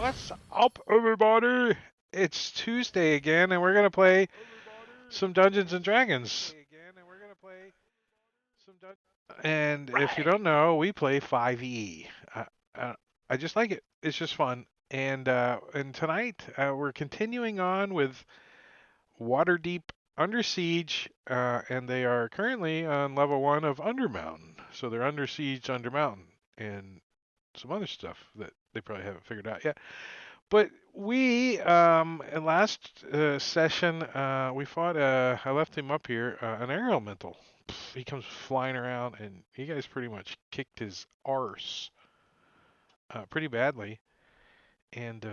What's up, everybody? It's Tuesday again, and we're gonna play some Dungeons and Dragons. And if you don't know, we play 5e. Uh, I just like it. It's just fun. And tonight we're continuing on with Waterdeep Under Siege, and they are currently on level 1 of Undermountain. So they're under siege, under mountain, and some other stuff that they probably haven't figured out yet. But we, in last session, we fought, I left him up here, an air elemental. He comes flying around, and you guys pretty much kicked his arse pretty badly. And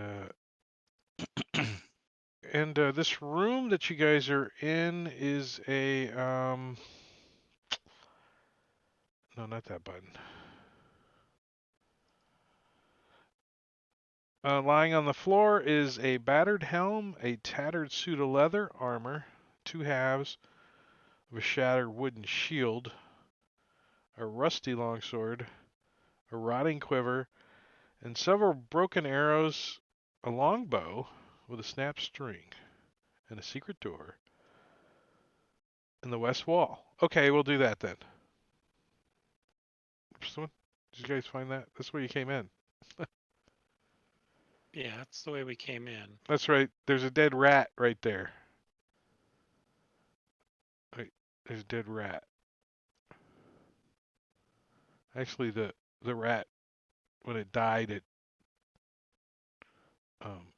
this room that you guys are in is a, no, not that button. Lying on the floor is a battered helm, a tattered suit of leather armor, two halves of a shattered wooden shield, a rusty longsword, a rotting quiver, and several broken arrows, a longbow with a snapped string, and a secret door in the west wall. Okay, we'll do that then. Someone, did you guys find that? That's where you came in. Yeah, that's the way we came in. That's right. There's a dead rat right there. Wait, there's a dead rat. Actually, the rat, when it died, it um,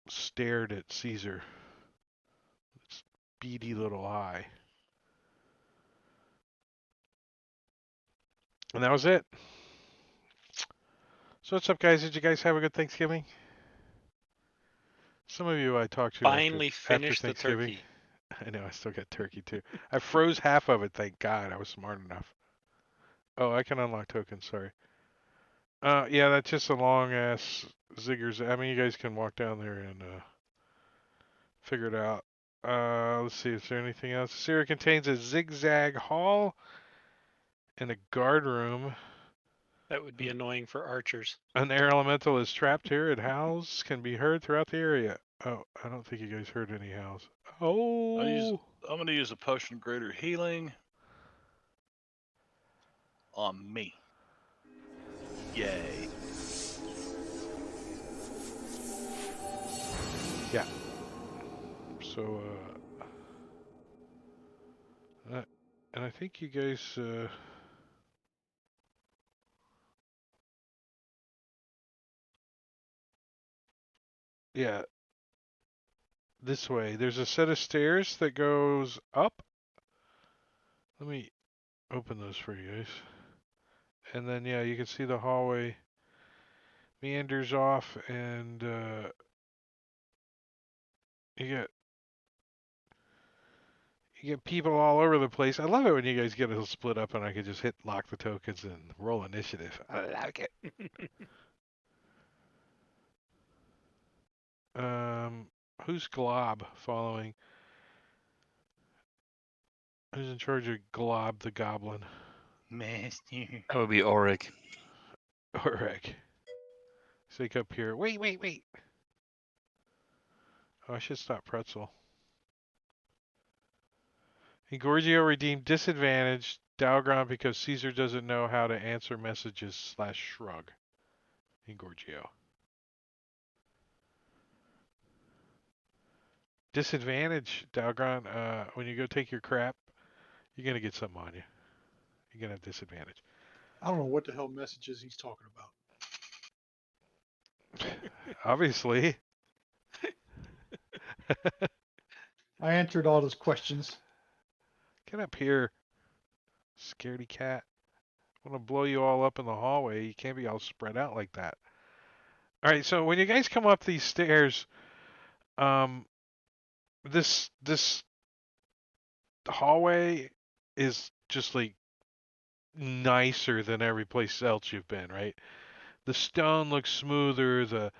stared at Caesar. Its beady little eye. And that was it. So what's up, guys? Did you guys have a good Thanksgiving? Some of you I talked to Finally after finished the Thanksgiving. turkey. I know I still got turkey too. I froze half of it, thank God. I was smart enough. Oh, I can unlock tokens, sorry. Yeah, that's just a long ass ziggers. I mean, you guys can walk down there and figure it out. Let's see, is there anything else? This area contains a zigzag hall and a guard room. That would be annoying for archers. An air elemental is trapped here. It howls, can be heard throughout the area. Oh, I don't think you guys heard any howls. Oh, I'm gonna use a potion of greater healing on me. Yay. yeah. So, and I think you guys, yeah, this way. There's a set of stairs that goes up. Let me open those for you guys. And then, yeah, you can see the hallway meanders off, and you get people all over the place. I love it when you guys get a split up, and I can just hit lock the tokens and roll initiative. I like it. Who's Glob following? Who's in charge of Glob the Goblin? Master. That would be Auric. Orek. Sake up here. Wait, wait, wait. Oh, I should stop Pretzel. Ingorgio redeemed disadvantage Dalgron because Caesar doesn't know how to answer messages / shrug. Ingorgio. Disadvantage, Dalgron, when you go take your crap, you're going to get something on you. You're going to have disadvantage. I don't know what the hell messages he's talking about. Obviously. I answered all his questions. Get up here, scaredy cat. I want to blow you all up in the hallway. You can't be all spread out like that. All right, so when you guys come up these stairs, this hallway is just like nicer than every place else you've been, right? The stone looks smoother,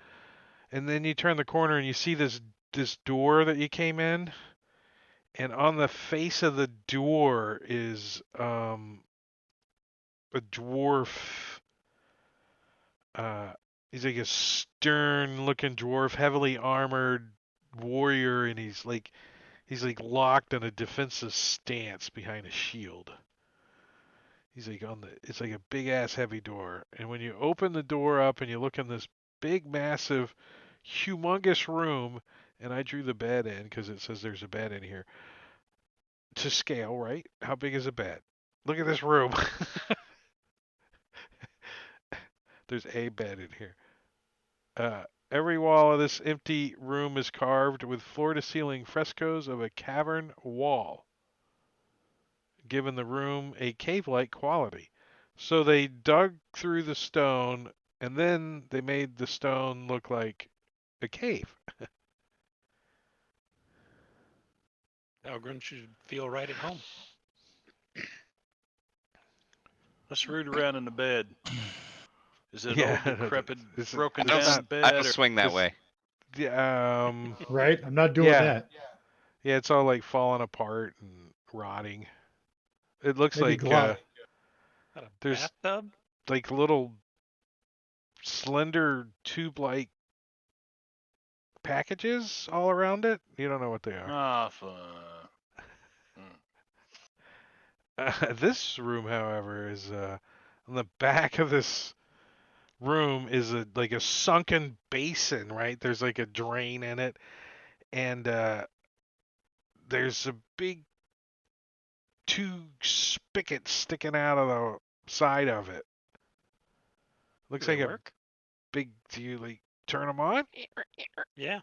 and then you turn the corner and you see this door that you came in, and on the face of the door is a dwarf Uh, he's like a stern-looking dwarf, heavily armored warrior, and he's like locked in a defensive stance behind a shield. He's like it's like a big ass heavy door. And when you open the door up and you look in this big, massive, humongous room, and I drew the bed in because it says there's a bed in here to scale, right? How big is a bed? Look at this room. There's a bed in here. Every wall of this empty room is carved with floor to ceiling frescoes of a cavern wall, giving the room a cave like quality. So they dug through the stone and then they made the stone look like a cave. Algren should feel right at home. Let's root around in the bed. Is it Yeah, old, decrepit, it's broken it's down not. I bed? don't Or swing that It's way. yeah, Right? I'm not doing yeah, that. yeah. It's all like falling apart and rotting. It looks Maybe like glove. Not a there's bathtub? like little slender tube-like packages all around it. You don't know what they are. fun. This room, however, is on the back of this room is like a sunken basin, right? There's like a drain in it, and there's a big two spigots sticking out of the side of it. Looks Do like they a work? big. Do you like turn them on? Yeah.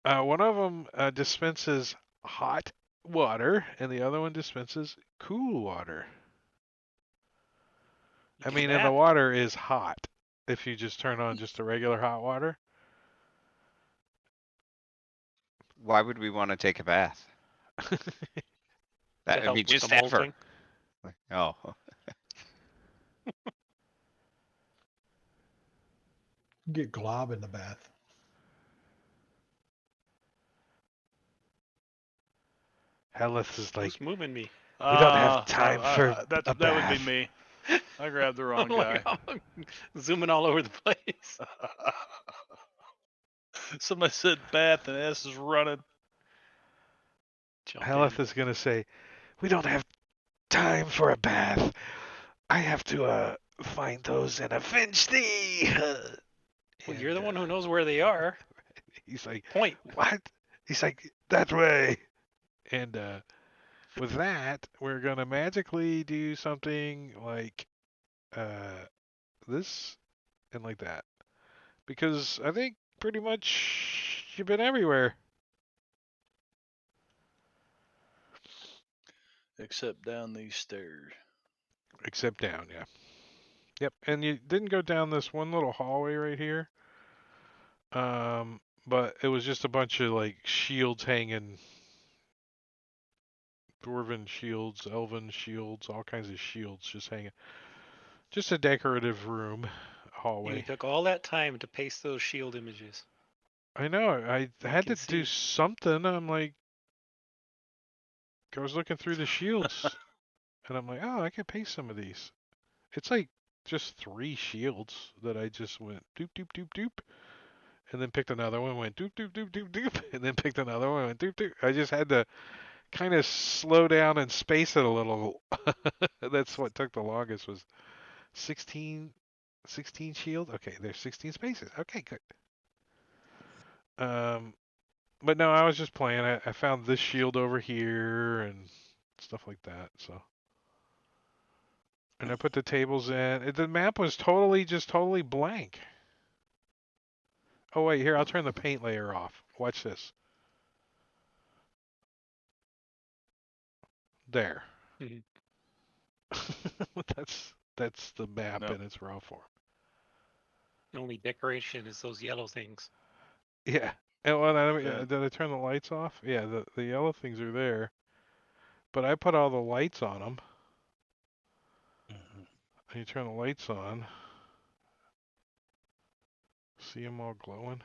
One of them dispenses hot water, and the other one dispenses cool water. You I get a mean, and the bath. water is hot if you just turn on just the regular hot water. Why would we want to take a bath? To I help mean, with the just ever. molting. Oh, Get glob in the bath. Hellas is like, Who's moving me? we don't have time for a that would be bath. me. I grabbed the wrong Oh my guy. God. Zooming all over the place. Somebody said bath and S is running. Jump Hellas in. is gonna say, we don't have time for a bath. I have to find those and avenge thee. Well, you're And, the one who knows where they are. he's like, Point. what? He's like, that way. And with that, we're gonna magically do something like this and like that, because I think pretty much you've been everywhere. Except down these stairs. Except down, yeah. Yep, and you didn't go down this one little hallway right here. But it was just a bunch of like shields hanging, dwarven shields, elven shields, all kinds of shields just hanging. Just a decorative room, You hallway. took all that time to paste those shield images. I know. I We had can to do see. something. I'm like, I was looking through the shields, and I'm like, oh, I could paste some of these. It's like just 3 shields that I just went doop doop doop doop, and then picked another one, went doop doop doop doop doop, and then picked another one, went doop doop. I just had to kind of slow down and space it a little. That's what took the longest was 16, 16 shield. Okay, there's 16 spaces. Okay, good. Um, but no, I was just playing. I found this shield over here and stuff like that. So, and I put the tables in. The map was totally blank. Oh wait, here I'll turn the paint layer off. Watch this. There. Mhm. That's the map Nope. in its raw form. The only decoration is those yellow things. Yeah. And well, Yeah. did I turn the lights off? Yeah, the yellow things are there, but I put all the lights on them. And you turn the lights on. See them all glowing.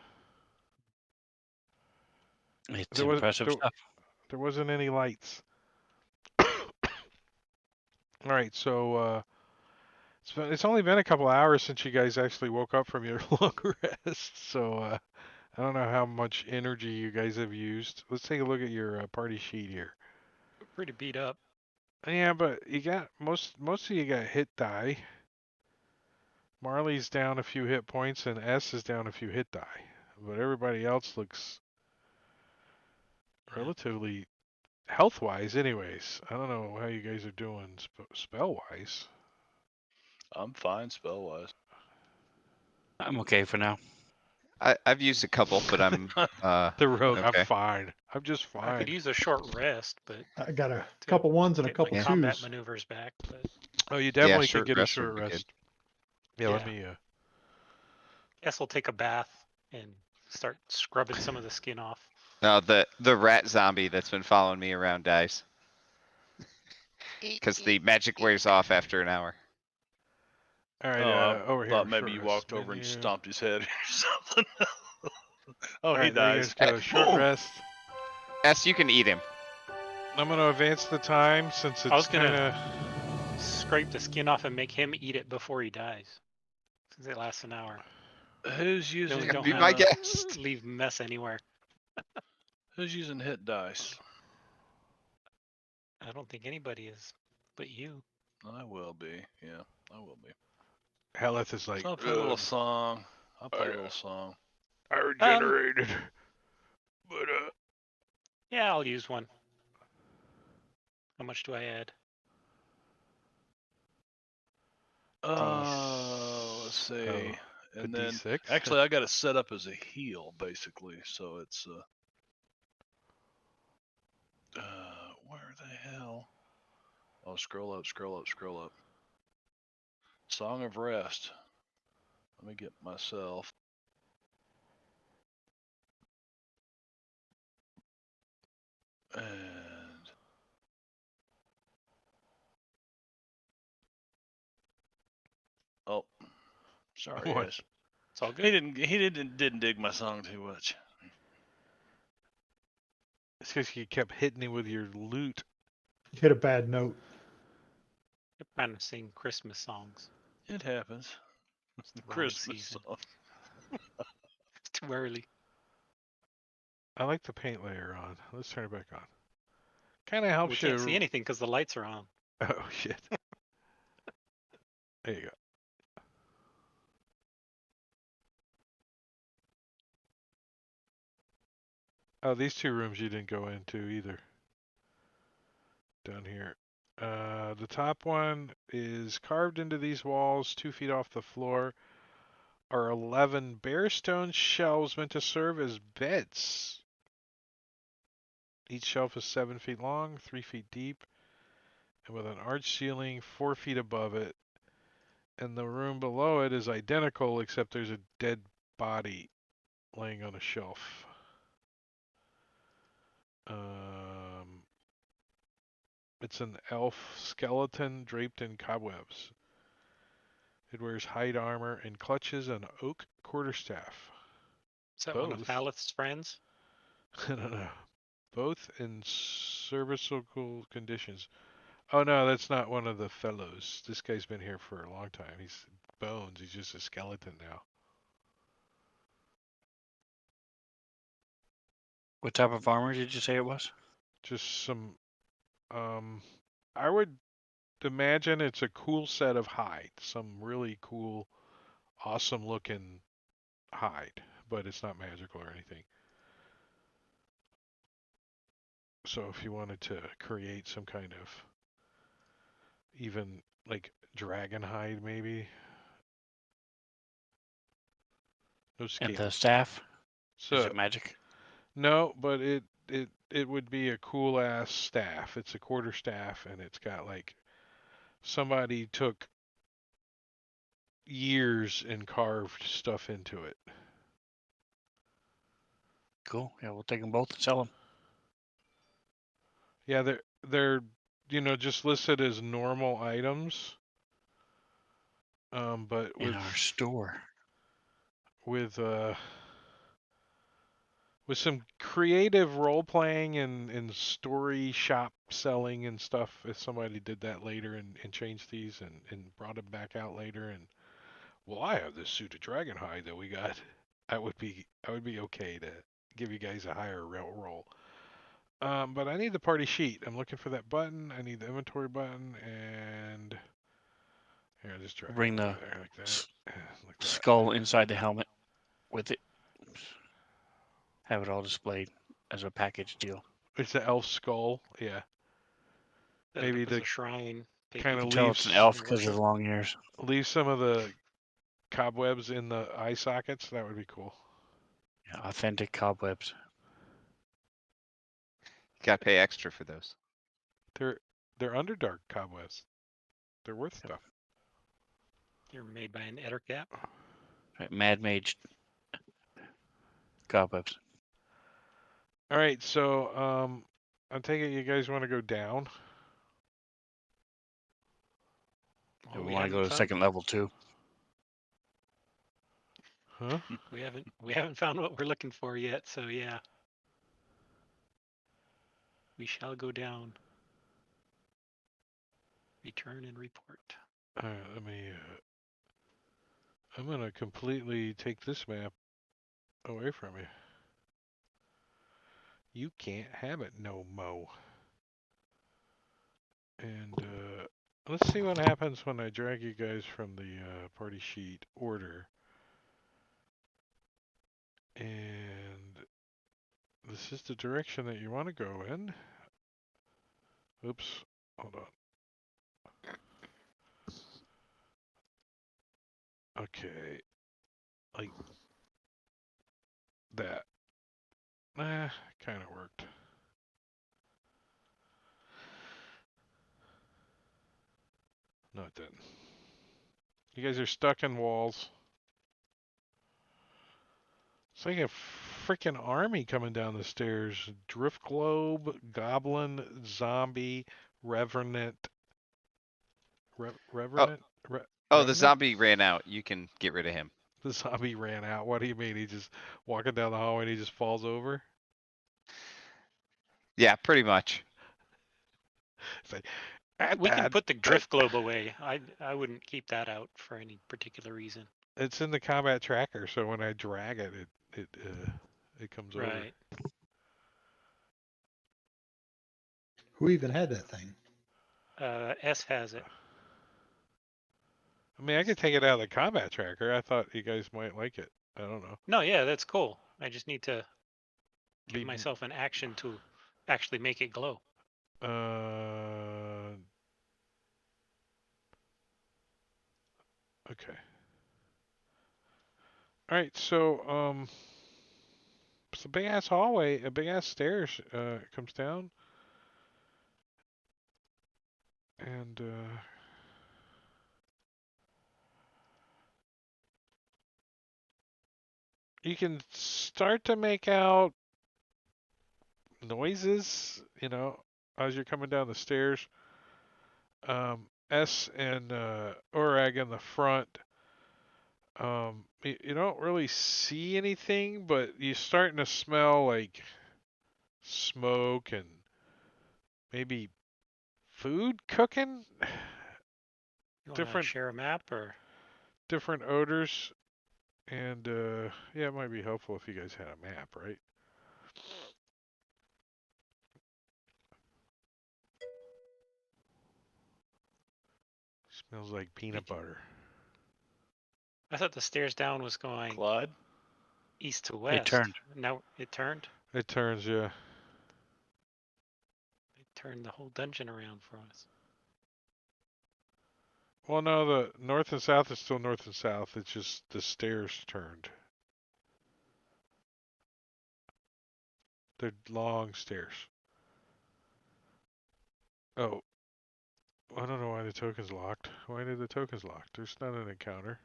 It's There was impressive there, stuff. there wasn't any lights. All right, so It's only been a couple hours since you guys actually woke up from your long rest, so I don't know how much energy you guys have used. Let's take a look at your party sheet here. We're pretty beat up. Yeah, but you got most of you got hit die. Marley's down a few hit points and S is down a few hit die, but everybody else looks Yeah. relatively health-wise, anyways. I don't know how you guys are doing spell-wise. I'm fine spell wise. I'm okay for now. I've used a couple, but I'm The rogue, I'm okay. fine. I'm just I could fine. use a short rest, but I got a to couple ones and a get my couple combat twos. maneuvers back. But Oh, you Yeah, definitely could short get a rest would short be good. rest. Yeah, let Yeah. me. guess I'll take a bath and start scrubbing some of the skin off. No, the rat zombie that's been following me around dies because the magic wears off after an hour. All right, Oh, I over here. thought maybe short you rest walked over and menu. stomped his head or something. Oh, All he right, there you dies. guys go. Short Boom! rest. S, you can eat him. I'm gonna advance the time since I was it's gonna kind of. scrape the skin off and make him eat it before he dies, since it lasts an hour. Who's Then using we don't Be have my to guest. leave mess anywhere. who's using hit dice? I don't think anybody is, but you. I will be. Yeah, I will be. Heleth is like. So I'll play a little song. I'll play a little song. I regenerated, but Yeah, I'll use one. How much do I add? Let's see. a And then D6. actually I got it set up as a heal basically, so it's where the hell? Oh, scroll up, scroll up, scroll up. Song of Rest. Let me get myself. And oh, sorry What? guys. It's all He good. didn't dig my song too much. It's because you kept hitting him with your loot. Hit a bad note. You're trying to sing Christmas songs. It happens. It's the wrong Christmas season. song. It's too early. I like the paint layer on. Let's turn it back on. Kind of helps We you. can't see anything because the lights are on. Oh shit. There you go. Oh, these two rooms you didn't go into either. Down here. The top one is carved into these walls, 2 feet off the floor, are 11 bare stone shelves meant to serve as beds. Each shelf is 7 feet long, 3 feet deep, and with an arched ceiling 4 feet above it. And the room below it is identical, except there's a dead body laying on a shelf. It's an elf skeleton draped in cobwebs. It wears hide armor and clutches an oak quarterstaff. Is that one of Both. Haleth's friends? I don't know. Both in serviceable conditions. Oh no, that's not one of the fellows. This guy's been here for a long time. He's bones. He's just a skeleton now. What type of armor did you say it was? Just some. I would imagine it's a cool set of hide. Some really cool, awesome looking hide, but it's not magical or anything. So if you wanted to create some kind of even like dragon hide, maybe. No And scale. the staff? Is So it magic? no, but it would be a cool ass staff. It's a quarter staff, and it's got like somebody took years and carved stuff into it. Cool. Yeah, we'll take them both and sell them Yeah, they're just listed as normal items. But in our store. with with some creative role playing and story shop selling and stuff. If somebody did that later and changed these and brought them back out later, and well, I have this suit of Dragonhide that we got. I would be okay to give you guys a higher roll. But I need the party sheet. I'm looking for that button. I need the inventory button, and here, I'll just drag it Bring over the there like s- that. Like that. skull inside the helmet with it. Have it all displayed as a package deal. It's the elf skull. Yeah, Set it maybe up as the a shrine. kind You of can Pagan tell it's an leaves elf pagan because of worship. the long ears. leave some of the cobwebs in the eye sockets. That would be cool. Yeah, authentic cobwebs. You gotta pay extra for those. They're they're Underdark cobwebs. They're worth stuff. You're made by an Ettercap. Right, Mad Mage cobwebs. All right, so I take it you guys want to go down. Yeah, Well, we want to go to found, second level too. Huh? we haven't found what we're looking for yet. So yeah, we shall go down. Return and report. All right, let me. I'm gonna completely take this map away from you. You can't have it no mo. And let's see what happens when I drag you guys from the party sheet order. And this is the direction that you want to go in. Oops, hold on. Okay, like that. Kind of worked. No, it didn't. You guys are stuck in walls. It's like a freaking army coming down the stairs. Drift globe, goblin, zombie, revenant. Revenant? Oh, the Revenant? zombie ran out. You can get rid of him. The zombie ran out. What do you mean? He just walking down the hallway and he just falls over? Yeah, pretty much. It's like, "Bad, We can bad, put the bad." drift globe away. I wouldn't keep that out for any particular reason. It's in the combat tracker, so when I drag it, it comes over. Right. Who even had that thing? S has it. I mean, I could take it out of the combat tracker. I thought you guys might like it. I don't know. No, yeah, that's cool. I just need to give Be- myself an action to actually make it glow. Okay. All right, so it's a big ass hallway, a big ass stairs comes down, and you can start to make out noises, as you're coming down the stairs. S and Orag in the front. You don't really see anything, but you're starting to smell like smoke and maybe food cooking. You want to Different share a map or? different odors, and yeah, it might be helpful if you guys had a map, right? Smells like peanut butter. I thought the stairs down was going Clyde? east to west. turned. Now it turned. It turns, yeah. It turned the whole dungeon around for us. Well, no, the north and south is still north and south. It's just the stairs turned. They're long stairs. Oh, I don't know why the token's locked. Why did the token's locked? There's not an encounter.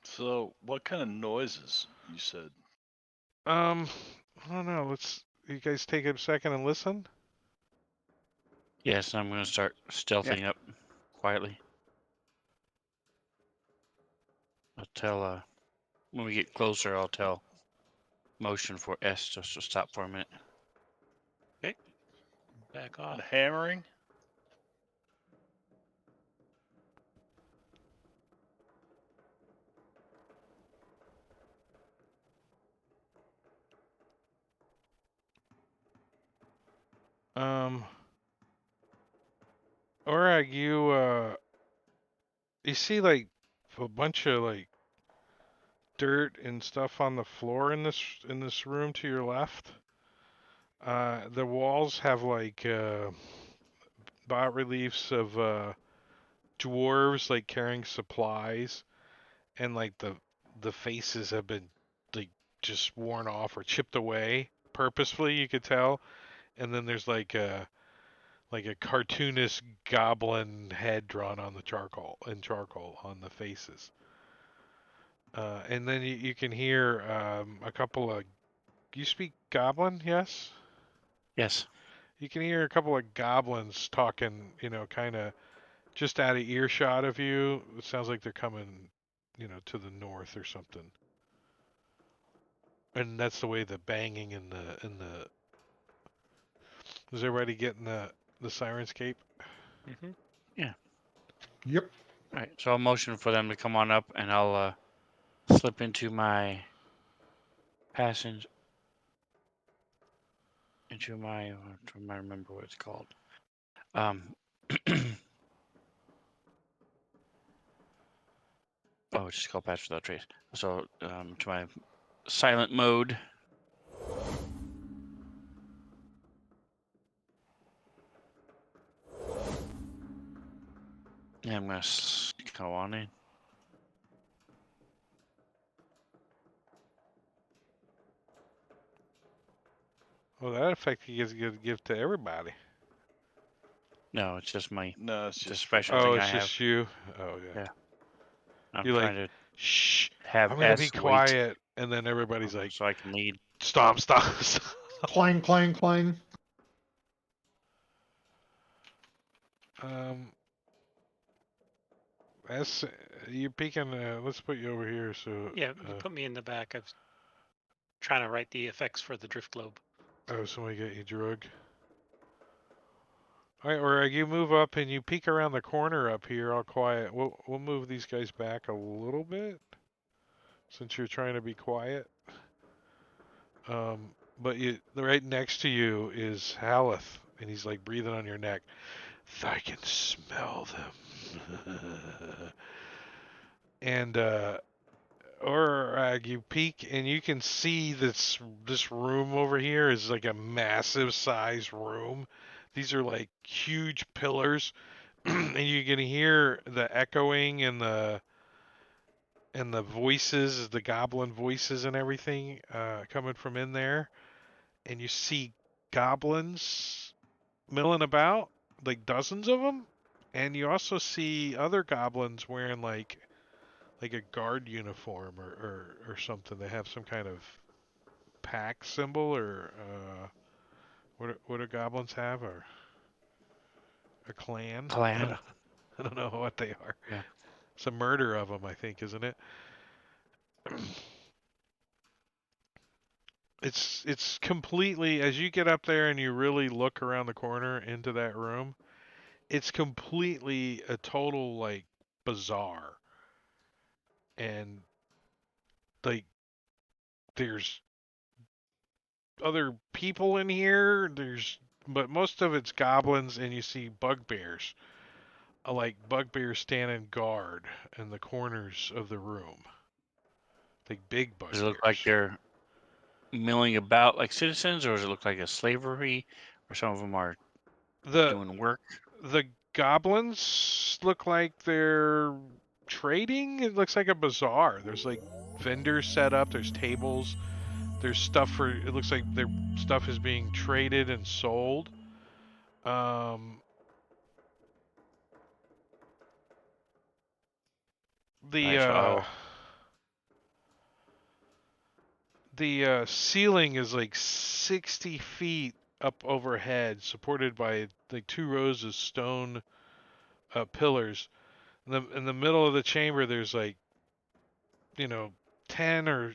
So, what kind of noises you said? I don't know. You guys take a second and listen. Yes, I'm gonna start stealthing up quietly. I'll tell when we get closer. I'll tell motion for S just to stop for a minute. Back off. And hammering. Um, Orag, you see like a bunch of like dirt and stuff on the floor in this room to your left. The walls have like bas reliefs of dwarves like carrying supplies, and like the faces have been like just worn off or chipped away purposefully. You could tell, and then there's like a cartoonist goblin head drawn on the charcoal on the faces. And then you can hear a couple of. You speak Goblin, yes? Yes. You can hear a couple of goblins talking, kind of just out of earshot of you. It sounds like they're coming, to the north or something. And that's the way the banging in the. Is everybody getting the Sirenscape? Mm-hmm. Yep. All right. So I'll motion for them to come on up, and I'll slip into my passage. Into my. I'm trying to remember what it's called. Oh, it's just called Patch Without Trace. So to my silent mode. Yeah, I'm gonna go on in. Well, that effect you guys get to give to everybody. No, it's just my No, it's it's a just special Oh, thing it's I have. just you. Oh yeah. Yeah. I'm You're trying like, to shh. have I'm gonna be S wait quiet, and then everybody's like, so I can lead. stomp, stomp, stomp. Clang, clang, clang. Um, that's you're peeking. Let's put you over here. So, Yeah, you put me in the back. I was trying to write the effects for the drift globe. somebody get you drug. All right, or you move up and you peek around the corner up here, all quiet. We'll move these guys back a little bit since you're trying to be quiet. But right next to you is Haleth, and he's like breathing on your neck. I can smell them. And or you peek and you can see this room over here is like a massive size room. These are like huge pillars, and you can hear the echoing and the voices, the goblin voices and everything coming from in there. And you see goblins milling about, like dozens of them. And you also see other goblins wearing like a guard uniform or something. They have some kind of pack symbol or what do goblins have, or a clan? Clan. I don't know what they are. Yeah. It's a murder of them, I think, isn't it? It's completely, as you get up there and you really look around the corner into that room, it's completely a total like bazaar. And like there's other people in here. But most of it's goblins, and you see bugbears, like bugbears standing guard in the corners of the room, like big Does it look like bugbears. they're milling about like citizens, or does it look like a slavery, or some of them are The doing work? the goblins look like they're trading. It looks like a bazaar. There's like vendors set up. There's tables. There's stuff for. It looks like their stuff is being traded and sold. Um, All the right, so uh, I'll the ceiling is like 60 feet up overhead, supported by like 2 rows of stone pillars. In the middle of the chamber, there's like, 10 or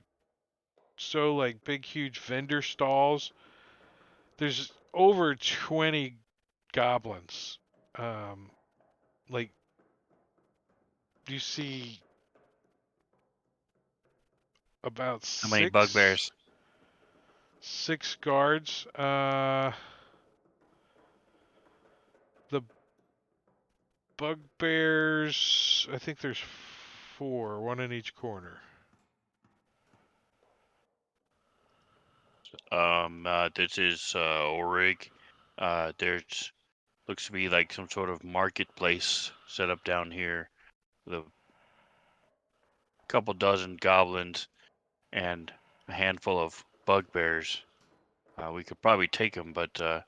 so like big, huge vendor stalls. There's over 20 goblins. Like you see about How many bugbears? six guards. The bugbears, I think there's 4, one in each corner. This is Orig. There's looks to be like some sort of marketplace set up down here with a couple dozen goblins and a handful of bugbears. We could probably take them, but do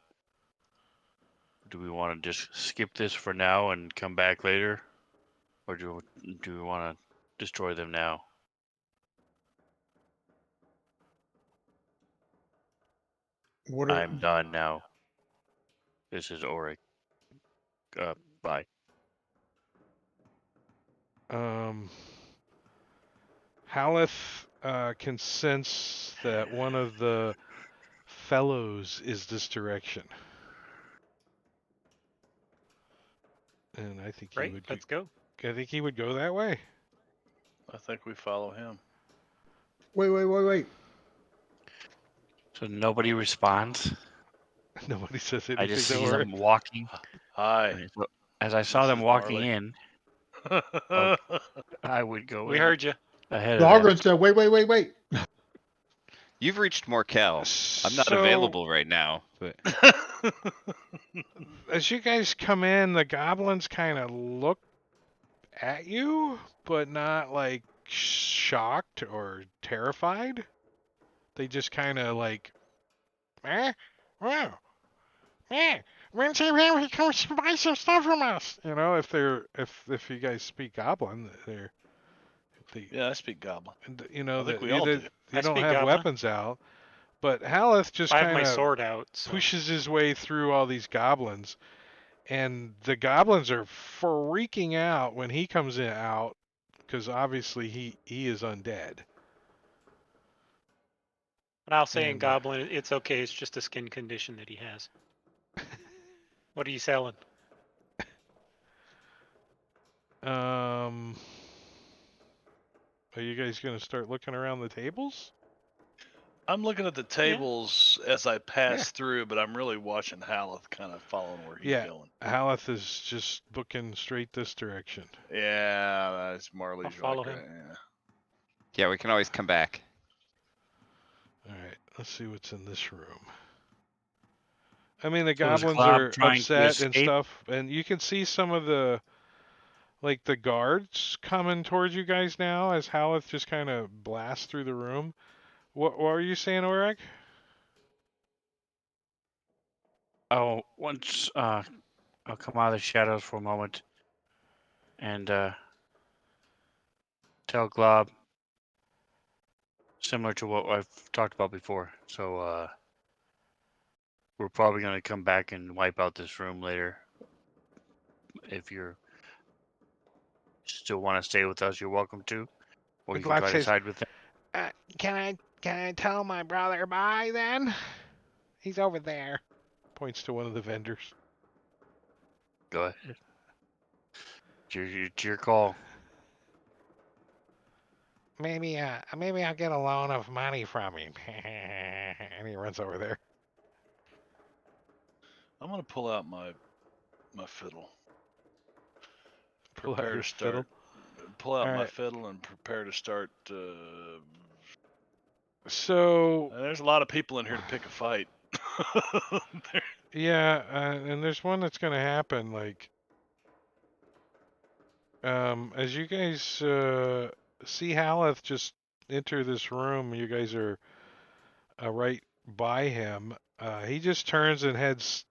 we want to just skip this for now and come back later, or do we want to destroy them now? What are, I'm done now. This is Orig. Bye. Haleth can sense that one of the fellows is this direction. And I think he Right, would let's go. I think he would go that way. I think we follow him. wait. So nobody responds. Nobody says I anything just to see Oryx. them walking. Hi. And so as I saw This them is walking Marley. in, I would go We in heard you. ahead The of them. Hogren said, wait. You've reached Morkel. I'm not So, available right now, but as you guys come in, the goblins kind of look at you, but not like shocked or terrified. They just kind of like, wow, when's he comes to buy some stuff from us? If you guys speak Goblin, they, Yeah, I speak Goblin. I think that we all do. you I don't speak have Goblin. weapons out. But Haleth just I have kind my of sword out, so pushes his way through all these goblins, and the goblins are freaking out when he comes out because obviously he is undead. and I'll say in And Goblin, it's okay. It's just a skin condition that he has. What are you selling? are you guys gonna start looking around the tables? I'm looking at the tables as I pass Yeah. through, but I'm really watching Haleth kind of following where he's Yeah. going. Haleth is just looking straight this direction. Yeah, that's Marley's I'll follow right. him. Yeah. yeah, we can always come back. All right, let's see what's in this room. I mean, the So is goblins Glob are trying to upset and escape? stuff, and you can see some of the guards coming towards you guys now as Haleth just kind of blasts through the room. What were you saying, Orek? Oh, once I'll come out of the shadows for a moment and tell Glob similar to what I've talked about before. So we're probably gonna come back and wipe out this room later. If you're still want to stay with us, you're welcome to, or you can Glob try to says, side with them. Can I tell my brother bye then? He's over there." Points to one of the vendors. Go ahead. It's your call. Maybe I'll get a loan of money from him. And he runs over there. I'm gonna pull out my fiddle. Pull out Prepare your to start. fiddle. Pull out All my right. fiddle and prepare to start. So There's a lot of people in here to pick a fight. yeah, and there's one that's gonna happen. Like, as you guys see Haleth just enter this room, you guys are right by him. He just turns and heads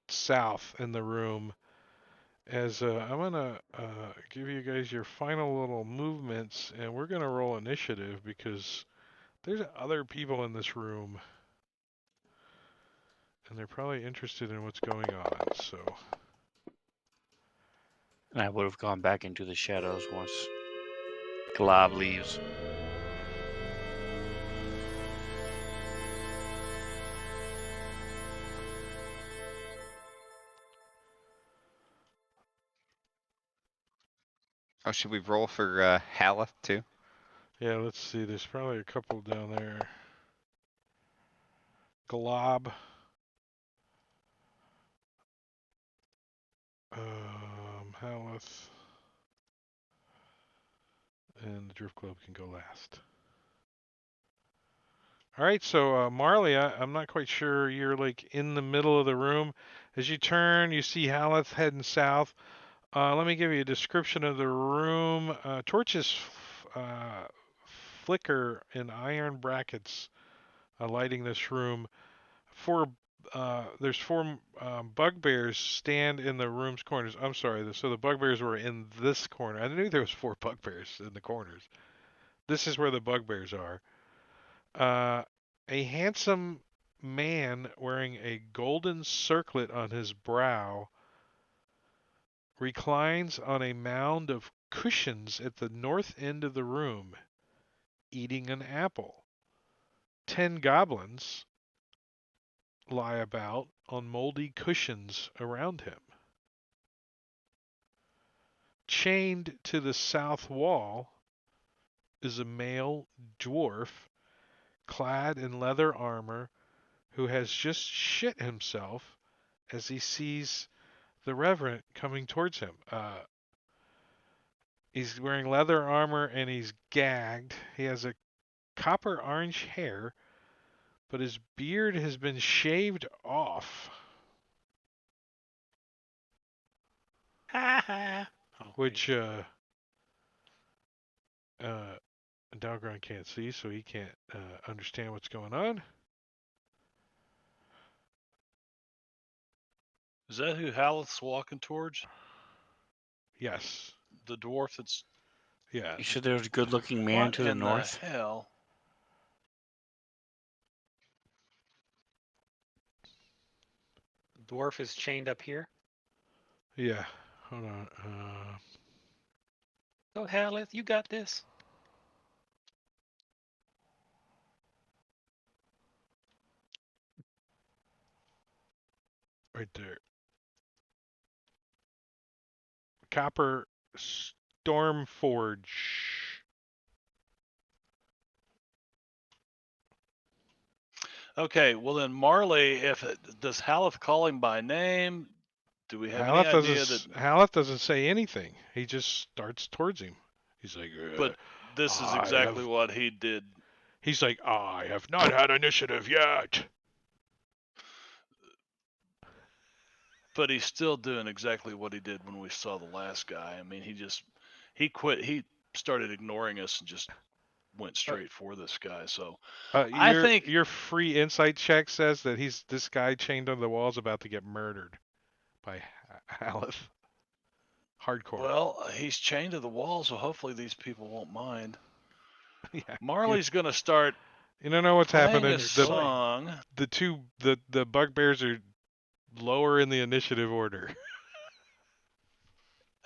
south in the room. As I'm gonna give you guys your final little movements, and we're gonna roll initiative because there's other people in this room. and they're probably interested in what's going on. So And I would have gone back into the shadows once Glob leaves. Oh, should we roll for Haleth too? yeah, let's see. There's probably a couple down there. Glob. Haleth. And the Drift Globe can go last. All right, so Marley, I'm not quite sure. You're like in the middle of the room. As you turn, you see Haleth heading south. Let me give you a description of the room. Torches flicker in iron brackets lighting this room. There's four bugbears stand in the room's corners. I'm sorry, so the bugbears were in this corner. I knew there was four bugbears in the corners. This is where the bugbears are. A handsome man wearing a golden circlet on his brow reclines on a mound of cushions at the north end of the room, eating an apple. 10 goblins lie about on moldy cushions around him. Chained to the south wall is a male dwarf clad in leather armor who has just shit himself as he sees the Reverend coming towards him. He's wearing leather armor and he's gagged. He has a copper orange hair, but his beard has been shaved off, Ha ha. Oh, wait. which Dalgron can't see, so he can't understand what's going on. Is that who Haleth's walking towards? Yes. The dwarf that's. Yeah. You said there was a good-looking man What to the in north? the hell? The dwarf is chained up here. Yeah. Hold on. Go, Haleth, you got this. Right there. Copper Stormforge. Okay, well then Marley, does Haleth call him by name? Do we have any idea that? Haleth doesn't say anything. He just starts towards him. He's like, But this is I exactly have. what he did. He's like, I have not had initiative yet. But he's still doing exactly what he did when we saw the last guy. I mean, he quit. He started ignoring us and just went straight for this guy. So I think. Your free insight check says that this guy chained on the wall is about to get murdered by Haleth. Hardcore. Well, he's chained to the wall, so hopefully these people won't mind. Yeah. Marley's gonna start You don't know what's playing happening. a song. The bugbears are lower in the initiative order.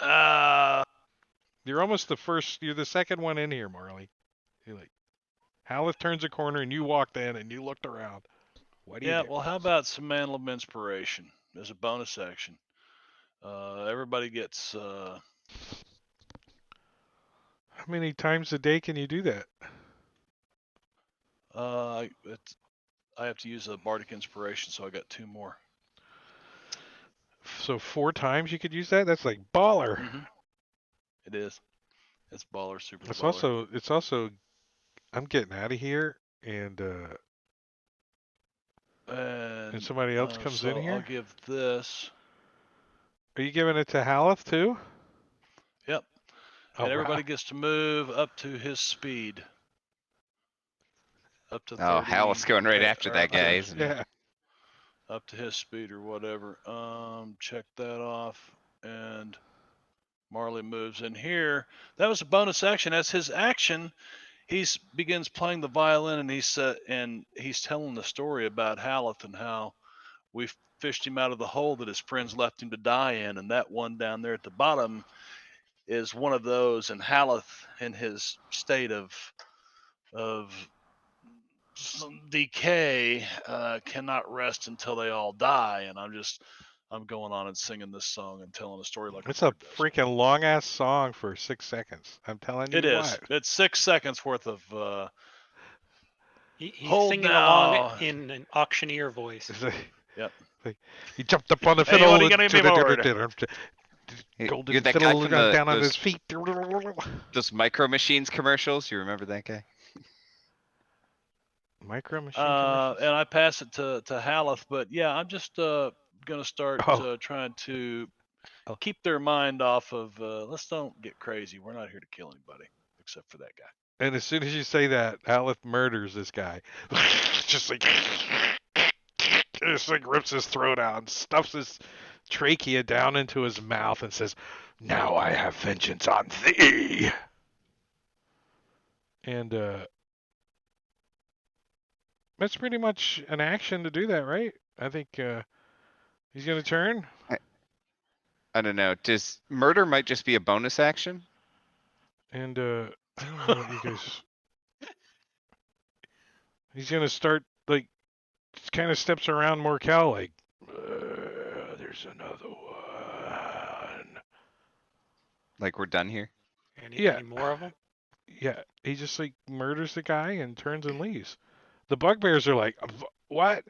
You're almost the first. You're the second one in here, Marley. You're like, Haleth turns a corner and you walked in and you looked around. What do you Yeah. do? Well, how about some Mantle of Inspiration as a bonus action? Everybody gets. How many times a day can you do that? I have to use a Bardic Inspiration, so I got 2 more. So 4 times you could use that? That's like baller. Mm-hmm. It is. It's baller, super It's baller. also I'm getting out of here and somebody else comes so in here. I'll give this. Are you giving it to Haleth too? Yep. Oh, And everybody wow. gets to move up to his speed. Up to 30. Oh, Haleth's going right after that guy, isn't he? Yeah. Up to his speed or whatever. Check that off. And Marley moves in here. That was a bonus action. As his action, he begins playing the violin, and he's telling the story about Haleth and how we fished him out of the hole that his friends left him to die in, and that one down there at the bottom is one of those. And Haleth, in his state of decay, cannot rest until they all die. And I'm going on and singing this song and telling a story like It's a a bird does. freaking long ass song for 6 seconds. I'm telling you It is. what. It's 6 seconds worth of He's hold singing along now. in an auctioneer voice. It's like, Yep. like, he jumped up on the Anyone fiddle you gonna and give me more? golden You're that guy fiddle from got down on his those feet. those Micro Machines commercials. You remember that guy? Micro Machine commercials. And I pass it to Haleth, but yeah, I'm just gonna start Oh. trying to Oh. keep their mind off of let's don't get crazy. We're not here to kill anybody except for that guy. And as soon as you say that, Aleph murders this guy. just like rips his throat out and stuffs his trachea down into his mouth and says, "Now I have vengeance on thee." And that's pretty much an action to do that, right? I think he's gonna turn. I don't know. Does murder might just be a bonus action? And I don't know what you guys. He's gonna start like kind of steps around Morcal like. There's another one. Like we're done here? Any more of them? Yeah, he just like murders the guy and turns and leaves. The bugbears are like, what?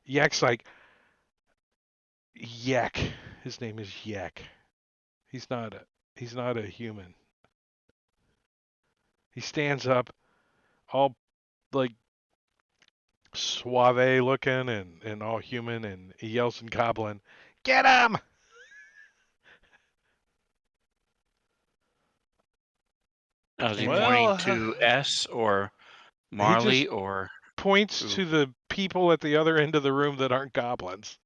Yak's like, Yak. His name is Yak. He's not a human. He stands up, all like suave looking and all human, and he yells in Goblin, "Get him!" Is he And pointing to S or Marley or points who? to the people at the other end of the room that aren't goblins.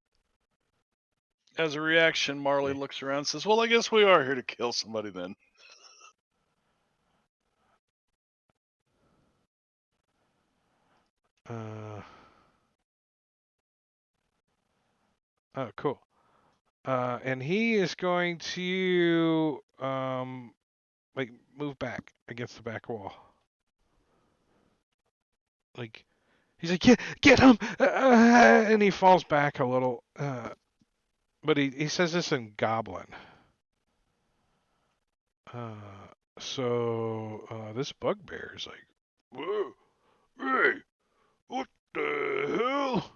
As a reaction, Marley looks around and says, "Well, I guess we are here to kill somebody then." Oh, cool. And he is going to like move back against the back wall. Like he's like, get him, and he falls back a little. But he says this in Goblin. So this bugbear is like, whoa, hey, what the hell?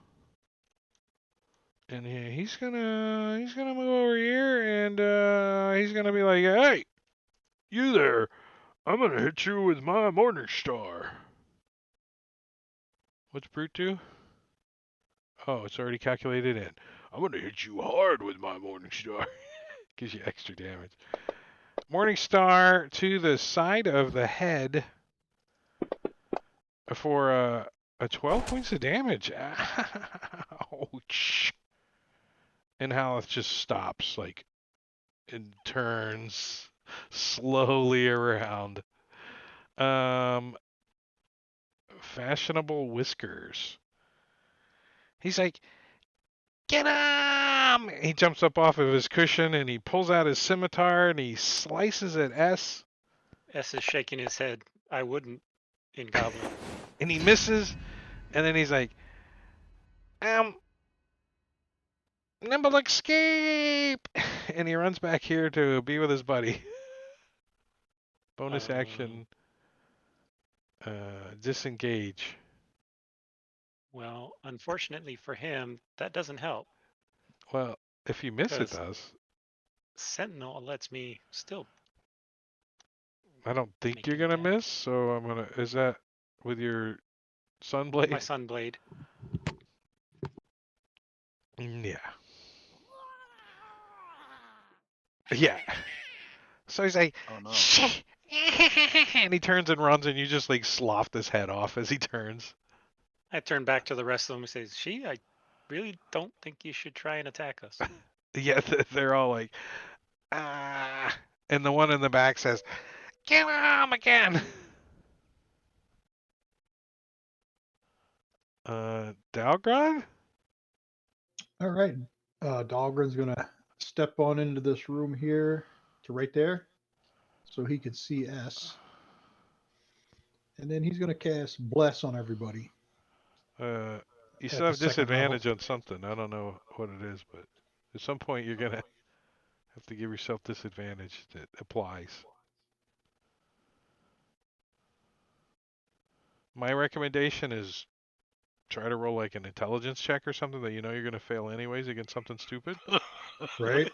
And he's gonna move over here and he's gonna be like, hey, you there? I'm gonna hit you with my Morning Star. What's Brute do? Oh, it's already calculated in. I'm gonna hit you hard with my Morning Star. Gives you extra damage. Morning Star to the side of the head for a 12 points of damage. Ouch. And Haleth just stops, like, and turns slowly around. Fashionable Whiskers. He's like, get him! He jumps up off of his cushion and he pulls out his scimitar and he slices at S. S is shaking his head. I wouldn't in Goblin. And he misses. And then he's like, nimble escape! And he runs back here to be with his buddy. Bonus action, disengage. Well, unfortunately for him, that doesn't help. Well, if you miss, it 'Cause does. Sentinel lets me still. I don't think Make you're an gonna attack. miss, so I'm gonna. Is that with your Sunblade? My Sunblade. Yeah. Yeah. So he's like, Oh no. shit. And he turns and runs, and you just like sloughed his head off as he turns. I turn back to the rest of them and say, "She, I really don't think you should try and attack us." Yeah, they're all like, ah. And the one in the back says, get him again. Dalgrod? All right. Dahlgren's gonna step on into this room here to right there, so he can see S, and then he's gonna cast Bless on everybody You at still the have second level. disadvantage on something. I don't know what it is, but at some point you're gonna have to give yourself disadvantage that applies. My recommendation is try to roll like an intelligence check or something that you know you're gonna fail anyways against something stupid. Right?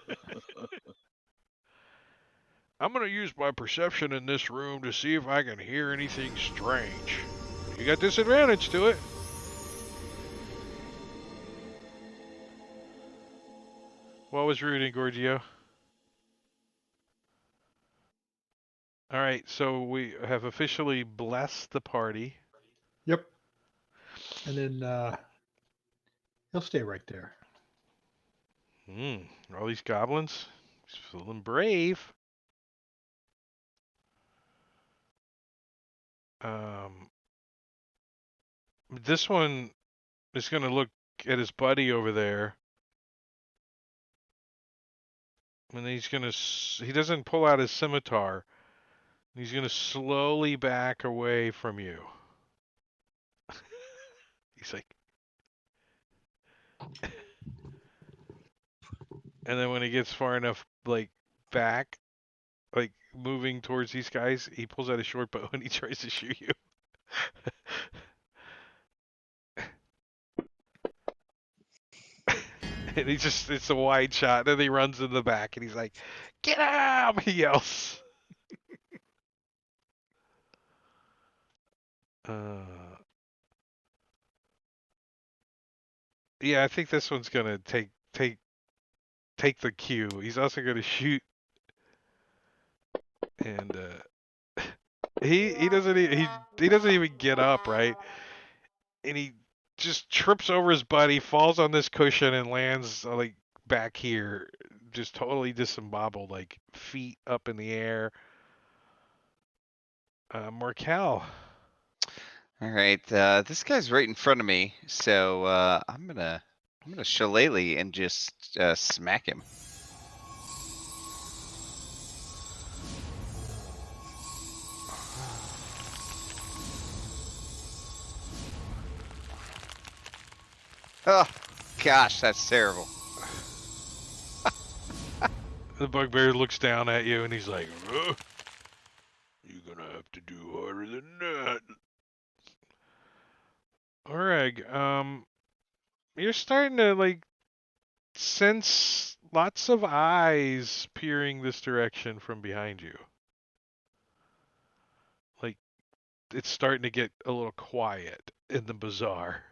I'm gonna use my perception in this room to see if I can hear anything strange. You got disadvantage to it. What was rooting, Gorgio? All right, so we have officially blessed the party. Yep. And then he'll stay right there. All these goblins. He's feeling brave. This one is gonna look at his buddy over there. And he's gonna. He doesn't pull out his scimitar. He's gonna slowly back away from you. He's like, and then when he gets far enough, like back, like moving towards these guys, he pulls out a short bow and he tries to shoot you. And he just—it's a wide shot. Then he runs in the back and he's like, "Get him!" He yells. Yeah, I think this one's gonna take the cue. He's also gonna shoot, and he doesn't he doesn't even get up, right? And he just trips over his buddy, falls on this cushion, and lands like back here, just totally disembobbled, like feet up in the air. Markel. All right, this guy's right in front of me, so I'm gonna shillelagh and just smack him. Oh gosh, that's terrible. The bugbear looks down at you and he's like, "You're gonna have to do harder than that." Alright, you're starting to like sense lots of eyes peering this direction from behind you. Like it's starting to get a little quiet in the bazaar.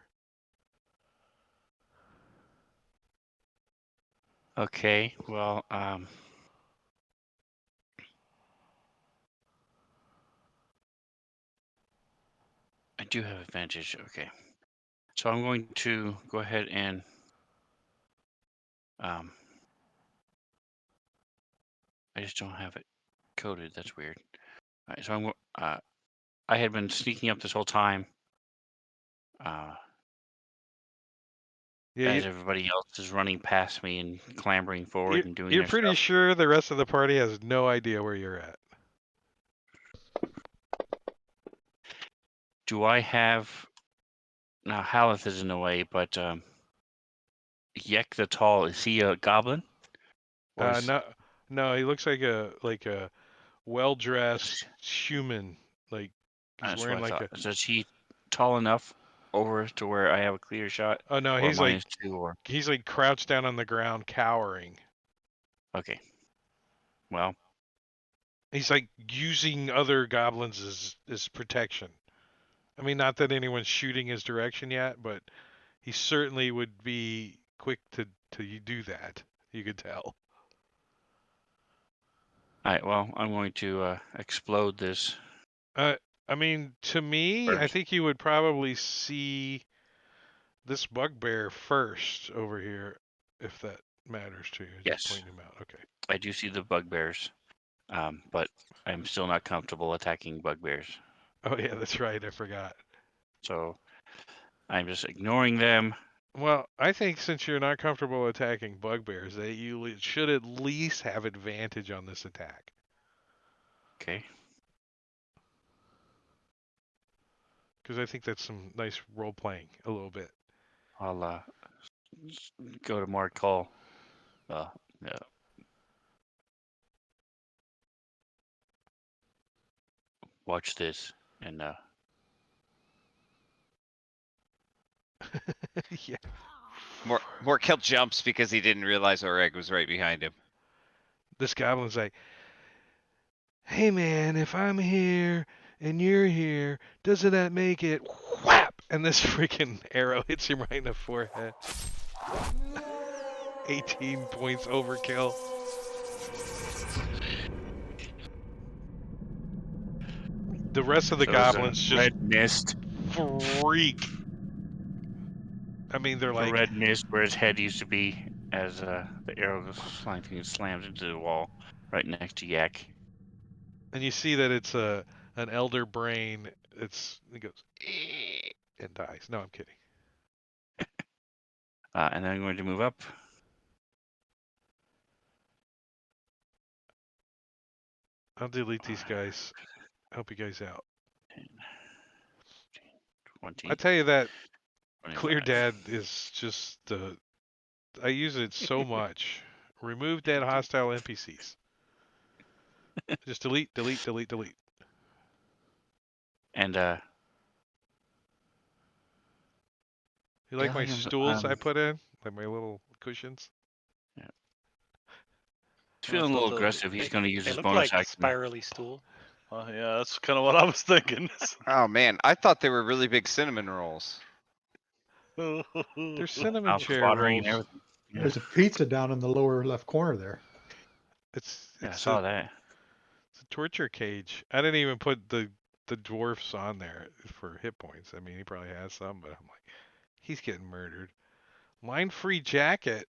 Okay, well, I do have advantage. Okay, so I'm going to go ahead and I just don't have it coded. That's weird. All right, so I had been sneaking up this whole time. Yeah, As everybody else is running past me and clambering forward and doing you're their pretty stuff. sure the rest of the party has no idea where you're at. Do I have now? Haleth is in the way, but Yek the Tall, is he a goblin? Or is, No, he looks like a well-dressed human. Like he's that's what wearing I like thought. a. So is he tall enough over to where I have a clear shot? Oh no, Or -2 or he's like crouched down on the ground, cowering. okay. Well, He's like using other goblins as protection. I mean, not that anyone's shooting his direction yet, but he certainly would be quick to do that. You could tell. alright, well, I'm going to explode this. I mean, to me, I think you would probably see this bugbear first over here, if that matters to you. Yes. Just pointing him out. Okay. I do see the bugbears, but I'm still not comfortable attacking bugbears. Oh yeah, that's right. I forgot. So I'm just ignoring them Well, I think since you're not comfortable attacking bugbears, that you should at least have advantage on this attack. Okay. Because I think that's some nice role playing a little bit. I'll go to Mark Call. Yeah. Watch this, and Yeah. Morkel jumps because he didn't realize Oreg was right behind him. This goblin's like, hey man, if I'm here and you're here, doesn't that make it whap? And this freaking arrow hits him right in the forehead. 18 points overkill. The rest of the so it was a goblins just red mist. freak. I mean, they're A like, red mist where his head used to be, as the arrow goes slanting and slams into the wall right next to Yak. and you see that it's an elder brain. It goes and dies. No, I'm kidding. And then I'm going to move up. I'll delete these guys. Help you guys out. 10, 20, I tell you that 25. Clear Dad is just I use it so much. Remove dead hostile NPCs. Just delete, delete, delete, delete. And You like yeah, I my think stools I put in? Like my little cushions? he's I feeling a thought little that- aggressive. He's They, going to use they his look bonus like action. spirally stool. Yeah, that's kind of what I was thinking. Oh man, I thought they were really big cinnamon rolls. They're cinnamon Mouth chair watering and rolls. everything. Yeah, There's a pizza down in the lower left corner there. It's I it's saw a that. it's a torture cage. I didn't even put the dwarfs on there for hit points. I mean, he probably has some, but I'm like, he's getting murdered. Line free jacket.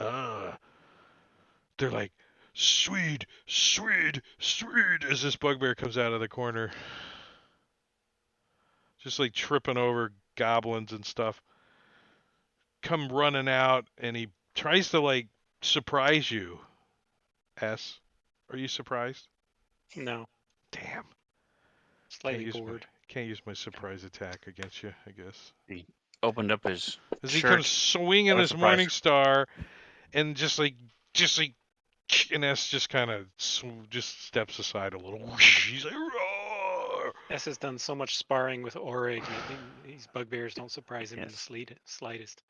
They're like, Swede, Swede, Swede, as this bugbear comes out of the corner. Just like tripping over goblins and stuff. Come running out, and he tries to like surprise you. S, are you surprised? No, Damn. slightly bored. Can't use my surprise attack against you, I guess. He opened up his As he shirt. comes swinging What a his surprise. morning star, and just like, and S just kind of just steps aside a little. He's like, roar! S has done so much sparring with Orig. These bugbears don't surprise him in the Yes. slightest.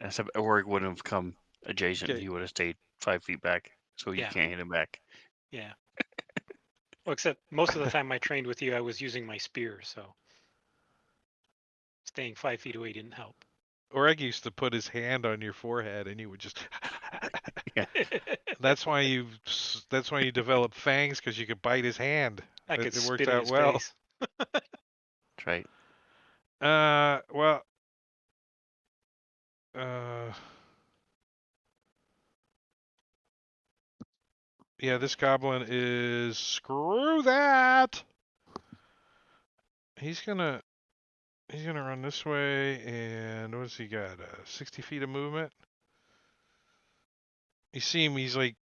Except Orig wouldn't have come adjacent. Okay. He would have stayed 5 feet back, so you Yeah. can't hit him back. Yeah. Well, except most of the time I trained with you, I was using my spear, so staying 5 feet away didn't help. Oreg used to put his hand on your forehead, and you would just. Yeah. That's why you develop fangs, because you could bite his hand. I could It spit worked in out his well. face. That's right. Well. Uh. Yeah, this goblin is screw that. He's gonna run this way, and what has he got? 60 feet of movement. You see him? He's like.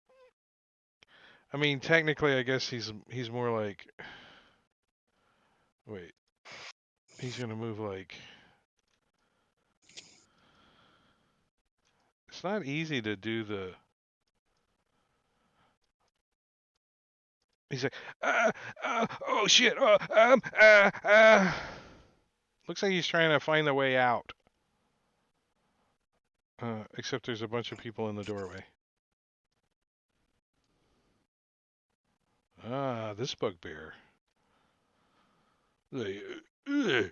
I mean, technically, I guess he's more like. Wait. He's gonna move like. It's not easy to do the. He's like, oh shit, Looks like he's trying to find the way out. Except there's a bunch of people in the doorway. This bugbear. Like, what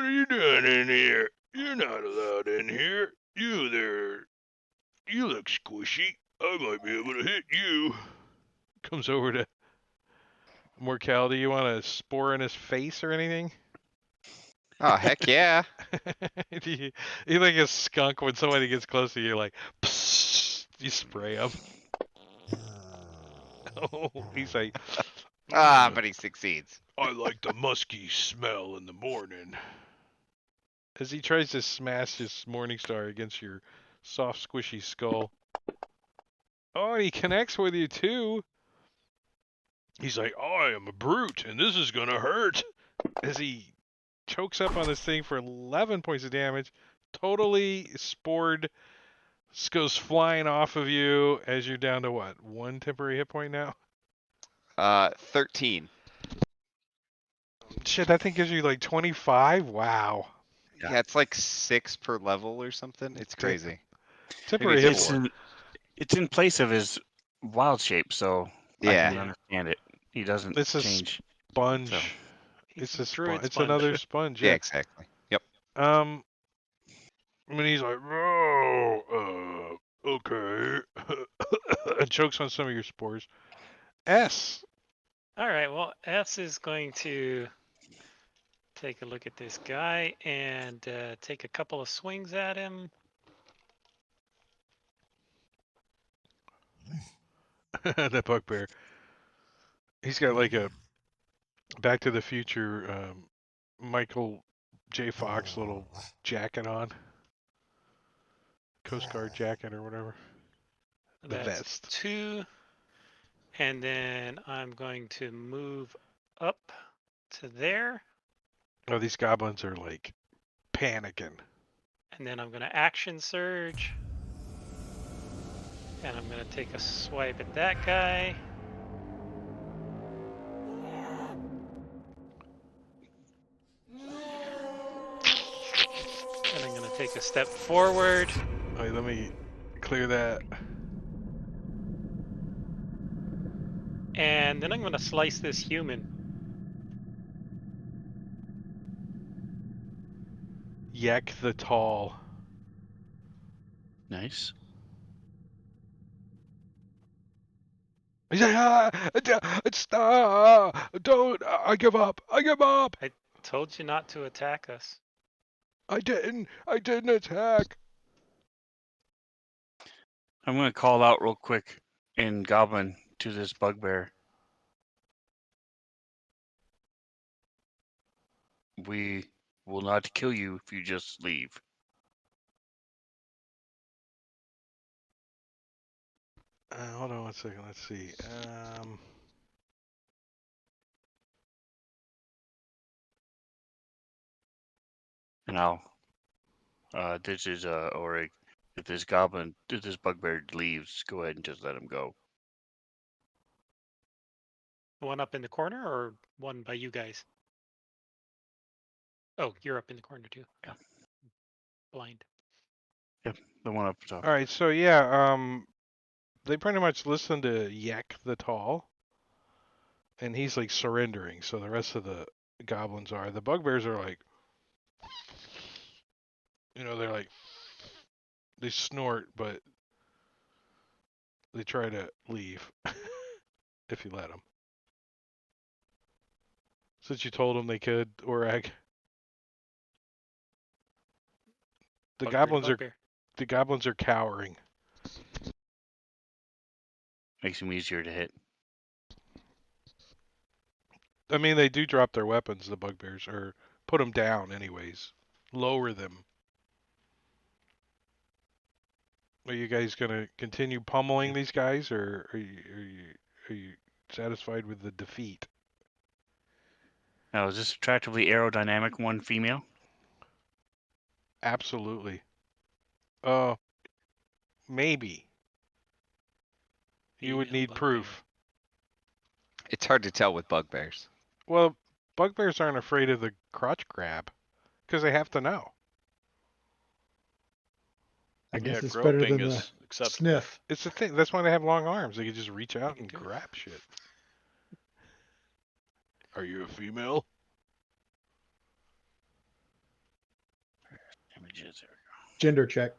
are you doing in here? You're not allowed in here. You there. You look squishy. I might be able to hit you. Comes over to Morcal. Do you want a spore in his face or anything? Oh heck yeah! You like a skunk when somebody gets close to you, like, psst, you spray him. Oh, he's like, Ah, but he succeeds. I like the musky smell in the morning. as he tries to smash his Morningstar against your soft, squishy skull. Oh, and he connects with you too. He's like, I am a brute, and this is gonna hurt. As he chokes up on this thing for 11 points of damage, totally spored, goes flying off of you as you're down to what? 1 temporary hit point now? 13. Shit, that thing gives you like 25? Wow. Yeah. Yeah, it's like 6 per level or something. It's Damn. crazy. Temporary Maybe hit it's point. It's in place of his wild shape, so I Yeah. can understand it. He doesn't It's a change. sponge. So It's He's a druid sponge. It's sponge. another sponge. Yeah, Yeah. exactly. Yep. I mean, he's like, oh, okay, and chokes on some of your spores. S. All right. Well, S is going to take a look at this guy and take a couple of swings at him. That bugbear. He's got like a Back to the Future Michael J. Fox little jacket on, Coast Guard jacket or whatever. The That's vest. 2. And then I'm going to move up to there. Oh, these goblins are like panicking. And then I'm going to action surge. And I'm going to take a swipe at that guy. And I'm going to take a step forward. Wait, let me clear that. And then I'm going to slice this human. Yek the Tall. nice. He's like, don't, I give up, I give up. Told you not to attack us. I didn't attack. I'm gonna call out real quick in Goblin to this bugbear. We will not kill you if you just leave. Hold on one second, let's see. And I'll this is Orig. If this bugbear leaves, go ahead and just let him go. The one up in the corner or one by you guys? Oh, you're up in the corner too. Yeah. Blind. The one up top. All right, so yeah, they pretty much listen to Yek the Tall, and he's like surrendering. So the rest of the goblins are. The bugbears are like, they're like, they snort, but they try to leave if you let them. Since you told them they could, Orag. The Bugbear to goblins are bugbear. the goblins are cowering. Makes him easier to hit. I mean, they do drop their weapons, the bugbears, or put them down anyways. Lower them. Are you guys gonna continue pummeling these guys, or are you satisfied with the defeat? Now, is this attractively aerodynamic one female? Absolutely. Maybe. You would Female need bugbear. proof. It's hard to tell with bugbears. Well, bugbears aren't afraid of the crotch grab because they have to know. I Yeah, guess it's better groping than the is acceptable. sniff. It's the thing. That's why they have long arms. They can just reach out can and do it. grab shit. Are you a female? Images there. Gender check.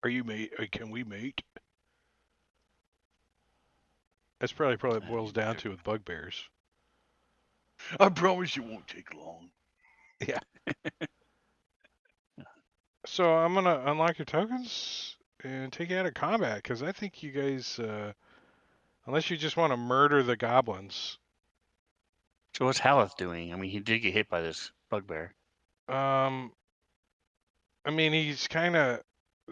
Are you mate? Can we mate? That's probably what it boils down to with bugbears. I promise you won't take long. Yeah. So I'm gonna unlock your tokens and take you out of combat because I think you guys, unless you just want to murder the goblins. So what's Haleth doing? I mean, he did get hit by this bugbear. I mean, he's kind of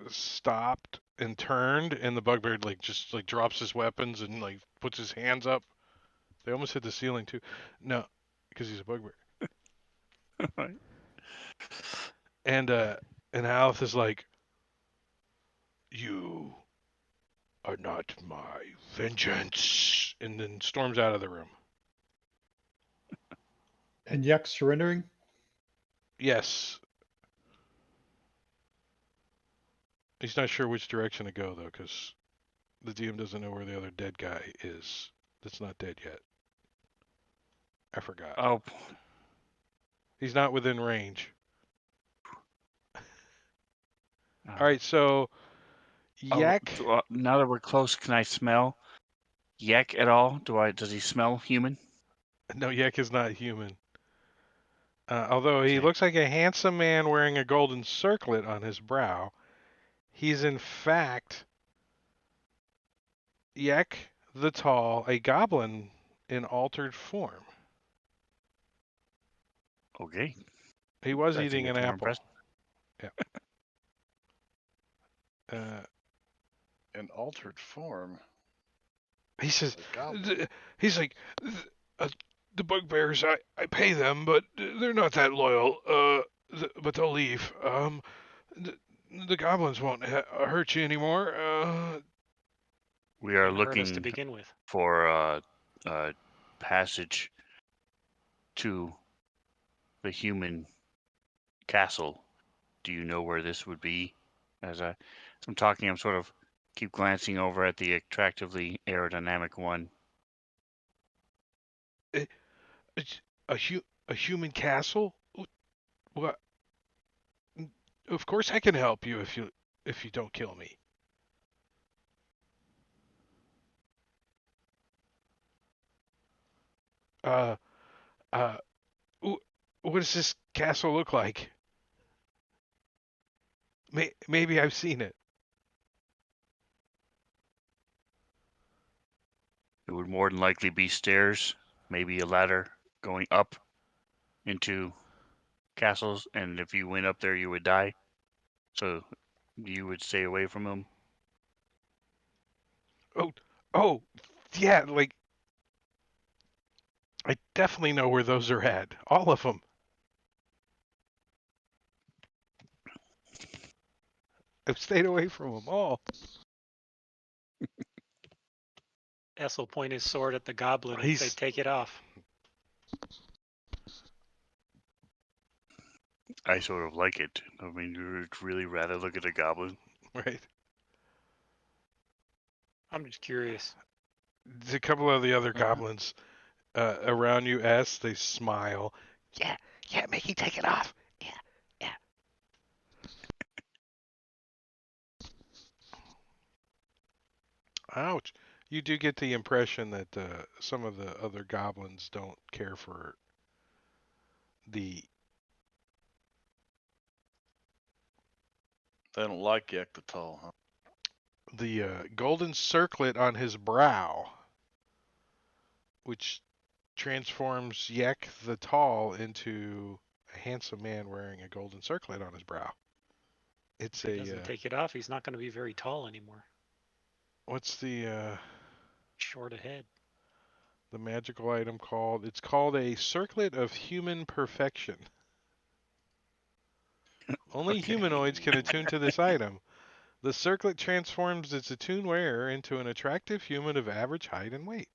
stopped and turned, and the bugbear like just like drops his weapons and like puts his hands up. They almost hit the ceiling too. No, because he's a bugbear. Right. And Alith is like, "You are not my vengeance," and then storms out of the room. And Yek's surrendering? Yes, he's not sure which direction to go though, because the DM doesn't know where the other dead guy is. That's not dead yet. I forgot. Oh, He's not within range. uh, All right, so Yak. now that we're close, can I smell Yak at all? Does he smell human? No, Yak is not human. Although he Okay. looks like a handsome man wearing a golden circlet on his brow, he's in fact Yak the Tall, a goblin in altered form. Okay. He was I think eating an that's more apple. impressive. Yeah. In altered form. He says, A goblin. he's like, the bugbears, I pay them, but they're not that loyal. But they'll leave. The, the goblins won't hurt you anymore. We are Didn't hurt us to looking begin with. for a passage to the human castle. Do you know where this would be? As I'm talking, I'm sort of keep glancing over at the attractively aerodynamic one. It's a human castle? What? Of course I can help you if you don't kill me. Uh, uh, what does this castle look like? Maybe I've seen it. It would more than likely be stairs, maybe a ladder going up into castles, and if you went up there, you would die. So you would stay away from them. Oh, oh, yeah, like I definitely know where those are at. All of them. I've stayed away from them all. S will point his sword at the goblin and say, He's "Take it off." I sort of like it. I mean, you would really rather look at a goblin. right. I'm just curious. There's a couple of the other Uh-huh. goblins around you. They smile. Yeah, yeah, Mickey, take it off. Yeah, yeah. Ouch. You do get the impression that some of the other goblins don't care for the They don't like Yak the Tall, huh? golden circlet on his brow, which transforms Yek the Tall into a handsome man wearing a golden circlet on his brow. It's If he doesn't take it off, he's not going to be very tall anymore. what's Short ahead. the magical item called? It's called a circlet of human perfection. Only Okay. humanoids can attune to this item. The circlet transforms its attuned wearer into an attractive human of average height and weight.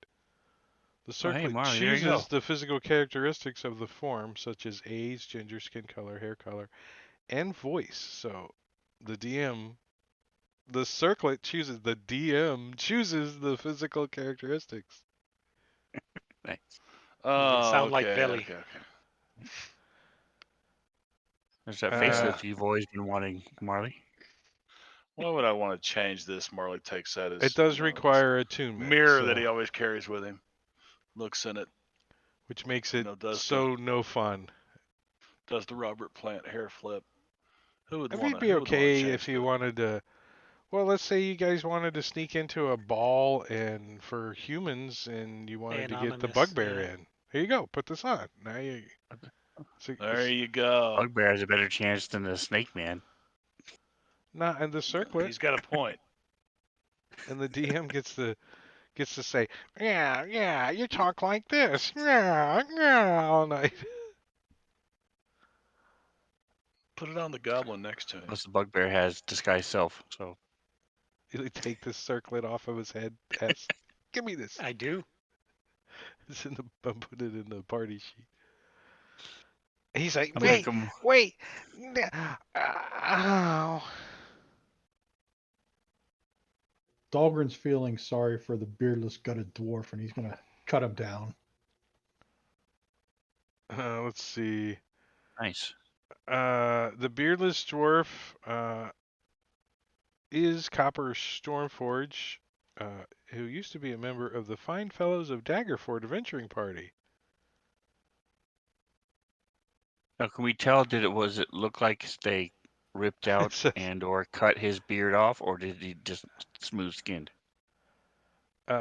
The Oh, hey, circlet Marley, there you go. chooses the physical characteristics of the form, such as age, gender, skin color, hair color, and voice. So the DM chooses the physical characteristics. Thanks. Oh, sound like okay, Belly. okay. There's that Uh, facelift you've always been wanting, Marley. Why would I want to change this? Marley takes that It as does his require attunement, mirror that so, he always carries with him. Looks in it, which makes it does so no fun. the Robert Plant hair flip. Who would I mean, want it'd to? be Who would want to okay change if you the? wanted to. Well, let's say you guys wanted to sneak into a ball and for humans, and you wanted to get the Anonymous, bugbear yeah. in. Here you go. Put this on. Now you. There you go. Bugbear has a better chance than the Snake Man. Not in the circlet, He's got a point. and the DM gets to say, yeah, you talk like this, yeah, all night. Put it on the goblin next to him. Plus, the Bugbear has disguise self, so He'll take the circlet off of his head. S. Give me this. I do. It's in the. I'm putting it in the party sheet. He's like, I'm gonna wait, come. wait. Oh. Dahlgren's feeling sorry for the beardless gutted dwarf, and he's gonna cut him down. Let's see. Nice. The beardless dwarf is Copper Stormforge, who used to be a member of the Fine Fellows of Daggerford Adventuring Party. Now, can we tell? Was it look like they ripped out says- and or cut his beard off, or did he just smooth skinned?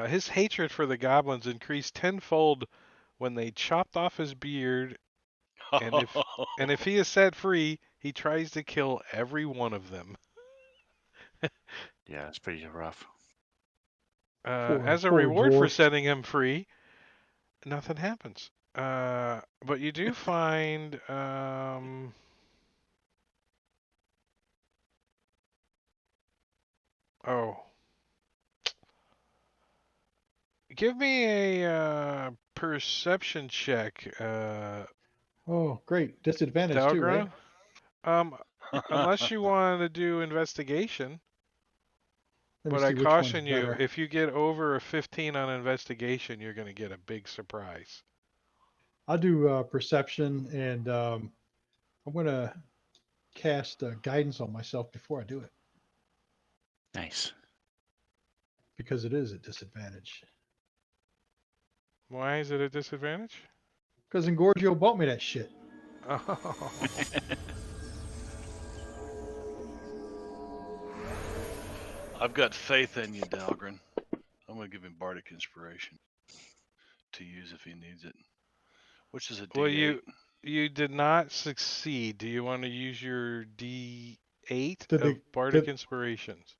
His hatred for the goblins increased tenfold when they chopped off his beard, and if he is set free, he tries to kill every one of them. Yeah, it's pretty rough. As a Poor reward for dwarf. setting him free, nothing happens. But you do find oh, give me a perception check, Oh, great. Disadvantage too, right? Dalgron. Unless you want to do investigation, Let me but I see which one's caution you, better. if you get over a 15 on investigation, you're going to get a big surprise. I'll do perception, and I'm gonna cast guidance on myself before I do it Nice. because it is a disadvantage. Why is it a disadvantage? Because Engorgio bought me that shit. Oh. I've got faith in you, Dalgren. I'm going to give him Bardic Inspiration to use if he needs it, which is a D8. Well, you did not succeed. Do you want to use your D8 Did of the Bardic did, Inspirations?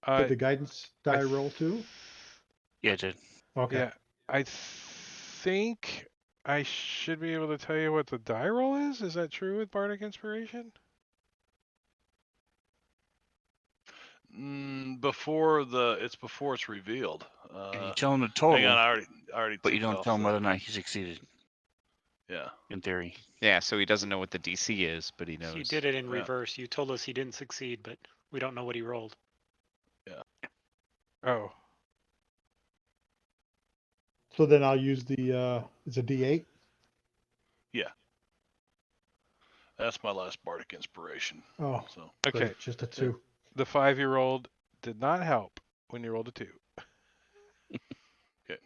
did the guidance I die roll too? Yeah, it did. Okay. Yeah, I think I should be able to tell you what the die roll is. Is that true with Bardic Inspiration? Before it's revealed. And you tell him the Hang total, on, I already but you ticked don't off tell him the- whether or not he succeeded. Yeah. In theory. Yeah, so he doesn't know what the DC is, but he knows. You did it in Yeah. reverse. You told us he didn't succeed, but we don't know what he rolled. Oh, So then I'll use the it's a D8. That's my last Bardic Inspiration. Oh, So okay. great, just a 2. The 5-year-old did not help when you rolled a 2. Okay.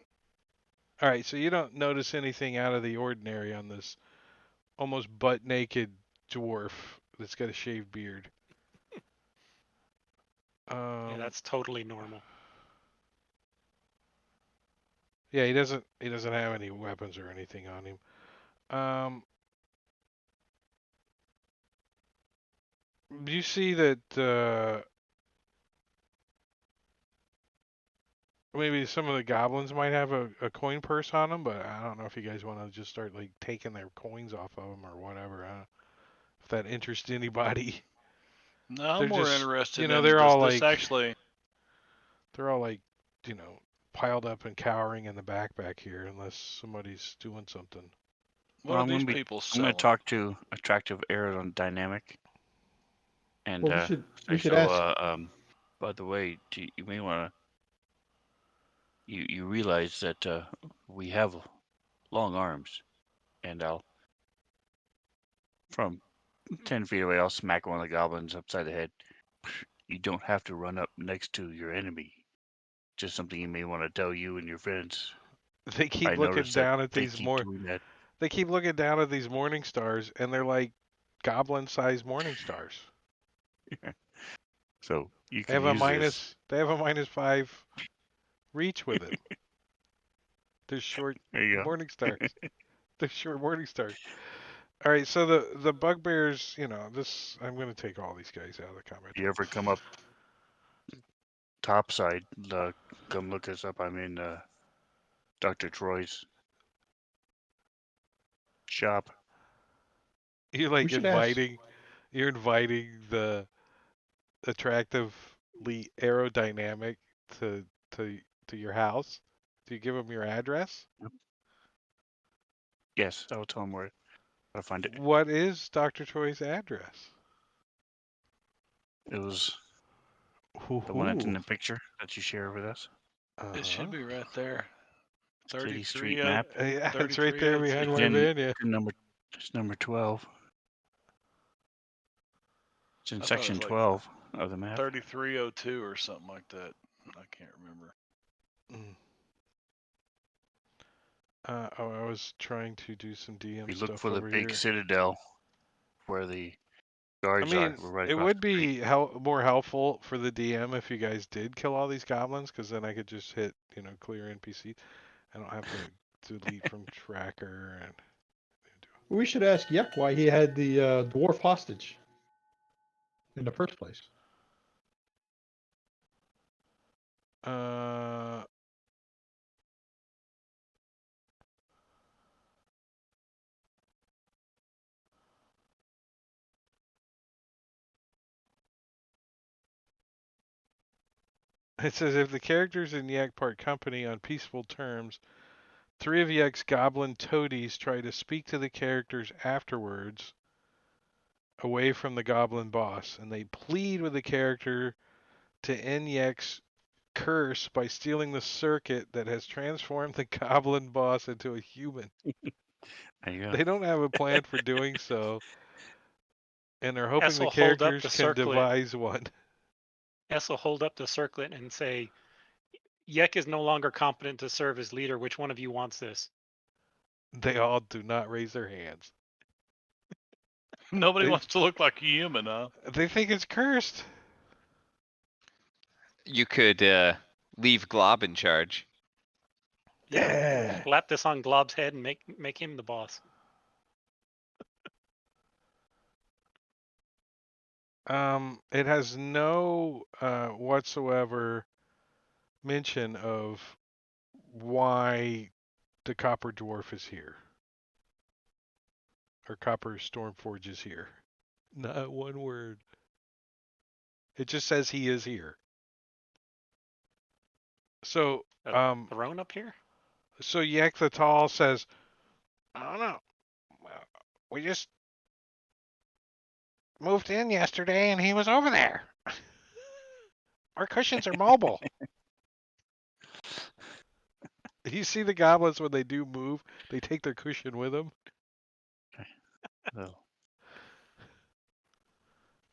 All right, so you don't notice anything out of the ordinary on this almost butt naked dwarf that's got a shaved beard. Yeah, that's totally normal. Yeah, he doesn't have any weapons or anything on him. You see that maybe some of the goblins might have a coin purse on them, but I don't know if you guys want to just start like taking their coins off of them or whatever. I don't know if that interests anybody. no, I'm They're more just, interested you know, in they're all this like actually. they're all like, piled up and cowering in the backpack here, unless somebody's doing something. What Well, are I'm these gonna people I'm selling? gonna talk to Attractive Aerodynamic. And Well, we should ask. by the way, you may want to. You realize that we have long arms, and from 10 feet away, I'll smack one of the goblins upside the head. You don't have to run up next to your enemy. Just something you may want to tell you and your friends. They keep I looking noticed that down at they these keep doing that. They keep looking down at these morning stars, and they're like goblin-sized morning stars. So you They can have a use minus. They have a -5 reach with it. They're short this. There you go. morning stars. They're short morning stars. All right, so the bugbears, this I'm going to take all these guys out of the combat. You ever come up topside, come look us up. I'm in Dr. Troy's shop. You We like should ask. you're inviting the attractively aerodynamic to to to your house. Do you give them your address? Yes, I'll tell him where to find it. What is Dr. Troy's address? It was the one that's in Hoo-hoo. the picture that you share with us. It Uh-huh. should be right there. City street 33 map. Yeah, it's right there 3302. behind It's my in van. Yeah. it's number 12. It's in I thought it section was like 12 of the map. 3302 or something like that. I can't remember. Mm. I was trying to do some DM You look stuff for the over big here. citadel where the I guards are. mean, We're right it across would the street. be more helpful for the DM if you guys did kill all these goblins, because then I could just hit, clear NPC. I don't have to delete from tracker and. We should ask Yek why he had the dwarf hostage in the first place. Uh, it says if the characters in Yak part company on peaceful terms, 3 of Yak's goblin toadies try to speak to the characters afterwards, away from the goblin boss, and they plead with the character to end Yak's curse by stealing the circuit that has transformed the goblin boss into a human. There you go. They don't have a plan for doing so, and they're hoping S the will hold up characters the can circlet. devise one. S will hold up the circlet and say, Yek is no longer competent to serve as leader. Which one of you wants this? They all do not raise their hands. Nobody They, wants to look like a human, huh? they think it's cursed. You could leave Glob in charge. Yeah. Slap this on Glob's head and make him the boss. It has no whatsoever mention of why the Copper Dwarf is here. Or Copper Stormforge is here. Not one word. It just says he is here. So, A throne up here? so Yak the Tall says, I don't know. We just moved in yesterday and he was over there. Our cushions are mobile. You see the goblins when they do move, they take their cushion with them. Little,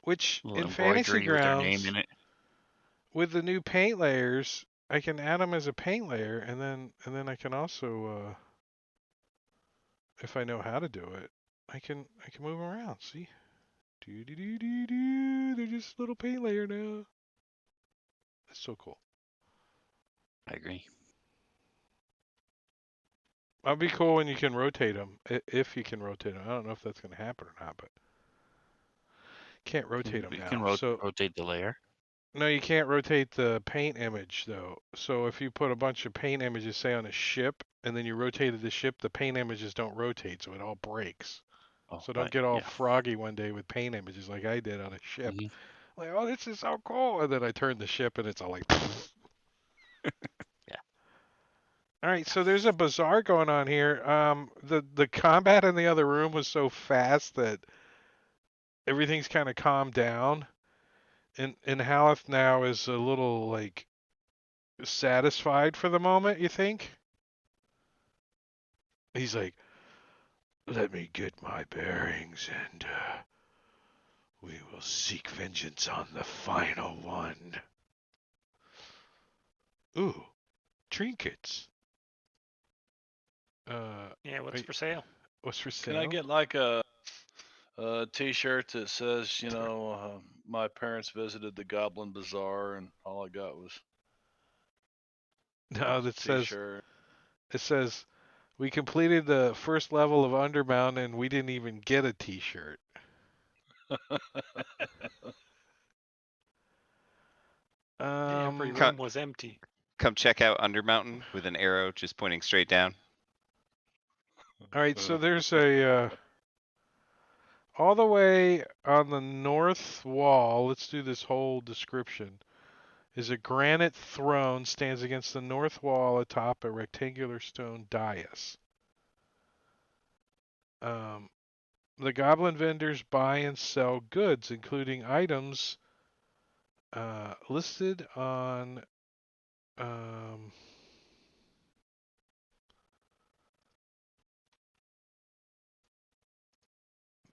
Which little in Fantasy embroidery with their name Grounds, in it. with the new paint layers, I can add them as a paint layer, and then I can also, if I know how to do it, I can move them around. See, they're just a little paint layer now. That's so cool. I agree. That'd be cool when you can rotate them, if you can rotate them. I don't know if that's gonna happen or not, but can't rotate them You can now. So rotate the layer. no, you can't rotate the paint image though. So if you put a bunch of paint images, say on a ship, and then you rotated the ship, the paint images don't rotate, so it all breaks. Oh, So don't right. get all Yeah. froggy one day with paint images like I did on a ship. Mhm. Like, oh, this is so cool, and then I turn the ship and it's all like. Yeah. All right, so there's a bazaar going on here. The combat in the other room was so fast that everything's kind of calmed down, and Haleth now is a little like satisfied for the moment. You think? He's like, let me get my bearings, and we will seek vengeance on the final one. Ooh, trinkets. Yeah, what's wait, for sale? what's for Can I sale? get like a T-shirt that says, my parents visited the Goblin Bazaar, and all I got was No, a that says T-shirt. it says We completed the first level of Underbound and we didn't even get a T-shirt. Every Um, Come, room was empty. come check out Undermountain with an arrow just pointing straight down. all right, so there's a all the way on the north wall. Let's do this whole description. Is a granite throne stands against the north wall atop a rectangular stone dais. Um, the goblin vendors buy and sell goods, including items listed on um,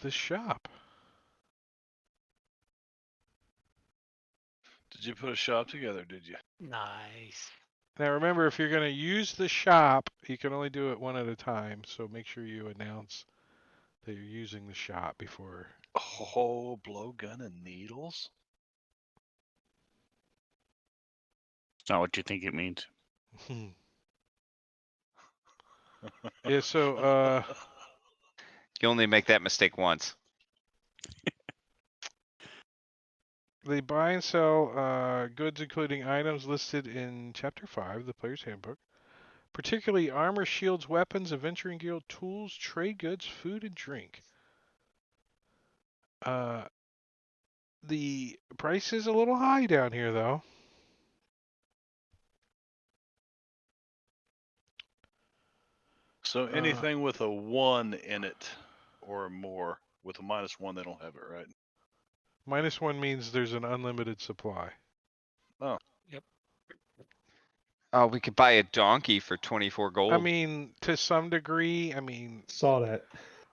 the shop. Did you put a shop together? Did you? Nice. Now remember, if you're going to use the shop, you can only do it one at a time. So make sure you announce that you're using the shop before. Oh, blowgun and needles. It's not what you think it means. Yeah. So You only make that mistake once. they buy and sell goods, including items listed in Chapter 5, the Player's Handbook, particularly armor, shields, weapons, adventuring gear, tools, trade goods, food, and drink. The price is a little high down here, though. So anything with a 1 in it or more, with a -1, they don't have it, right? -1 means there's an unlimited supply. Oh. Yep. Oh, we could buy a donkey for 24 gold. I mean, to some degree, I mean, Saw that.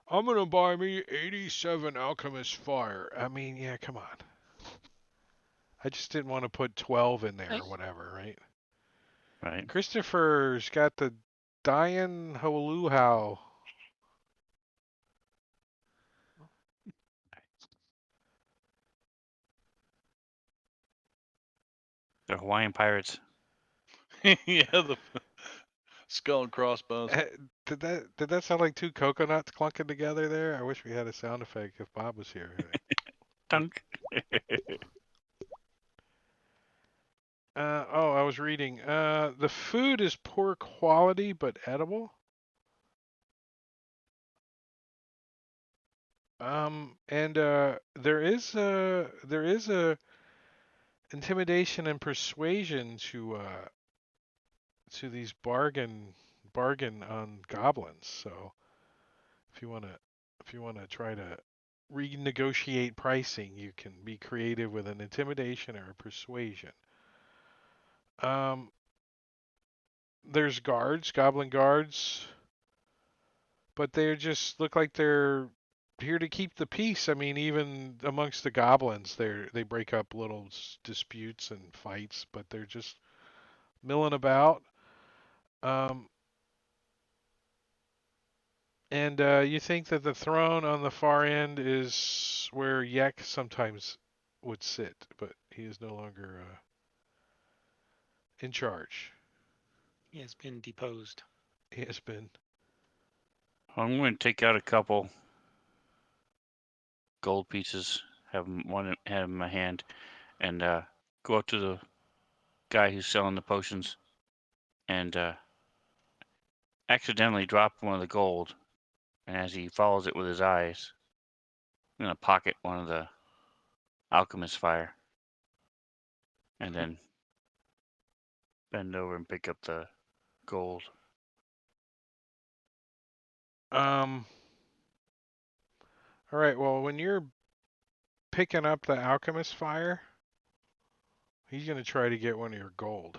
I'm gonna buy me 87 Alchemist Fire. I mean, yeah, come on. I just didn't want to put 12 in there or whatever, right? Right. Christopher's got the Dian Holuhau. They're Hawaiian pirates. Yeah, the skull and crossbones. Did that sound like two coconuts clunking together there? I wish we had a sound effect if Bob was here. Dunk. Oh, I was reading. The food is poor quality but edible. And there is a intimidation and persuasion to these bargain on goblins. So if you wanna try to renegotiate pricing, you can be creative with an intimidation or a persuasion. Um, there's guards, goblin guards, but they just look like they're here to keep the peace. I mean, even amongst the goblins, they break up little disputes and fights, but they're just milling about. Um, and you think that the throne on the far end is where Yek sometimes would sit, but he is no longer in charge. He has been deposed. He has been. I'm going to take out a couple gold pieces, have them in my hand, and go up to the guy who's selling the potions, and accidentally drop one of the gold. And as he follows it with his eyes, I'm gonna pocket one of the alchemist fire, and then bend over and pick up the gold. All right. Well, when you're picking up the alchemist fire, he's gonna try to get one of your gold.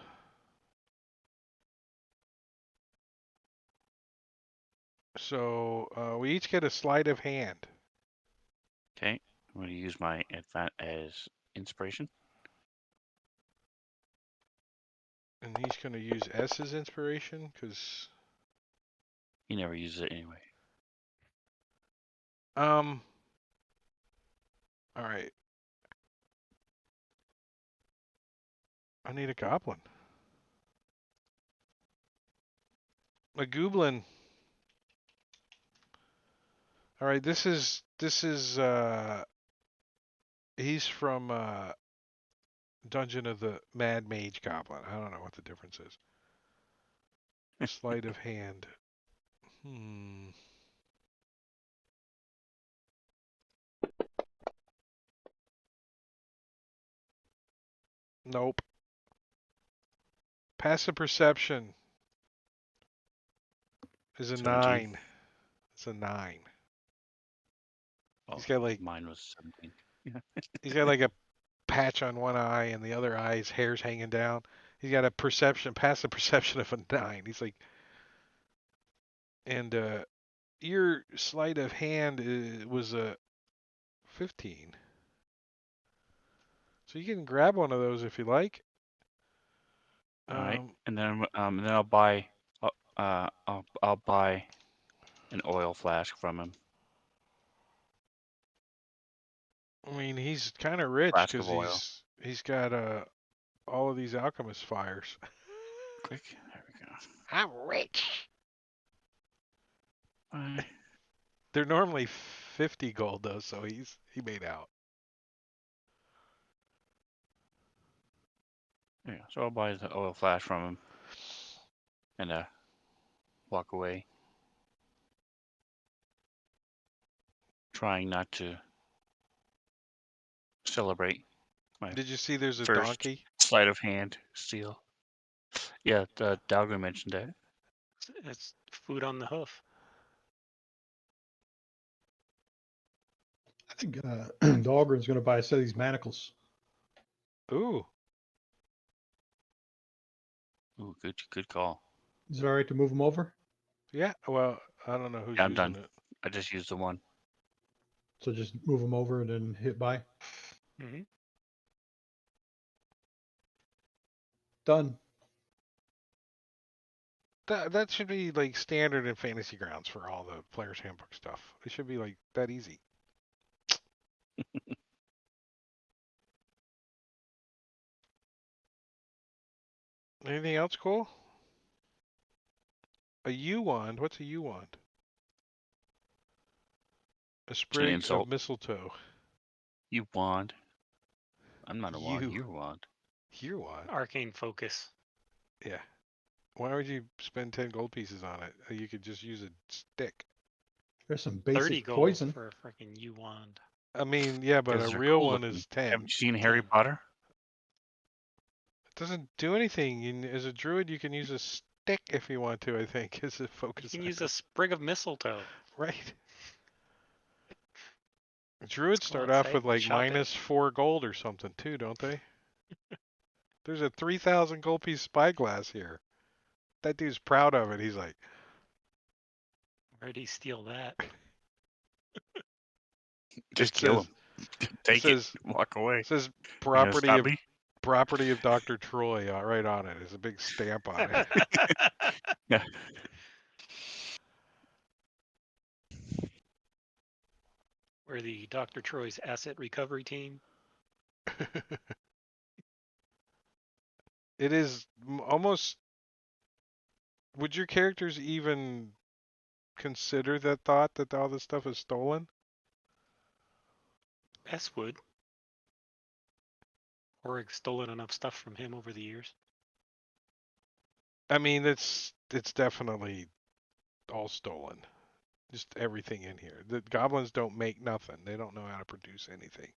So we each get a sleight of hand, Okay, I'm gonna use my as inspiration. and he's gonna use S's inspiration because He never uses it anyway. um. All right. I need a goblin. A goblin. All right, this is he's from Dungeon of the Mad Mage Goblin. I don't know what the difference is. Sleight of hand. Nope. Passive perception is a 17. 9. It's a 9. Oh, He's got like mine was 17. he's got like a patch on one eye and the other eye's hair's hanging down. He's got a passive perception of a 9. He's like, and your sleight of hand was a 15. So you can grab one of those if you like. All right, and then I'll buy I'll buy an oil flask from him. I mean, he's kind of rich Flask because of oil. he's got all of these alchemist fires. Click. There we go. I'm rich. Bye. They're normally 50 gold though, so he made out. Yeah, so I'll buy the oil flask from him and walk away, trying not to celebrate my Did you see there's a first donkey? sleight of hand steal. Yeah, Dalgo mentioned that. It's food on the hoof. I think Dahlgren's going to buy a set of these manacles. Ooh. Ooh, good call. Is it all right to move them over? Yeah, well, I don't know who's Yeah, I'm using done. it. I just used the one. So just move them over and then hit buy. Mm-hmm. Done. That should be like standard in Fantasy Grounds for all the player's handbook stuff. It should be like that easy. Anything else cool? A U wand. What's a U wand? A It's an sprig of insult. mistletoe. You wand. I'm not a wand. You. You're a wand. Your wand. Arcane focus. Yeah. Why would you spend 10 gold pieces on it? You could just use a stick. There's some 30 basic gold poison. for a freaking U wand. I mean, yeah, but Because a they're real cool one looking. is 10. Haven't you seen Harry 10. Potter? It doesn't do anything. As a druid, you can use a stick if you want to, I think, as a You focus can use item. a sprig of mistletoe. Right. Druids Go start off outside with and like chop it. -4 gold or something too, don't they? There's a 3,000 gold piece spyglass here. That dude's proud of it. He's like, Where'd he steal that? Just it kill says, him. Take it. says, Walk away. says You gonna stop me? property of Dr. Troy right on it. There's a big stamp on it. Yeah. We're the Dr. Troy's asset recovery team. It is almost. Would your characters even consider that thought that all this stuff is stolen? S would. Or stolen enough stuff from him over the years. I mean, it's definitely all stolen. Just everything in here. The goblins don't make nothing. They don't know how to produce anything.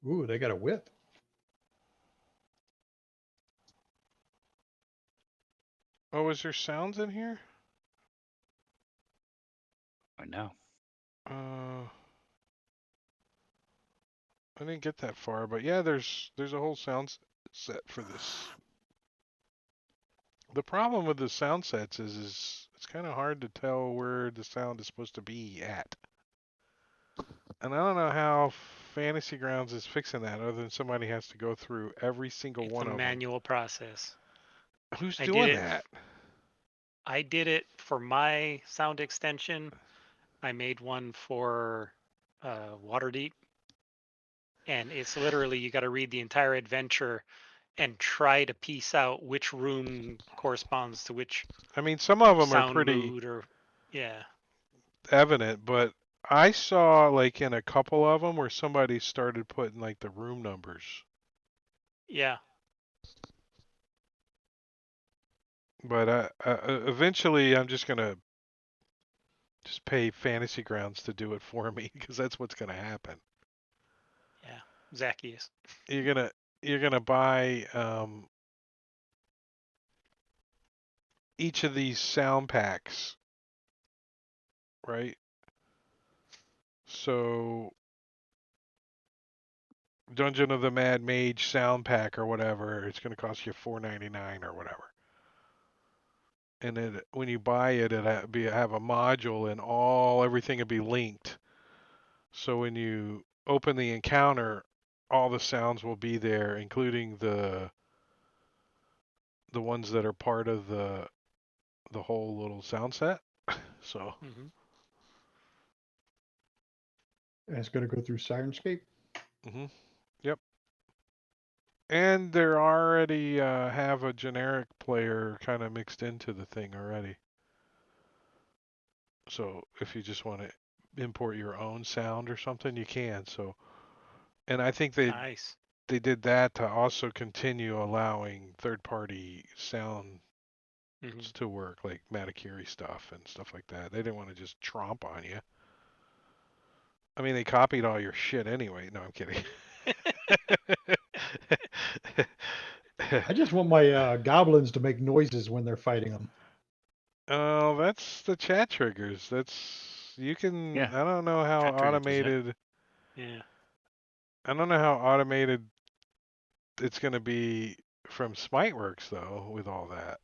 Ooh, they got a whip. Oh, is there sounds in here? I know. I didn't get that far, but yeah, there's a whole sound set for this. The problem with the sound sets is it's kind of hard to tell where the sound is supposed to be at. And I don't know how Fantasy Grounds is fixing that other than somebody has to go through every single It's one a of manual process. them. Who's I did doing it. that? I did it for my sound extension. I made one for Waterdeep. And it's literally, you got to read the entire adventure and try to piece out which room corresponds to which I mean, some of them are sound pretty mood or yeah. evident, but I saw like in a couple of them where somebody started putting like the room numbers. Yeah. But eventually, I'm just gonna just pay Fantasy Grounds to do it for me because that's what's gonna happen. Yeah. Zacchaeus. You're gonna you're gonna buy each of these sound packs, right? So Dungeon of the Mad Mage sound pack or whatever, it's gonna cost you $4.99 or whatever. And then when you buy it, it have a module, and everything will be linked. So when you open the encounter, all the sounds will be there, including the ones that are part of the whole little sound set. So Mm-hmm. And it's going to go through Sirenscape. yep. And they're already have a generic player kind of mixed into the thing already. So if you just want to import your own sound or something, you can. So, and I think Nice. they did that to also continue allowing third-party sounds Mm-hmm. to work, like Matakiri stuff and stuff like that. They didn't want to just tromp on you. I mean, they copied all your shit anyway. No, I'm kidding. I just want my goblins to make noises when they're fighting them. Oh, that's the chat triggers. That's you can. Yeah, I don't know how chat triggers does that. automated. Yeah. I don't know how automated it's going to be from Smiteworks though, with all that.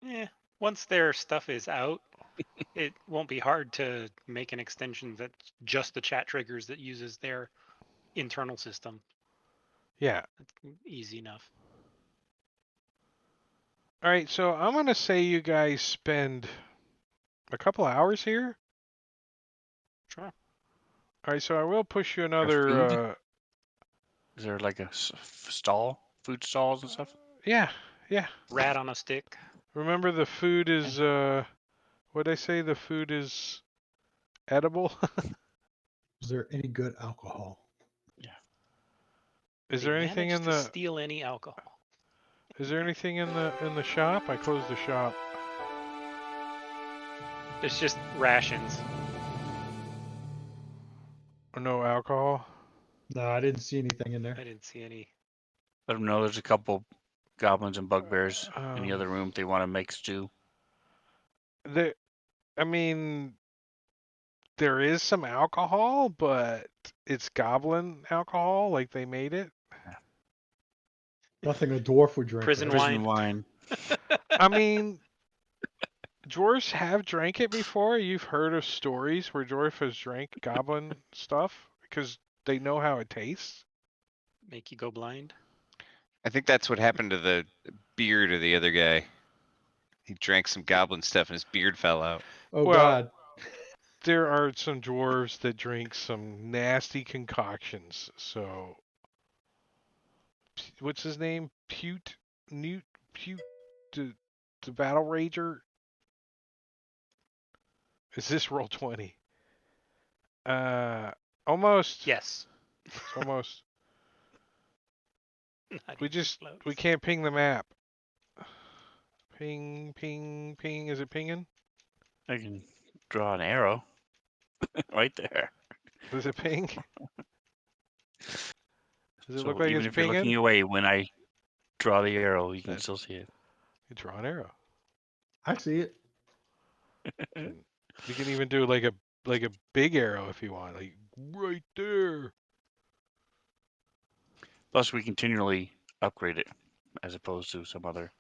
Yeah. Once their stuff is out, it won't be hard to make an extension that's just the chat triggers that uses their internal system. Yeah. It's easy enough. All right. So I'm going to say you guys spend a couple hours here. Sure. All right. So I will push you For another. food? Is there like a stall, food stalls and stuff? Yeah. Yeah. Rat on a stick. Remember, the food is. What'd I say? The food is edible. Is there any good alcohol? Yeah. Is They there anything managed in to the? steal any alcohol. Is there anything in the shop? I closed the shop. It's just rations. No alcohol. No, I didn't see anything in there. I didn't see any. Let them know there's a couple goblins and bugbears in the Um, other room if they want to make stew. there. I mean, there is some alcohol, but it's goblin alcohol, like they made it. Nothing a dwarf would drink. Prison right? Prison wine. wine. I mean, dwarves have drank it before. You've heard of stories where dwarf has drank goblin stuff because they know how it tastes. Make you go blind. I think that's what happened to the beard of the other guy. He drank some goblin stuff and his beard fell out. Oh Well, God. there are some dwarves that drink some nasty concoctions. So, what's his name? Pute, the battle rager. Is this roll 20? Uh, almost. Yes. It's almost. Not We even just close. we can't ping the map. Ping, ping, ping. Is it pinging? I can draw an arrow right there. Does it ping? Does it So look like even it's if you're looking pinging? away, when I draw the arrow, you can That still see it. you draw an arrow. I see it. You can even do like a big arrow if you want, like right there. Plus, we continually upgrade it as opposed to some other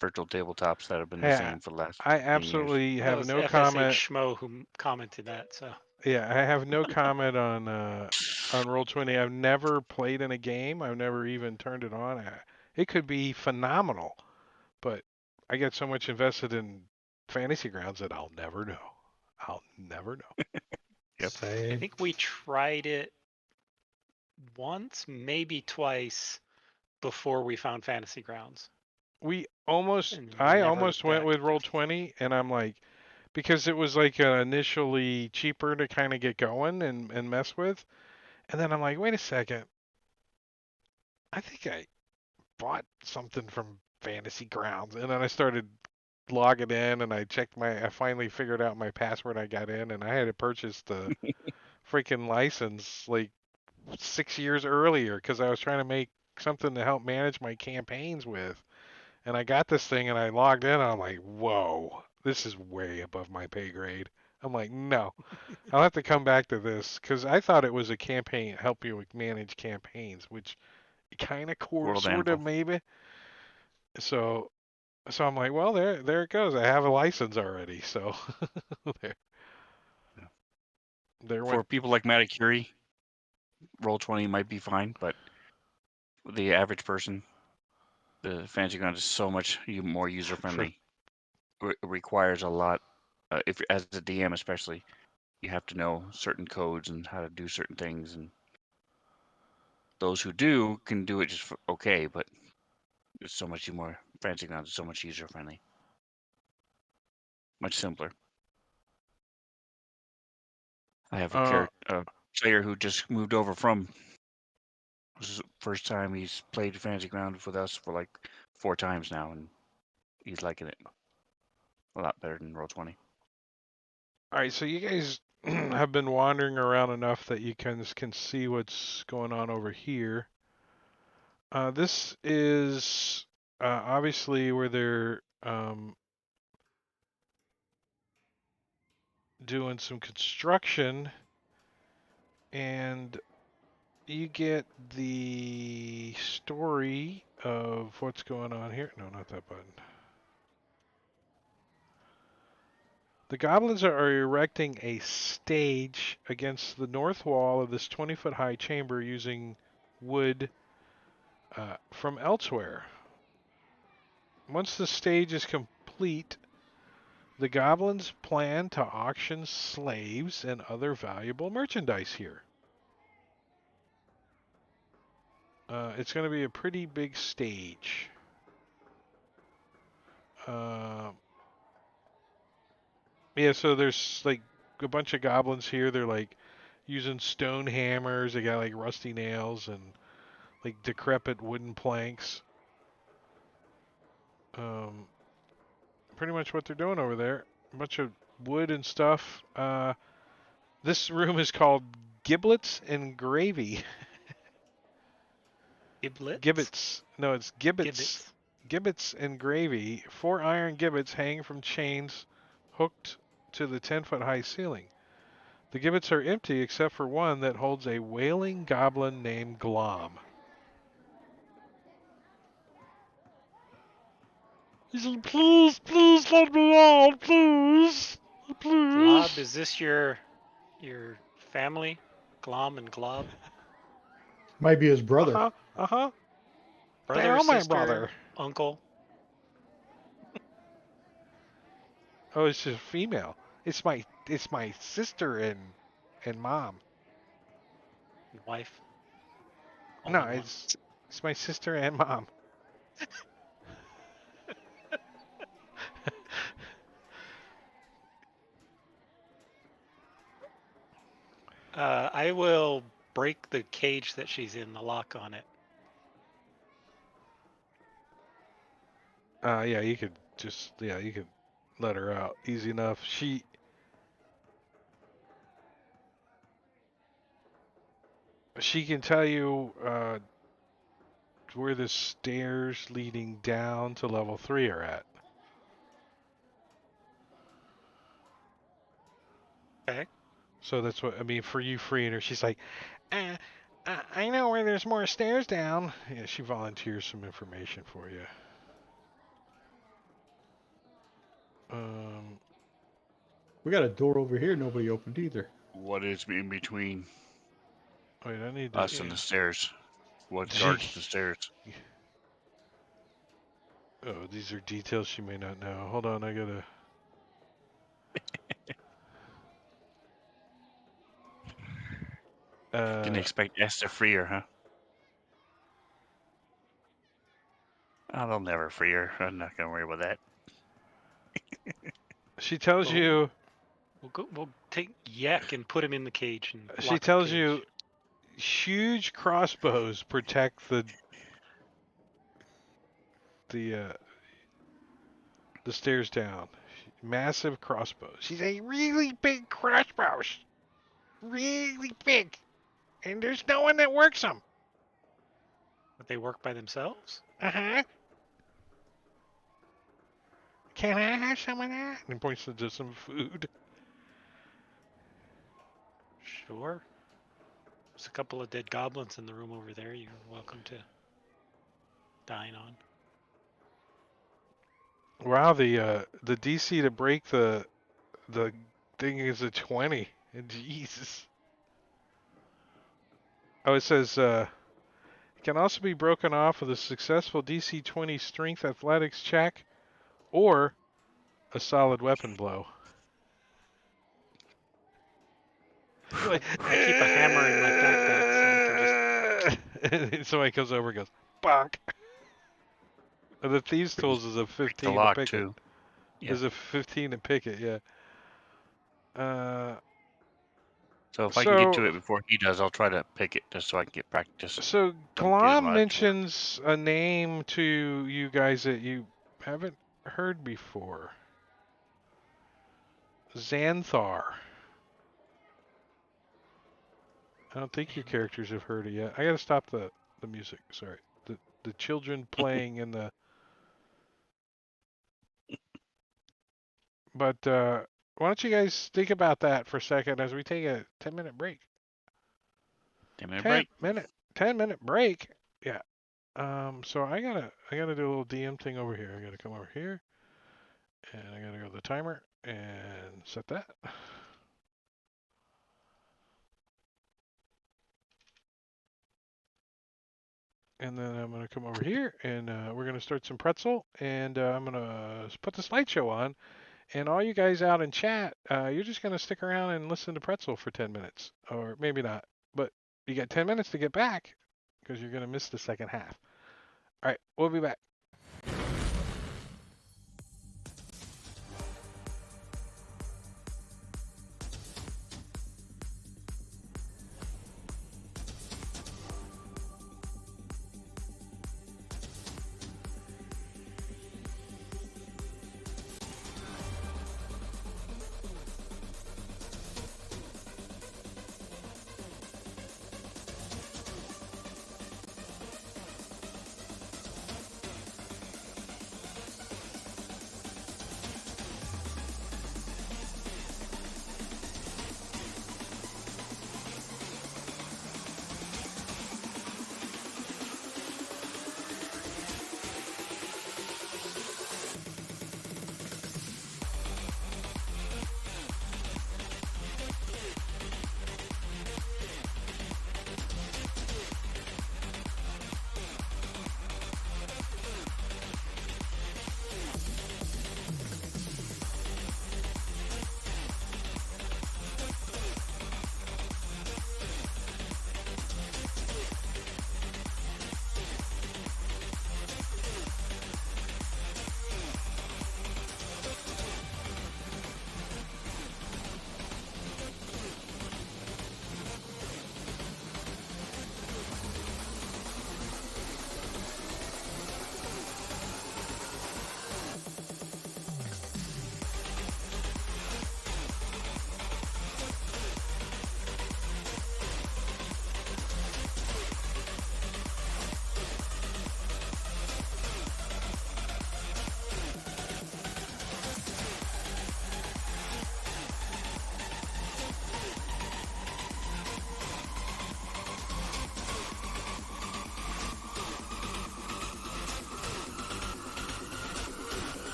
virtual tabletops that have been the Hey, same for the last I 10 years. absolutely That have was no comment. FSH Schmo who commented that. So Yeah, I have no comment on Roll20. I've never played in a game. I've never even turned it on. It could be phenomenal, but I get so much invested in Fantasy Grounds that I'll never know. I'll never know. Yep. I Same. think we tried it once, maybe twice, before we found Fantasy Grounds. And I never almost went got with Roll confused. 20, and I'm like, because it was like initially cheaper to kind of get going and mess with, and then I'm like, wait a second, I think I bought something from Fantasy Grounds, and then I started logging in, and I finally figured out my password. I got in, and I had to purchase the freaking license like 6 years earlier because I was trying to make something to help manage my campaigns with. And I got this thing and I logged in and I'm like, whoa, this is way above my pay grade. I'm like, no, I'll have to come back to this because I thought it was a campaign, help you manage campaigns, which kind of, World sort of, Anvil. maybe. So, so I'm like, well, there it goes. I have a license already. So, there, Yeah. there For went. people like Matty Curie, roll 20 might be fine, but the average person, the Fantasy Grounds is so much more user For friendly. Requires a lot. If as a DM especially, you have to know certain codes and how to do certain things, and those who do can do it just okay. But it's so much more. Fantasy Grounds is so much user friendly, much simpler. I have a player who just moved over from. This is the first time he's played Fantasy Grounds with us for like 4 times now, and he's liking it a lot better than Roll20. All right, so you guys have been wandering around enough that you can see what's going on over here. This is obviously where they're doing some construction, and you get the story of what's going on here. No, not that button. The goblins are erecting a stage against the north wall of this 20-foot high chamber using wood from elsewhere. Once the stage is complete, the goblins plan to auction slaves and other valuable merchandise here. It's going to be a pretty big stage. Yeah, so there's like a bunch of goblins here. They're like using stone hammers. They got like rusty nails and like decrepit wooden planks. Um, Pretty much what they're doing over there. A bunch of wood and stuff. This room is called Giblets and Gravy. Giblets? Gibbets. No, it's gibbets. Gibbets. Gibbets and gravy. 4 iron gibbets hang from chains hooked to the 10-foot high ceiling. The gibbets are empty except for one that holds a wailing goblin named Glom. He said, please, please let me out, please. Please. Glob, is this your family? Glom and Glob? Might be his brother. Uh-huh, uh-huh. They Brother, are my sister, brother. uncle? Oh, it's just female. It's my sister and mom. Wife? All No, in one. it's my sister and mom. I will break the cage that she's in, the lock on it. Yeah, you could let her out easy enough. She can tell you where the stairs leading down to level 3 are at. Okay. So that's what I mean for you freeing her. She's like, uh, I know where there's more stairs down. Yeah, she volunteers some information for you. Um, We got a door over here nobody opened either. What is in between wait, I need to. us and the stairs? What Gee. guards the stairs? Oh, these are details she may not know. Hold on, I gotta. Didn't expect S to free her, huh? Oh, they'll never free her. I'm not gonna worry about that. she tells Well, you. We'll take Yak and put him in the cage and She lock the tells cage. you huge crossbows protect the stairs down. Massive crossbows. She's a really big crossbows. Really big. And there's no one that works them. But they work by themselves. Uh-huh. Can I have some of that? And points to some food. Sure. There's a couple of dead goblins in the room over there. You're welcome to dine on. Wow, the DC to break the thing is a 20. Jesus. Oh, it says it can also be broken off with a successful DC 20 strength athletics check or a solid weapon blow. You're like, I keep a hammer in my backpack so I can just. and somebody comes over and goes, bonk. And the thieves' tools is a The 15 to lock pick too. it. Yeah. Is a 15 to pick it, yeah. So if I can get to So it before he does, I'll try to pick it just so I can get practice. so Don't get as Glom much work. mentions a name to you guys that you haven't heard before. Xanthar. I don't think your characters have heard it yet. I gotta stop the music. Sorry, the children playing in the. But why don't you guys think about that for a second as we take a 10-minute break? 10-minute break. 10-minute break. Yeah. So I gotta do a little DM thing over here. I gotta come over here, and I gotta go to the timer and set that. And then I'm gonna come over here, and we're gonna start some pretzel, and I'm gonna put the slideshow on, and all you guys out in chat, you're just gonna stick around and listen to pretzel for 10 minutes, or maybe not, but you got 10 minutes to get back because you're gonna miss the second half. All right, we'll be back.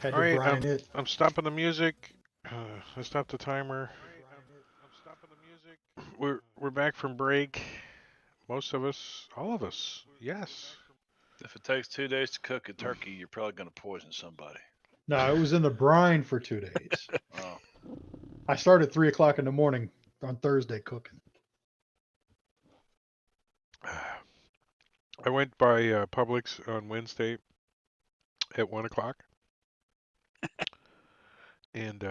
Had All to right, brine it. I'm stopping the music. I stopped the timer. We're back from break. Most of us, all of us, yes. If it takes 2 days to cook a turkey, you're probably going to poison somebody. No, it was in the brine for 2 days. Oh, I started 3 o'clock in the morning on Thursday cooking. I went by Publix on Wednesday at 1 o'clock, and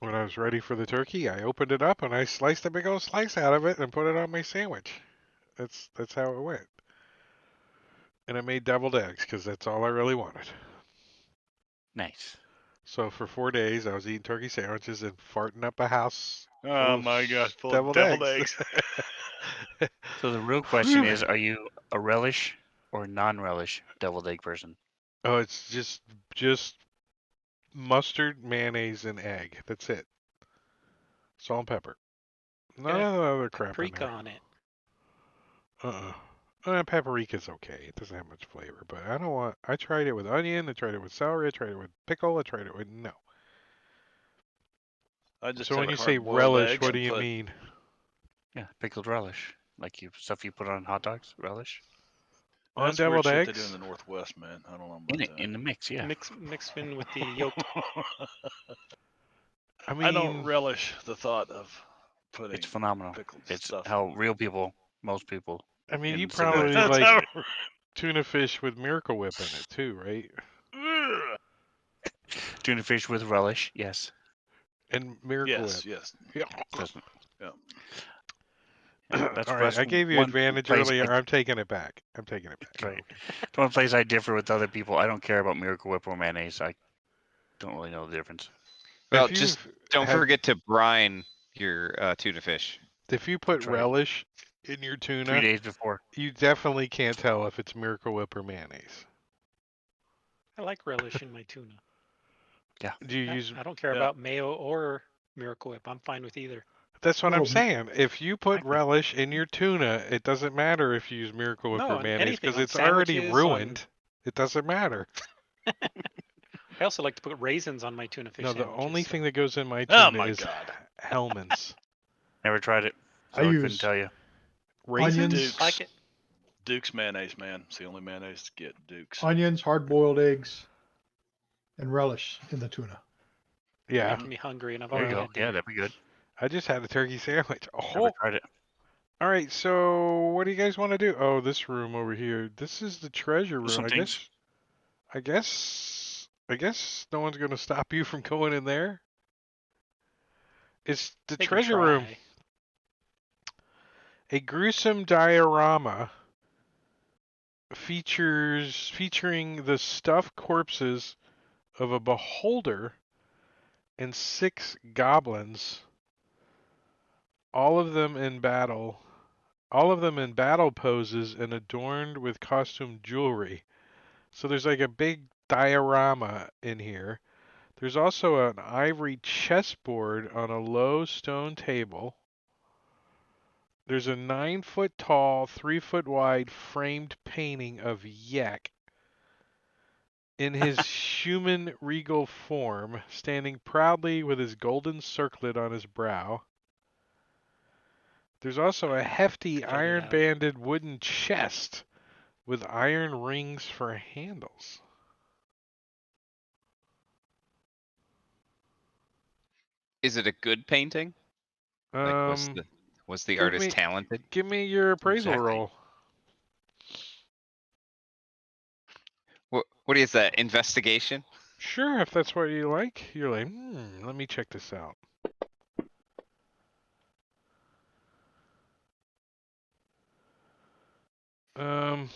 when I was ready for the turkey, I opened it up and I sliced a big old slice out of it and put it on my sandwich. That's how it went. And I made deviled eggs because that's all I really wanted. Nice. So for 4 days, I was eating turkey sandwiches and farting up a house full oh of my gosh, full of deviled deviled eggs. eggs. So the real question Whew. is, are you a relish or non-relish deviled egg person? Oh, it's just mustard, mayonnaise, and egg. That's it. Salt and pepper. None Yeah, of the other crap in paprika there. on it. Uh-uh. Paprika's okay. It doesn't have much flavor, but I don't want. I tried it with onion. I tried it with celery. I tried it with pickle. I tried it with no. I just So take when you say hard-boiled relish, eggs what do and you put. mean? Yeah, pickled relish, like stuff you put on hot dogs. Relish On That's weird deviled shit they do in eggs? the Northwest, man. I don't know in about it, in the mix. Yeah, Mix in with the yolk. that. I I don't mean, relish the thought of it's putting phenomenal. pickled It's stuff how on. real people, most people you in probably civilized That's like how. country, tuna fish with Miracle Whip in it too, right? Ugh. tuna fish with relish. Yes, And Miracle Whip. Yes, yes, Yeah. doesn't. yeah. Yeah, that's All right, I gave you one advantage place. earlier. I'm taking it back. I'm taking it back. Right. Okay. It's one place I differ with other people. I don't care about Miracle Whip or mayonnaise. I don't really know the difference. Well, If just you've don't had, forget to brine your tuna fish. if you I'll put try it relish in your 3 tuna, days before. you definitely can't tell if it's Miracle Whip or mayonnaise. I like relish in my tuna. Do you use? I don't care Yeah. about mayo or Miracle Whip. I'm fine with either. That's what I'm Well, saying. If you put Exactly. relish in your tuna, it doesn't matter if you use Miracle Whip No, or on mayonnaise anything, because on it's already sandwiches, ruined. It doesn't matter. I also like to put raisins on my tuna fish No, the sandwiches. only so- thing that goes in my Oh tuna my is God. Hellman's. Never tried it, I so I couldn't use tell you. Raisins? onions, like it. Duke's mayonnaise, man. It's the only mayonnaise to get. Duke's. onions, hard-boiled eggs, and relish in the tuna. You're Yeah. making me hungry, and I've There you already go. had Yeah, dinner. that'd be good. I just had a turkey sandwich. Never Oh. tried it. All right. So what do you guys want to do? Oh, this room over here. This is the treasure room. Some things. I guess no one's gonna stop you from going in there. It's the They can treasure room. try. A gruesome diorama featuring the stuffed corpses of a beholder and 6 goblins, all of them in battle poses and adorned with costume jewelry. So there's like a big diorama in here. There's also an ivory chessboard on a low stone table. There's a 9-foot tall, 3-foot wide framed painting of Yek in his human regal form, standing proudly with his golden circlet on his brow. There's also a hefty Cut it out. iron-banded wooden chest with iron rings for handles. Is it a good painting? Like, Um, was the give artist me talented? give me your appraisal Exactly. roll. What is that? Investigation? Sure, if that's what you like. You're like, let me check this out. I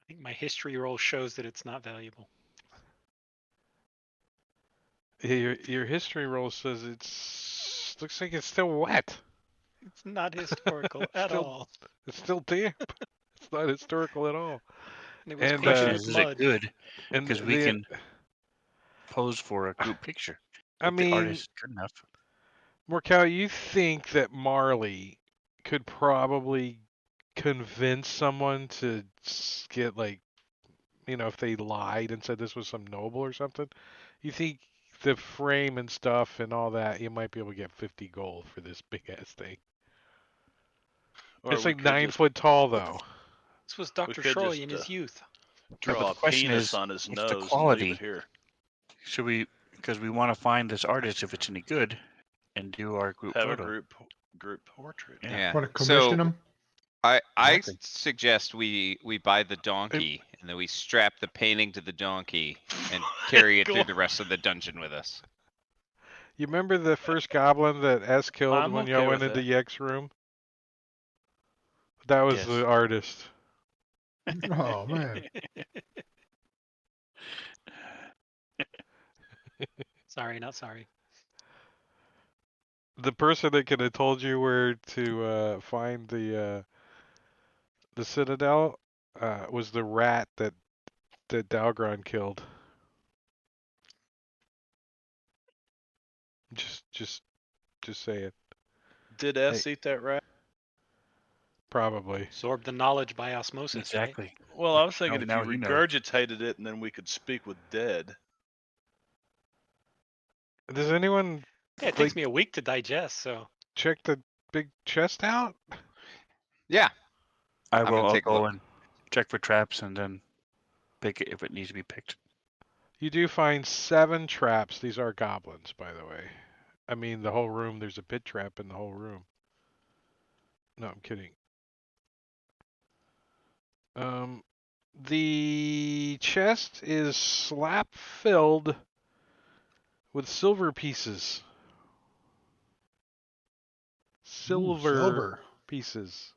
think my history roll shows that it's not valuable. Your history roll says it's looks like it's still wet. It's not historical at Still- all. It's still damp. It's not historical at all. And it was And, covered Question with is it mud. good? And Because we can pose for a group picture. I If the mean, artist is good enough. Morcal, you think that Marley could probably convince someone to get like if they lied and said this was some noble or something, you think the frame and stuff and all that, you might be able to get 50 gold for this big ass thing. Or It's we like could 9 just foot tall though. This was Dr. could Troy just, in his youth. Yeah, but draw the a question penis is, on his what's the nose and leave quality? it here. Should we, because we want to find this artist if it's any good, and do our group Have a photo. group portrait. Yeah. Yeah. Want to commission So him? I Exactly. suggest we buy the donkey and then we strap the painting to the donkey and carry it through the rest of the dungeon with us. You remember the first goblin that S killed I'm when okay y'all went with into that. Yek's room? That was Yes. the artist. Oh man. Sorry, not sorry. The person that could have told you where to find the citadel was the rat that Dalgron killed. Just say it. Did S eat that rat? Probably. Absorb the knowledge by osmosis, right? Exactly. Well, I was thinking Now if you you know. regurgitated it and then we could speak with dead. Does anyone Yeah, it takes me a week to digest, so check the big chest out? Yeah. I I'm will. gonna I'll take a go look. and check for traps and then pick it if it needs to be picked. You do find 7 traps. These are goblins, by the way. I mean, the whole room, there's a pit trap in the whole room. No, I'm kidding. The chest is slap filled with silver pieces. Silver pieces.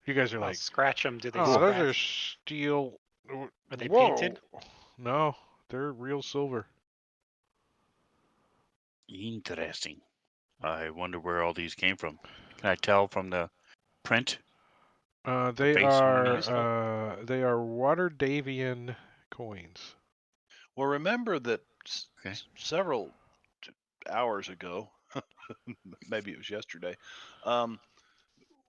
You guys are I'll like, scratch them. Do they oh, those are scratch? steel. Are they Whoa. painted? No, they're real silver. Interesting. I wonder where all these came from. Can I tell from the print? They base ornaments? are Waterdavian coins. Well, remember that Okay. several hours ago, maybe it was yesterday,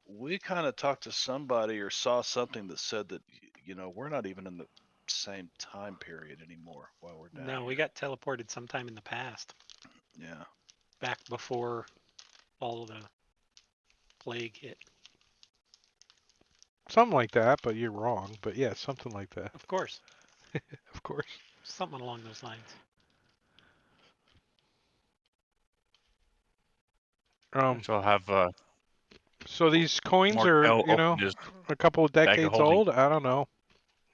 we kind of talked to somebody or saw something that said that we're not even in the same time period anymore while we're down No, here. we got teleported sometime in the past, Yeah. back before all the plague hit. Something like that, but you're wrong. But yeah, something like that. Of course, Of course. something along those lines. So I'll have So these coins are, Markel open his a couple of bag of decades holding. old. I don't know.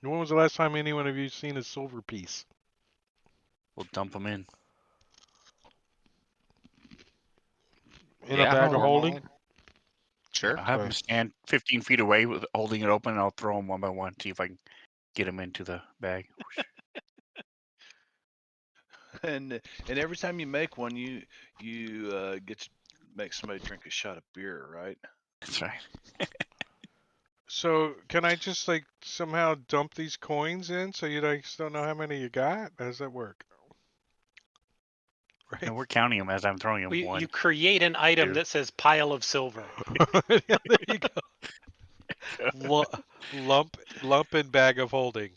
When was the last time anyone of you seen a silver piece? We'll dump them in. In Yeah. a bag of holding? Normal. Sure. I'll have Okay. them stand 15 feet away with holding it open, and I'll throw them one by one. See if I can get them into the bag. And every time you make one, you make somebody drink a shot of beer, right? That's right. So can I just like somehow dump these coins in so you guys don't know how many you got? How does that work? Right? And we're counting them as I'm throwing them. You 1, create an item 2. that says pile of silver. Yeah, there you go. Lump and bag of holding.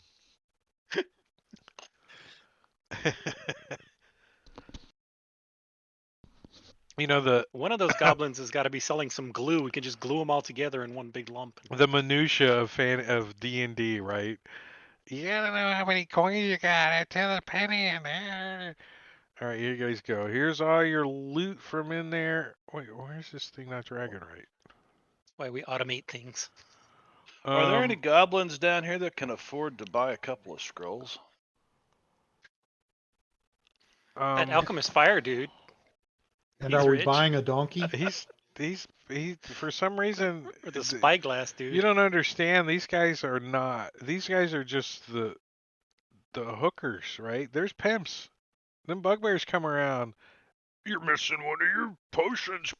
One of those goblins has got to be selling some glue. We can just glue them all together in one big lump. the minutia of D&D, right? You gotta know how many coins you got to the penny in there. All right, here you guys go. Here's all your loot from in there. Wait, where's this thing not dragging right? That's why we automate things. Are there any goblins down here that can afford to buy a couple of scrolls? That alchemist fire dude. And He's are we rich. buying a donkey? he for some reason Or the spyglass dude. you don't understand. These guys are not. These guys are just the hookers, right? There's pimps. Them bugbears come around. You're missing one of your potions.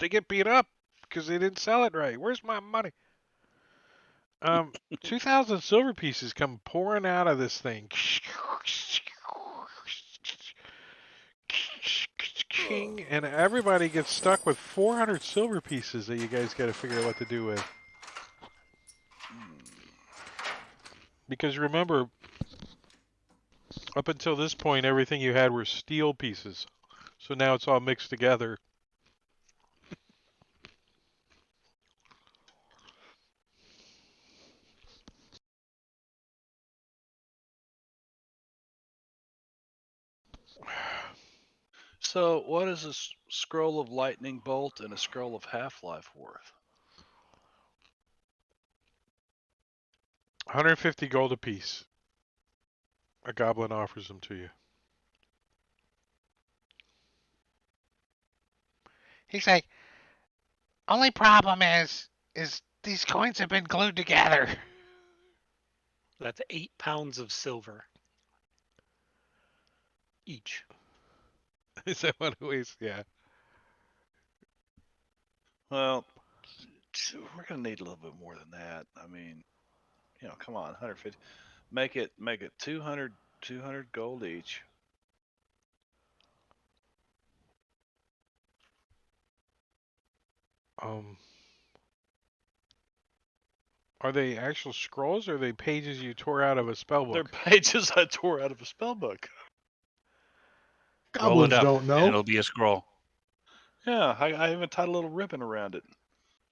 They get beat up because they didn't sell it right. Where's my money? 2,000 silver pieces come pouring out of this thing. And everybody gets stuck with 400 silver pieces that you guys got to figure out what to do with. Because remember, up until this point, everything you had were steel pieces. So now it's all mixed together. So, what is a scroll of lightning bolt and a scroll of Half-Life worth? 150 gold apiece. A goblin offers them to you. He's like, only problem is these coins have been glued together. That's 8 pounds of silver each. Is that what it was? Yeah. Well, we're gonna need a little bit more than that. I mean, come on, 150. Make it 200 gold each. Um, are they actual scrolls or are they pages you tore out of a spell They're book? pages I tore out of a spell book. Roll it Goblins up, don't and know. it'll be a scroll. Yeah, I even tied a little ribbon around it.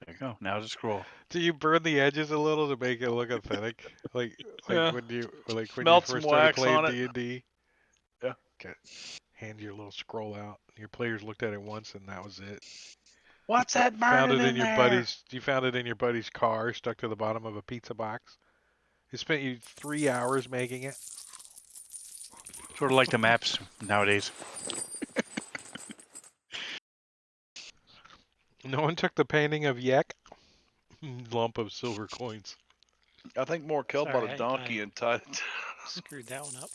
There you go. Now it's a scroll. Do you burn the edges a little to make it look authentic? Yeah, when you smelt some first started wax playing on it. D&D? Yeah. Okay. Hand your little scroll out. Your players looked at it once and that was it. What's that Found burning it in in your there? you found it in your buddy's car stuck to the bottom of a pizza box. It spent you 3 hours making it. Sort of like the maps nowadays. No one took the painting of Yek. Lump of silver coins. I think Morkel bought Sorry, a I donkey and tied it. screwed that one up.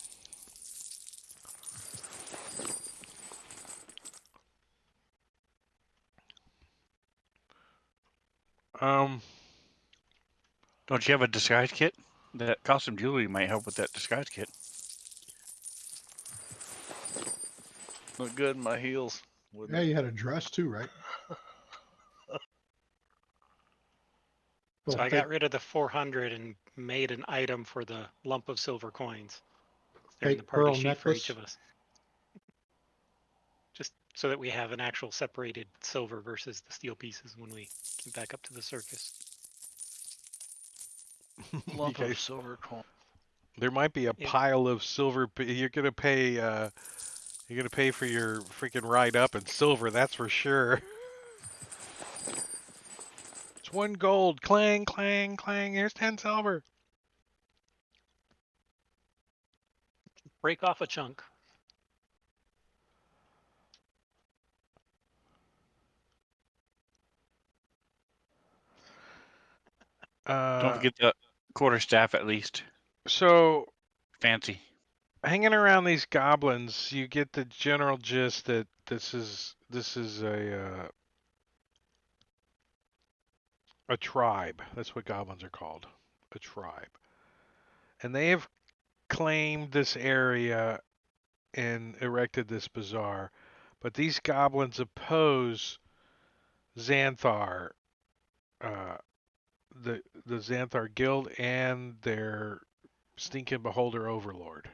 Um, Don't you have a disguise kit? That costume jewelry might help with that disguise kit. Look good in my heels. Yeah, Wouldn't it? you had a dress too, right? So Little I fake, got rid of the 400 and made an item for the lump of silver coins. They're in the fake party pearl sheet for each necklace. of us. Just so that we have an actual separated silver versus the steel pieces when we get back up to the circus. you Lump of guys, silver coin. there might be a It- pile of silver. You're gonna pay. You're gonna pay for your freaking ride up in silver. That's for sure. It's 1 gold. Clang, clang, clang. Here's 10 silver. Break off a chunk. Don't forget the quarter staff at least. So Fancy. hanging around these goblins, you get the general gist that this is a tribe. That's what goblins are called, a tribe, and they have claimed this area and erected this bazaar. But these goblins oppose Xanthar, uh, the Xanthar Guild, and their stinking beholder overlord.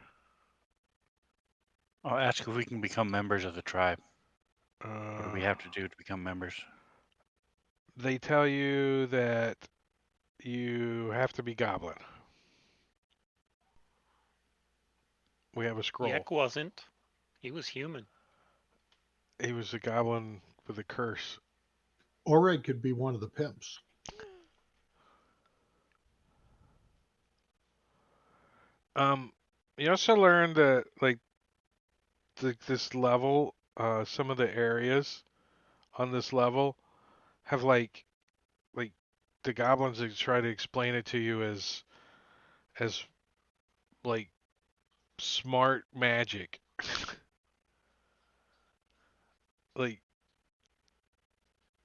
I'll ask if we can become members of the tribe. What do we Uh, have to do to become members? they tell you that you have to be goblin. We have a scroll. Yek wasn't. He was human. He was a goblin with a curse. Oreg could be one of the pimps. You also learned that this level, some of the areas on this level have like the goblins that try to explain it to you as like smart magic, like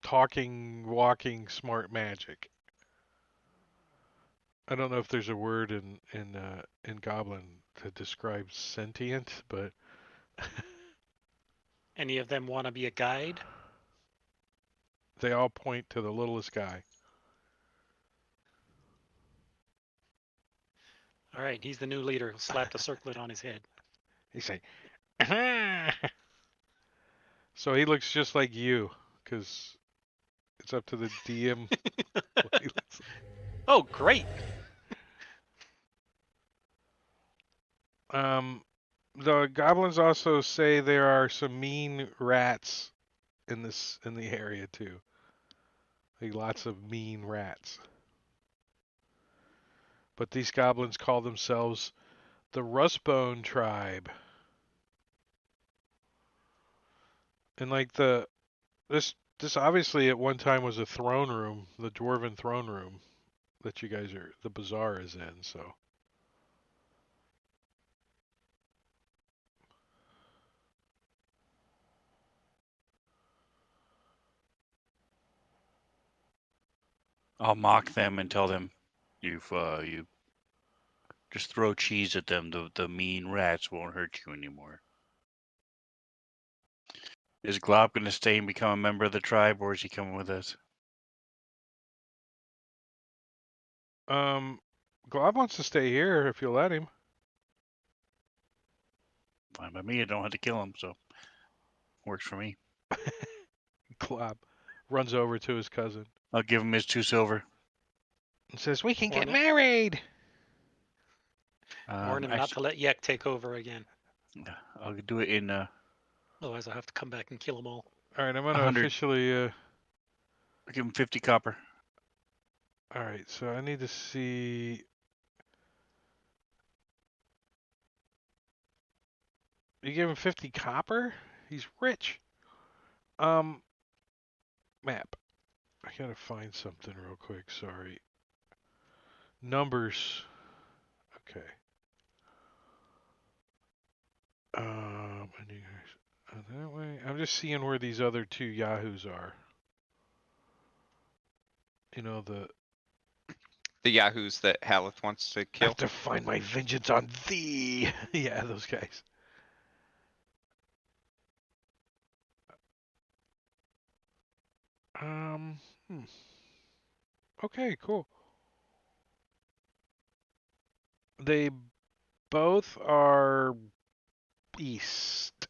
talking, walking smart magic. I don't know if there's a word in Goblin that describes sentient, but Any of them want to be a guide? they all point to the littlest guy. All right, he's the new leader. He'll slap the circlet on his head. He's like, so he looks just like you, because it's up to the DM what he looks Oh, great! like. The goblins also say there are some mean rats in the area too. Like lots of mean rats. But these goblins call themselves the Rustbone tribe. And like this obviously at one time was a throne room, the dwarven throne room that you guys are the bazaar is in, so I'll mock them and tell them, you just throw cheese at them. The mean rats won't hurt you anymore. Is Glob going to stay and become a member of the tribe, or is he coming with us? Glob wants to stay here if you'll let him. Fine by me. I don't have to kill him, so works for me. Glob runs over to his cousin I'll give him his 2 silver. and says, "We can get Warn it. married." Warn him not to Actually, let Yek take over again. I'll do it in Otherwise, I'll have to come back and kill them all. All right, I'm gonna 100. officially. I'll give him 50 copper. All right, so I need to see. You give him 50 copper? He's rich. Map. I gotta find something real quick. Sorry. Numbers. Okay. And you guys that way. I'm just seeing where these other 2 yahoos are. You know the. The yahoos that Haleth wants to I kill. have to find my vengeance on thee. Yeah, those guys. Um. Okay, cool. They both are east.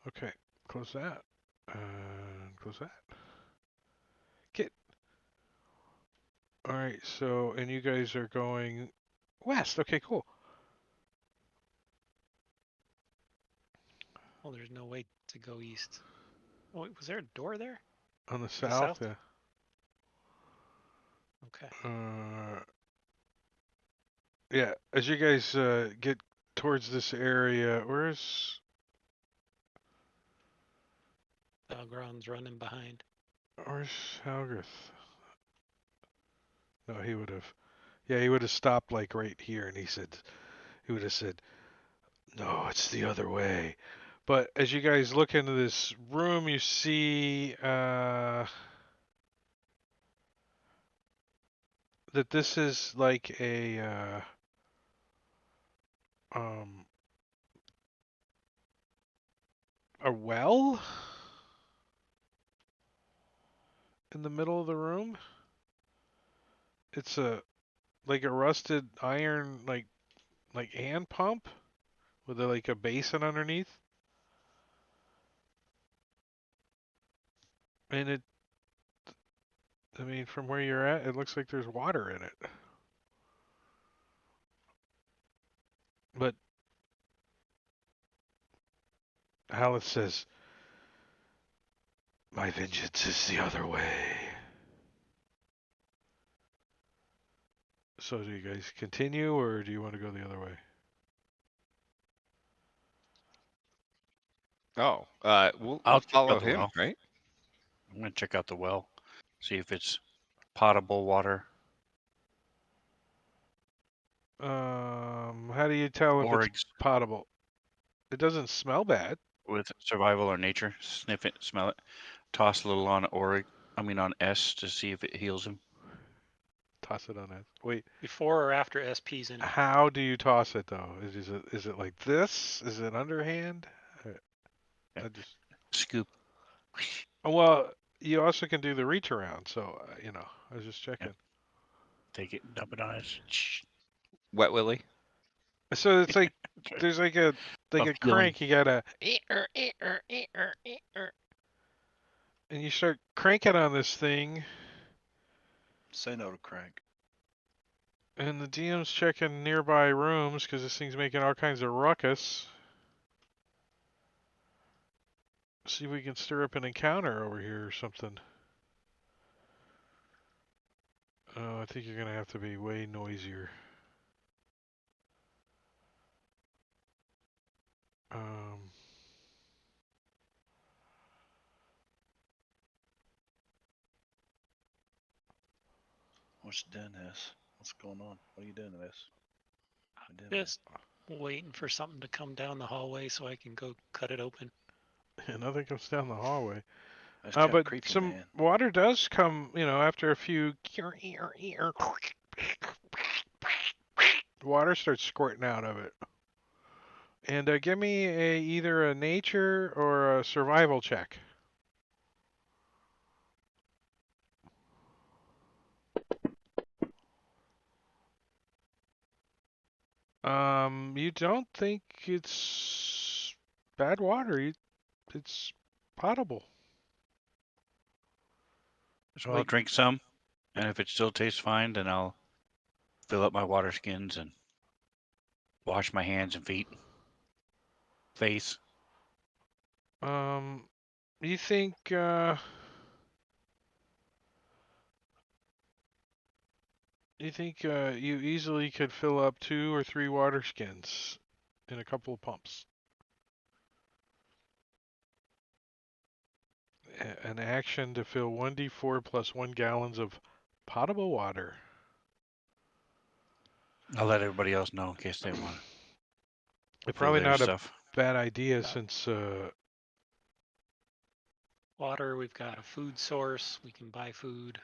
Okay, close that. Close that. Get. All right, so and you guys are going west. Okay, cool. Well, there's no way to go east. Oh, wait, was there a door there? On the The south, south? yeah. Okay. Yeah. As you guys get towards this area, where's Dalgron's running behind. Halgarth? No, he would have. Yeah, he would have stopped like right here, and he would have said, "No, it's the other way." But as you guys look into this room, you see that this is like um a well in the middle of the room. It's like a rusted iron like hand pump with like a basin underneath. And I mean, from where you're at, it looks like there's water in it. But Alice says, "My vengeance is the other way." So do you guys continue, or do you want to go the other way? Oh, we'll I'll check follow out the him, well. right? I'm going to check out the well, see if it's potable water. How do you tell if it's Origs potable? It doesn't smell bad. with survival or nature. Sniff it, smell it. Toss a little on on S to see if it heals him. Toss it on that. Wait, Before or after SP's in it? how do you toss it though? Is it like this? Is it underhand? Yeah. I just Scoop. Well, you also can do the reach around. So I was just checking. Take it and dump it on it. Wet Willie. So it's like there's like a Buff crank. You gotta and you start cranking on this thing, Say no to crank. and the DM's checking nearby rooms because this thing's making all kinds of ruckus. See if we can stir up an encounter over here or something. Oh, I think you're gonna have to be way noisier. Um, What's doing this? What's going on? What are you doing this? Just waiting for something to come down the hallway so I can go cut it open. nothing comes down the hallway. That's kind But of creepy, some man. water does come, after a few. Water starts squirting out of it. And give me either a nature or a survival check. You don't think it's bad water. It's potable. So I'll Like, drink some, and if it still tastes fine, then I'll fill up my water skins and wash my hands and feet, face. you think you easily could fill up 2 or 3 water skins in a couple of pumps. An action to fill 1d4 plus 1 gallons of potable water. I'll let everybody else know in case they want to It's fill probably their not a stuff. bad idea Yeah. since Water, we've got a food source. We can buy food.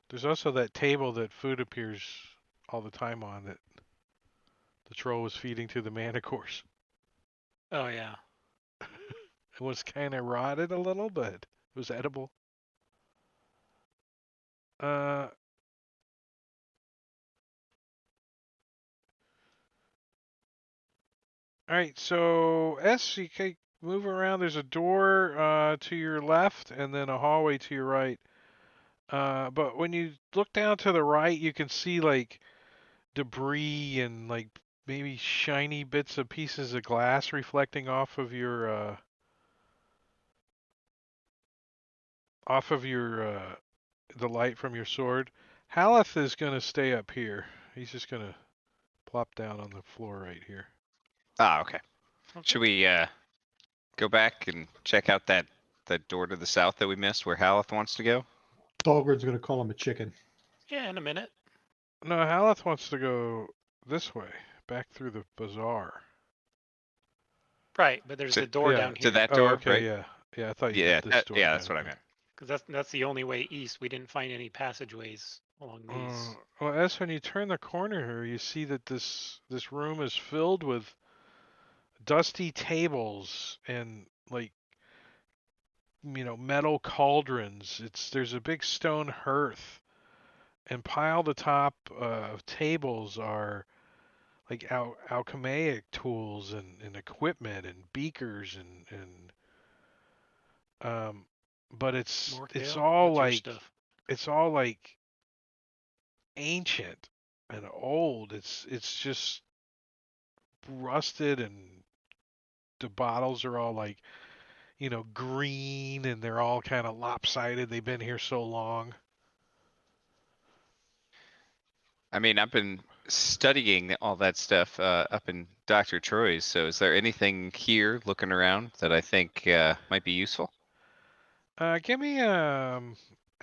there's also that table that food appears all the time on that the troll was feeding to the manticores. Oh, yeah. It was kind of rotted a little, but it was edible. Uh, all right, so S, you can move around. There's a door to your left and then a hallway to your right. But when you look down to the right, you can see like debris and like maybe shiny bits of pieces of glass reflecting off of your the light from your sword. Haleth is gonna stay up here. He's just gonna plop down on the floor right here. Ah, okay. Okay. Should we go back and check out that door to the south that we missed where Haleth wants to go? Dahlgren's going to call him a chicken. Yeah, in a minute. No, Haleth wants to go this way, back through the bazaar. Right, but there's To, a door yeah, down to here. that Oh, door, okay, right? yeah. Yeah, I thought you Yeah, meant this door. yeah, that's down what I here. meant. Because that's the only way east. We didn't find any passageways along these. Well, as when you turn the corner here, you see that this room is filled with dusty tables and like metal cauldrons. There's a big stone hearth, and piled atop of tables are like alchemaic tools and equipment and beakers and but it's Morkdale, all that's your like stuff. ancient and old. It's just rusted, and the bottles are all like green, and they're all kind of lopsided. They've been here so long. I mean, I've been studying all that stuff up in Dr. Troy's. So, is there anything here looking around that I think might be useful? Give me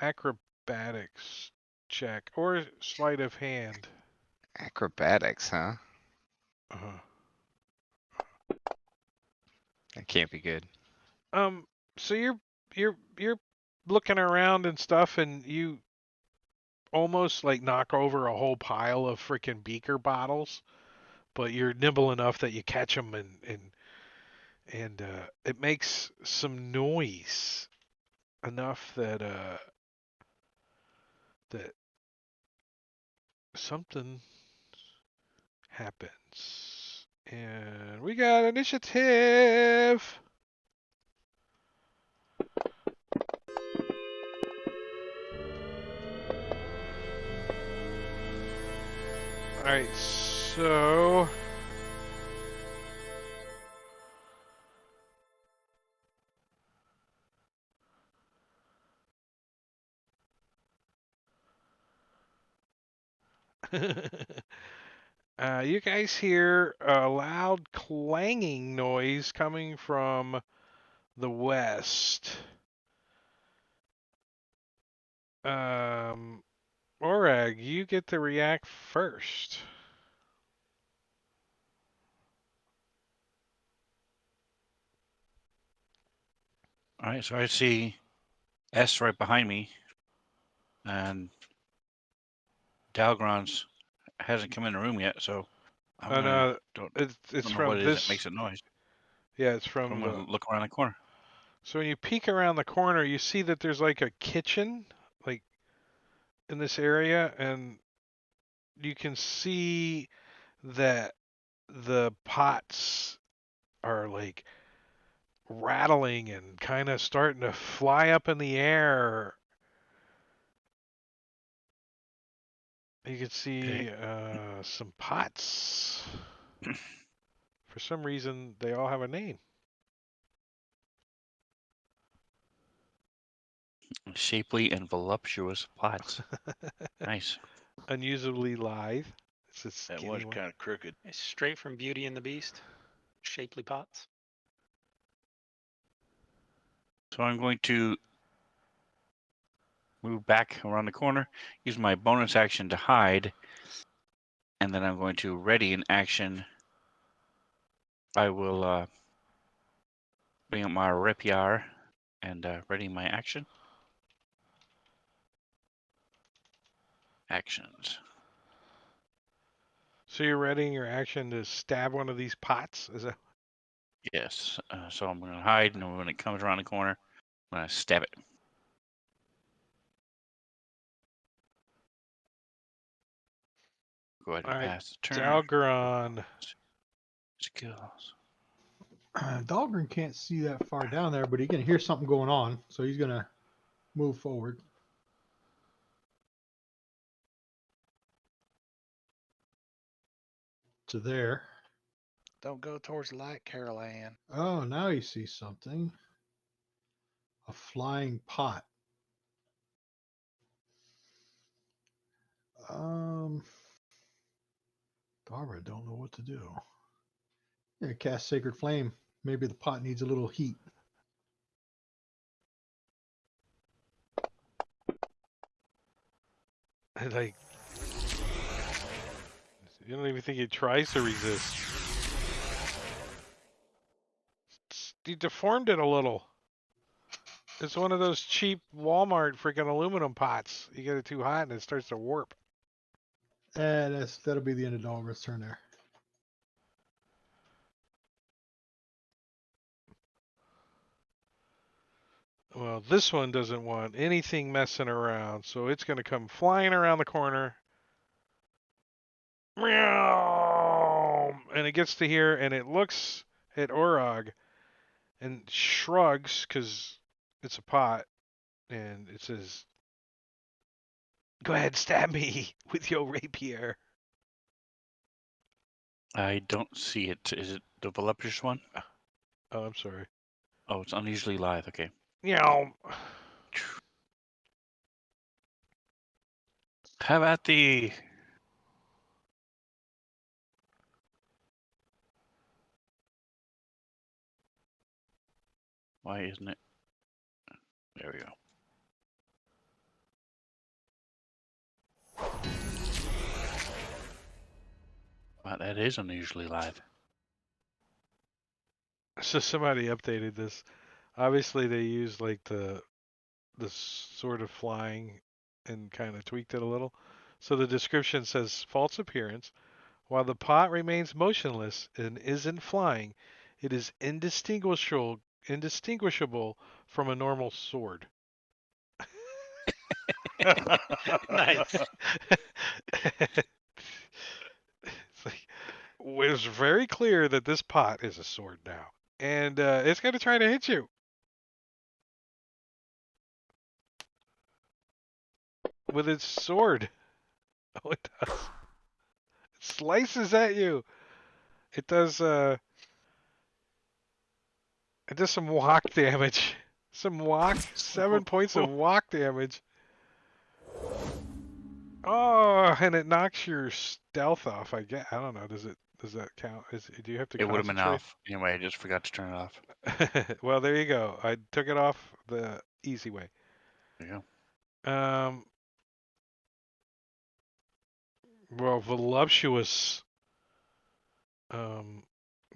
acrobatics check or sleight of hand. Acrobatics, huh? Uh-huh. That can't be good. So you're looking around and stuff, and you almost like knock over a whole pile of freaking beaker bottles, but you're nimble enough that you catch them and and it makes some noise enough that that something happens. And we got initiative. All right, so you guys hear a loud clanging noise coming from the west. Orag, you get to react first. All right, so I see S right behind me, and Dalgron's hasn't come in the room yet, so I'm And gonna don't it's don't know what from it is that this. makes a noise. Yeah, it's So I'm from the. gonna look around the corner. So when you peek around the corner, you see that there's like a kitchen, like in this area, and you can see that the pots are like rattling and kind of starting to fly up in the air. You can see Okay. some pots. For some reason, they all have a name. Shapely and voluptuous pots. Nice. Unusably lithe. It's a That skinny was one. kind of crooked. It's straight from Beauty and the Beast. Shapely pots. So I'm going to move back around the corner, use my bonus action to hide, and then I'm going to ready an action. I will bring up my rapier and ready my action. Actions. So you're readying your action to stab one of these pots? Is that? Yes. So I'm going to hide, and when it comes around the corner, I'm going to stab it. Go ahead and All right, pass the turn. Dalgron. Skills. Dahlgren can't see that far down there, but he can hear something going on, so he's gonna move forward to there. Don't go towards the light, Carol Ann. Oh, now he sees something. A flying pot. Barbara don't know what to do. Yeah, cast Sacred Flame. Maybe the pot needs a little heat. Like, you don't even think it tries to resist. You deformed it a little. It's one of those cheap Walmart freaking aluminum pots. You get it too hot and it starts to warp. That'll be the end of Dahlgren's turn there. Well, this one doesn't want anything messing around, so it's going to come flying around the corner. Meow! And it gets to here and it looks at Orog and shrugs because it's a pot and it says, "Go ahead, stab me with your rapier." I don't see it. Is it the voluptuous one? Oh, I'm sorry. Oh, it's unusually lithe. Okay. Meow. Have at the. Why isn't it? There we go. Wow, that is unusually lithe. So somebody updated this. Obviously, they used like the sort of flying and kind of tweaked it a little. So the description says false appearance. While the pot remains motionless and isn't flying, It is indistinguishable from a normal sword. Nice. It's like, it's very clear that this pot is a sword now, and it's going to try to hit you with its sword. Oh, it does. It slices at you. It does. It does some walk damage. Some walk. 7 points of walk damage. Oh, and it knocks your stealth off. I guess. I don't know. Does that count? Do you have to It would have been concentrate? off. Anyway, I just forgot to turn it off. Well, there you go. I took it off the easy way. There you Um. Well, voluptuous.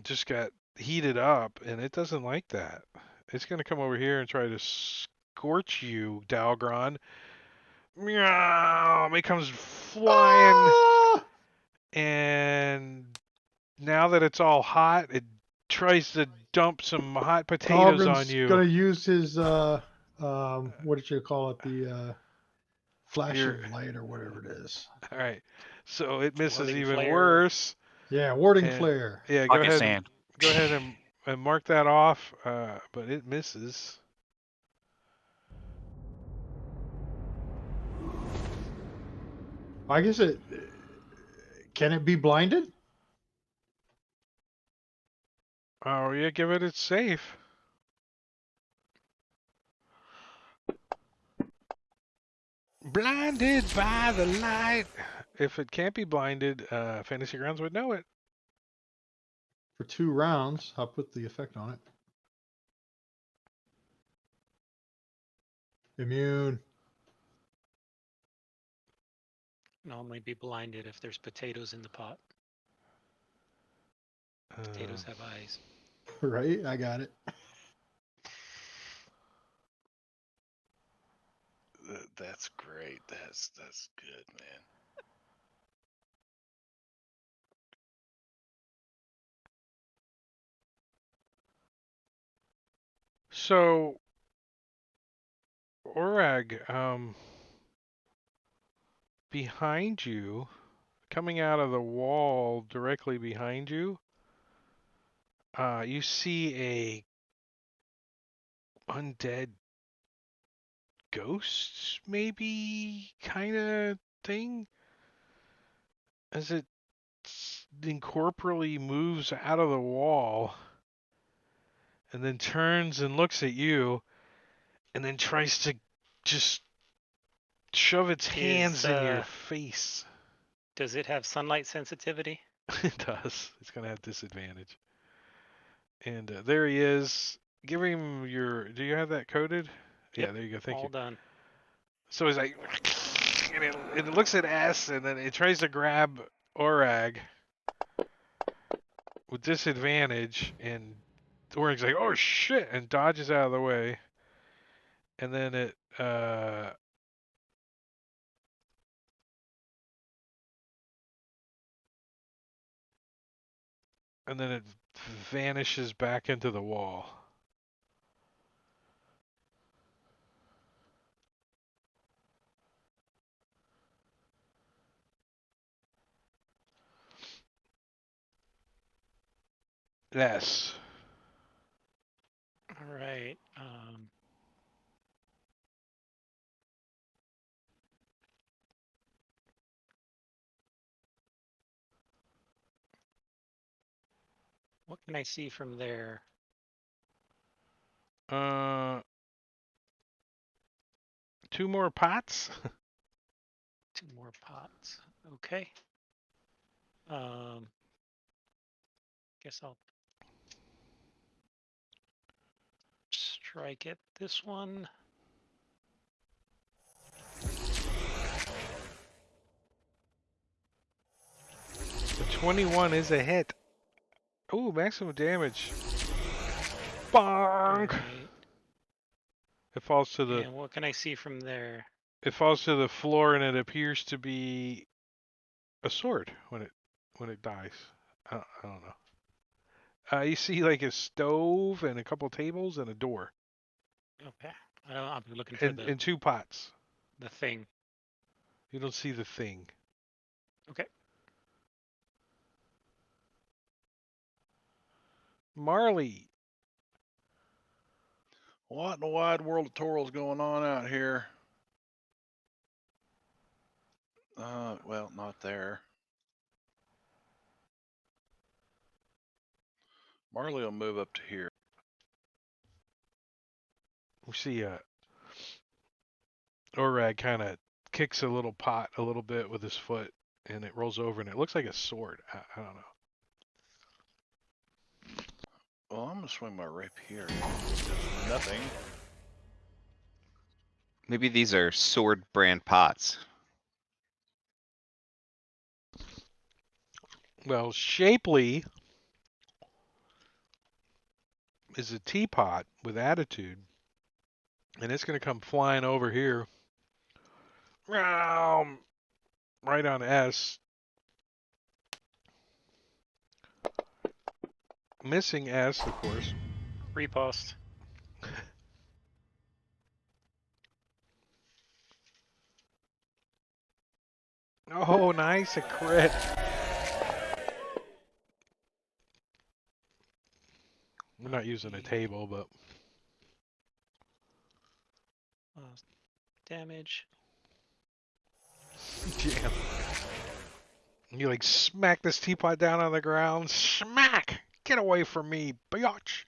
Just got heated up, and it doesn't like that. It's gonna come over here and try to scorch you, Dalgron. Meow! It comes flying, Ah! and now that it's all hot, it tries to dump some hot potatoes on Dahlgren's you. gonna use his what did you call it? The flashing Your- light or whatever it is. All right, so it misses Warding even flare. worse. Yeah, warding And- flare. Yeah, go. Pocket sand. go ahead and mark that off. But it misses. I guess it can it be blinded? Oh yeah, give it its safe. Blinded by the light. If it can't be blinded, Fantasy Grounds would know it. For 2 rounds. I'll put the effect on it. Immune. Can only be blinded if there's potatoes in the pot. Potatoes have eyes. Right? I got it. That's great. That's good, man. So, Orag, behind you, coming out of the wall directly behind you, you see a undead ghost, maybe kind of thing, as it incorporeally moves out of the wall and then turns and looks at you and then tries to just shove its hands in your face. Does it have sunlight sensitivity? It does. It's going to have disadvantage. And there he is. Give him your. Do you have that coded? Yep, Yeah, there you go. Thank all you. done. So he's like, and it looks at S, and then it tries to grab Orag with disadvantage, and Orag's like, oh shit, and dodges out of the way. And then it vanishes back into the wall. Yes. All right. What can I see from there? Two more pots. 2 more pots. Okay. Guess I'll strike at this one. The 21 is a hit. Ooh, maximum damage. Bonk. Right. It falls to the And what can I see from there? floor, and it appears to be a sword when it dies. I don't know. You see like a stove and a couple tables and a door Okay. I'm looking for and 2 pots. the thing. You don't see the thing. Okay. Marley. What in the wide world of Toro's going on out here? Well, not there. Marley will move up to here. We see Orag kind of kicks a little pot a little bit with his foot, and it rolls over, and it looks like a sword. I don't know. Well, I'm gonna swing my rapier. Does nothing. Maybe these are sword brand pots. Well, Shapely is a teapot with attitude, and it's going to come flying over here. Right on S. Missing S, of course. Repost. Oh, nice, a crit. We're not using a table, but Damage. jam. You like smack this teapot down on the ground. Smack! Get away from me, biatch!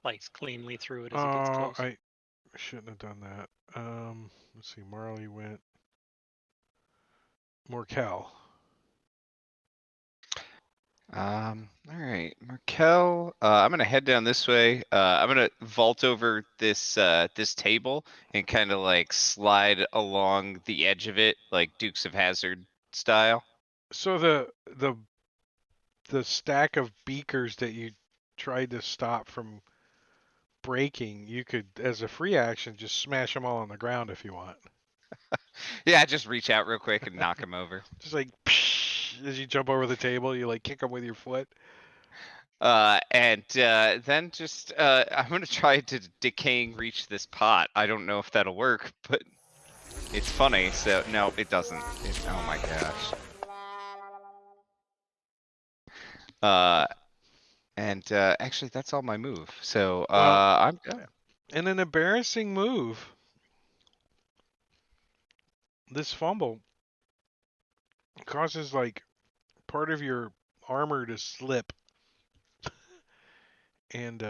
Slice cleanly through it as it gets Oh, close. I shouldn't have done that. Let's see. Marley went. Morkel. All right, Markel. I'm gonna head down this way. I'm gonna vault over this this table and kind of like slide along the edge of it, like Dukes of Hazzard style. So the stack of beakers that you tried to stop from breaking, you could, as a free action, just smash them all on the ground if you want. Yeah, just reach out real quick and knock him over. Just like psh, as you jump over the table, you like kick them with your foot. And then just I'm gonna try to decaying reach this pot. I don't know if that'll work, but it's funny. So no, it doesn't. Oh my gosh. And actually, that's all my move. So Well, I'm done. in an embarrassing move, this fumble causes like part of your armor to slip, and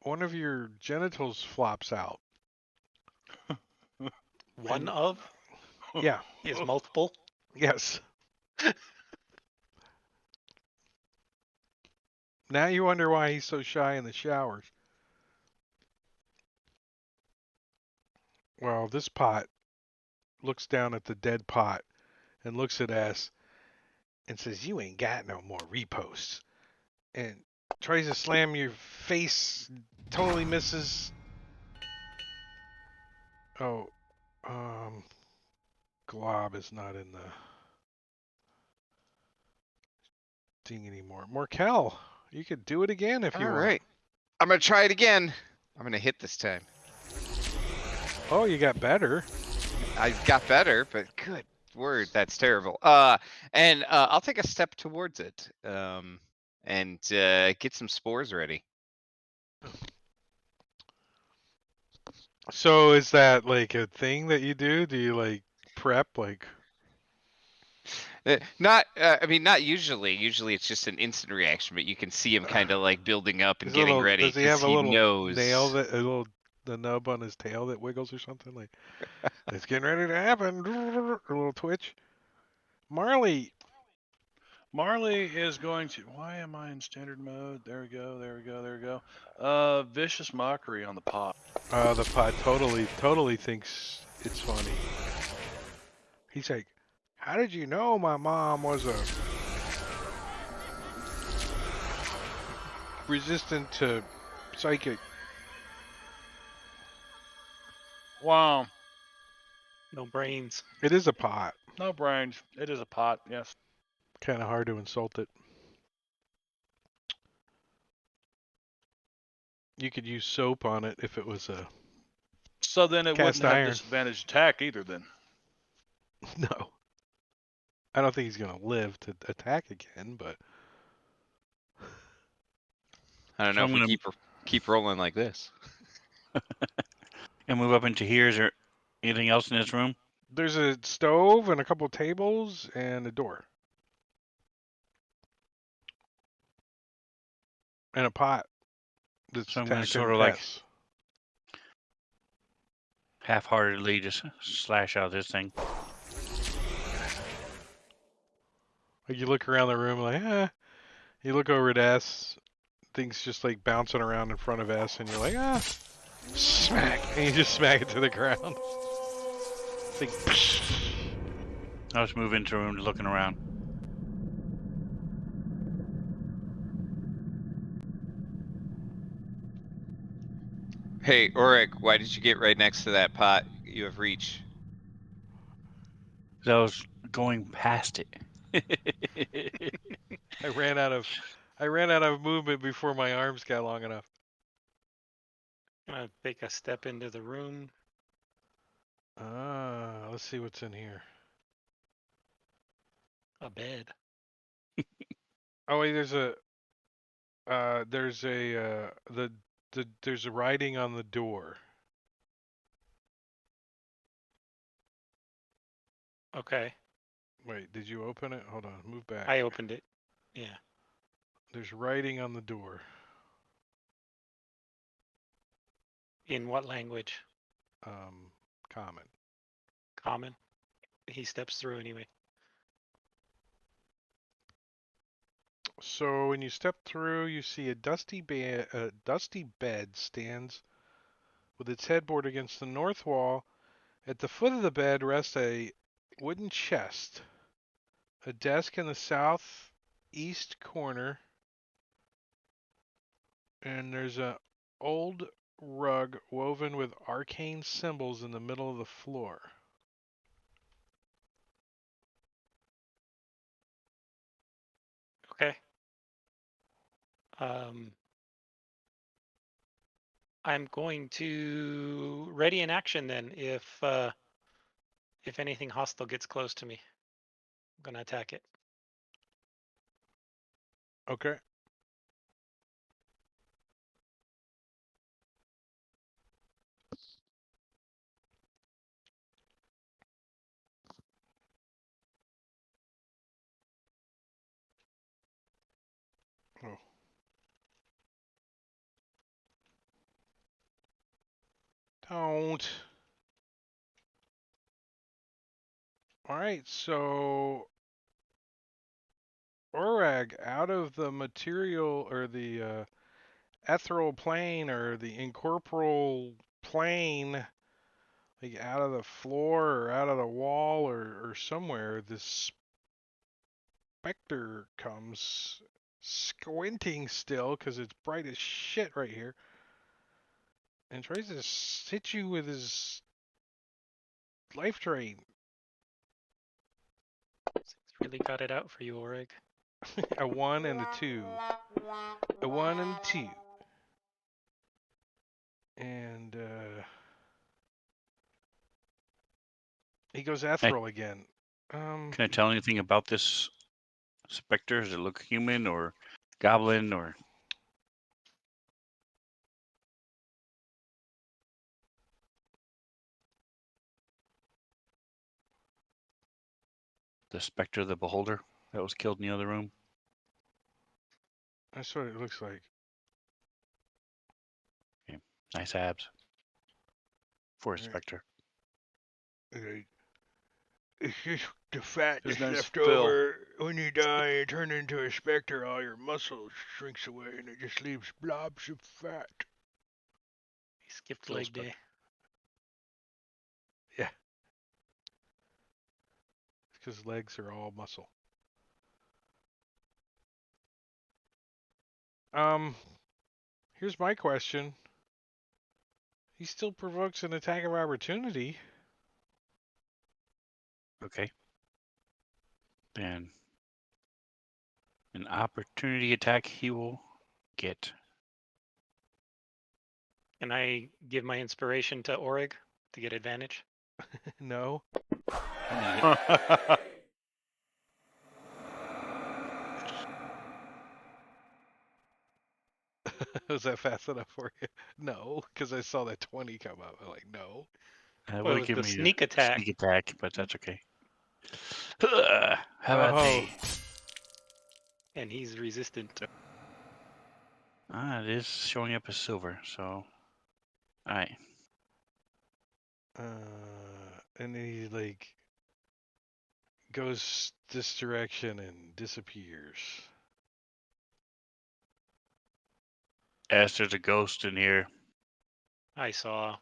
one of your genitals flops out. One And- of? Yeah. He has multiple? Yes. Now you wonder why he's so shy in the showers. Well, this pot looks down at the dead pot and looks at us and says, "You ain't got no more reposts." And tries to slam your face, totally misses. Oh, Glob is not in the thing anymore. Morkel, you could do it again if you All want. right, I'm gonna try it again. I'm gonna hit this time. Oh, you got better. I got better, but good word, that's terrible. And I'll take a step towards it. And get some spores ready. So is that like a thing that you do? Do you like prep like? Not, I mean, not usually. Usually it's just an instant reaction, but you can see him kind of like building up and His getting little, ready does he because have a he little knows. nail that the nub on his tail that wiggles or something like? It's getting ready to happen. A little twitch. Marley. Marley is going to. Why am I in standard mode? There we go. There we go. There we go. Vicious mockery on the pot. The pod totally thinks it's funny. He's like, "How did you know my mom was a resistant to psychic?" Wow. No brains. It is a pot. No brains. It is a pot. Yes. Kind of hard to insult it. You could use soap on it if it was a So then it cast wouldn't have iron. disadvantaged attack either. Then No. I don't think he's going to live to attack again, but I don't So know I'm if we gonna keep rolling like this. and move up into here. Is there anything else in this room? there's a stove and a couple tables and a door. And a pot that's So I'm gonna attacking sort of like pests. half-heartedly just slash out this thing. Like you look around the room like, You look over at S, things just like bouncing around in front of S, and you're like, smack, and you just smack it to the ground. It's like, I'll just move into a room looking around. Hey, Oric, why did you get right next to that pot? You have reach. I was going past it. I ran out of movement before my arms got long enough. Gonna take a step into the room. Let's see what's in here. A bed. Oh wait, there's a there's a writing on the door. Okay. Wait, did you open it? Hold on, move back. I opened it. Yeah. There's writing on the door. In what language? Common. Common. He steps through anyway. So when you step through, you see a dusty bed stands with its headboard against the north wall. At the foot of the bed rests a wooden chest, a desk in the southeast corner, and there's an old rug woven with arcane symbols in the middle of the floor. Okay. I'm going to ready in action then. If anything hostile gets close to me, I'm gonna attack it. Okay. Oh. Don't. All right, so Orag, out of the material or the ethereal plane or the incorporeal plane, like out of the floor or out of the wall or somewhere, this specter comes squinting still because it's bright as shit right here and tries to hit you with his life drain. It's really got it out for you, Orig. A 1 and a 2. A 1 and a 2. And he goes ethereal again. Can I tell anything about this specter? Does it look human or goblin or? The specter of the beholder that was killed in the other room? That's what it looks like. Okay. Nice abs. For a Right. specter. Okay. It's just the fat His that's name's left Phil. over when you die and turn into a specter. All your muscles shrinks away and it just leaves blobs of fat. He skipped Phil's leg day. Yeah. It's because legs are all muscle. Here's my question. He still provokes an attack of opportunity. Okay. Then An opportunity attack he will get. Can I give my inspiration to Orig to get advantage? No. Was that fast enough for you? No, because I saw that 20 come up. I'm like, no. That Well, it would was give the me sneak a attack. sneak attack, but that's okay. How about Oh. they? And he's resistant. It is showing up as silver, so. Alright. And then he like goes this direction and disappears. As there's a ghost in here. I saw.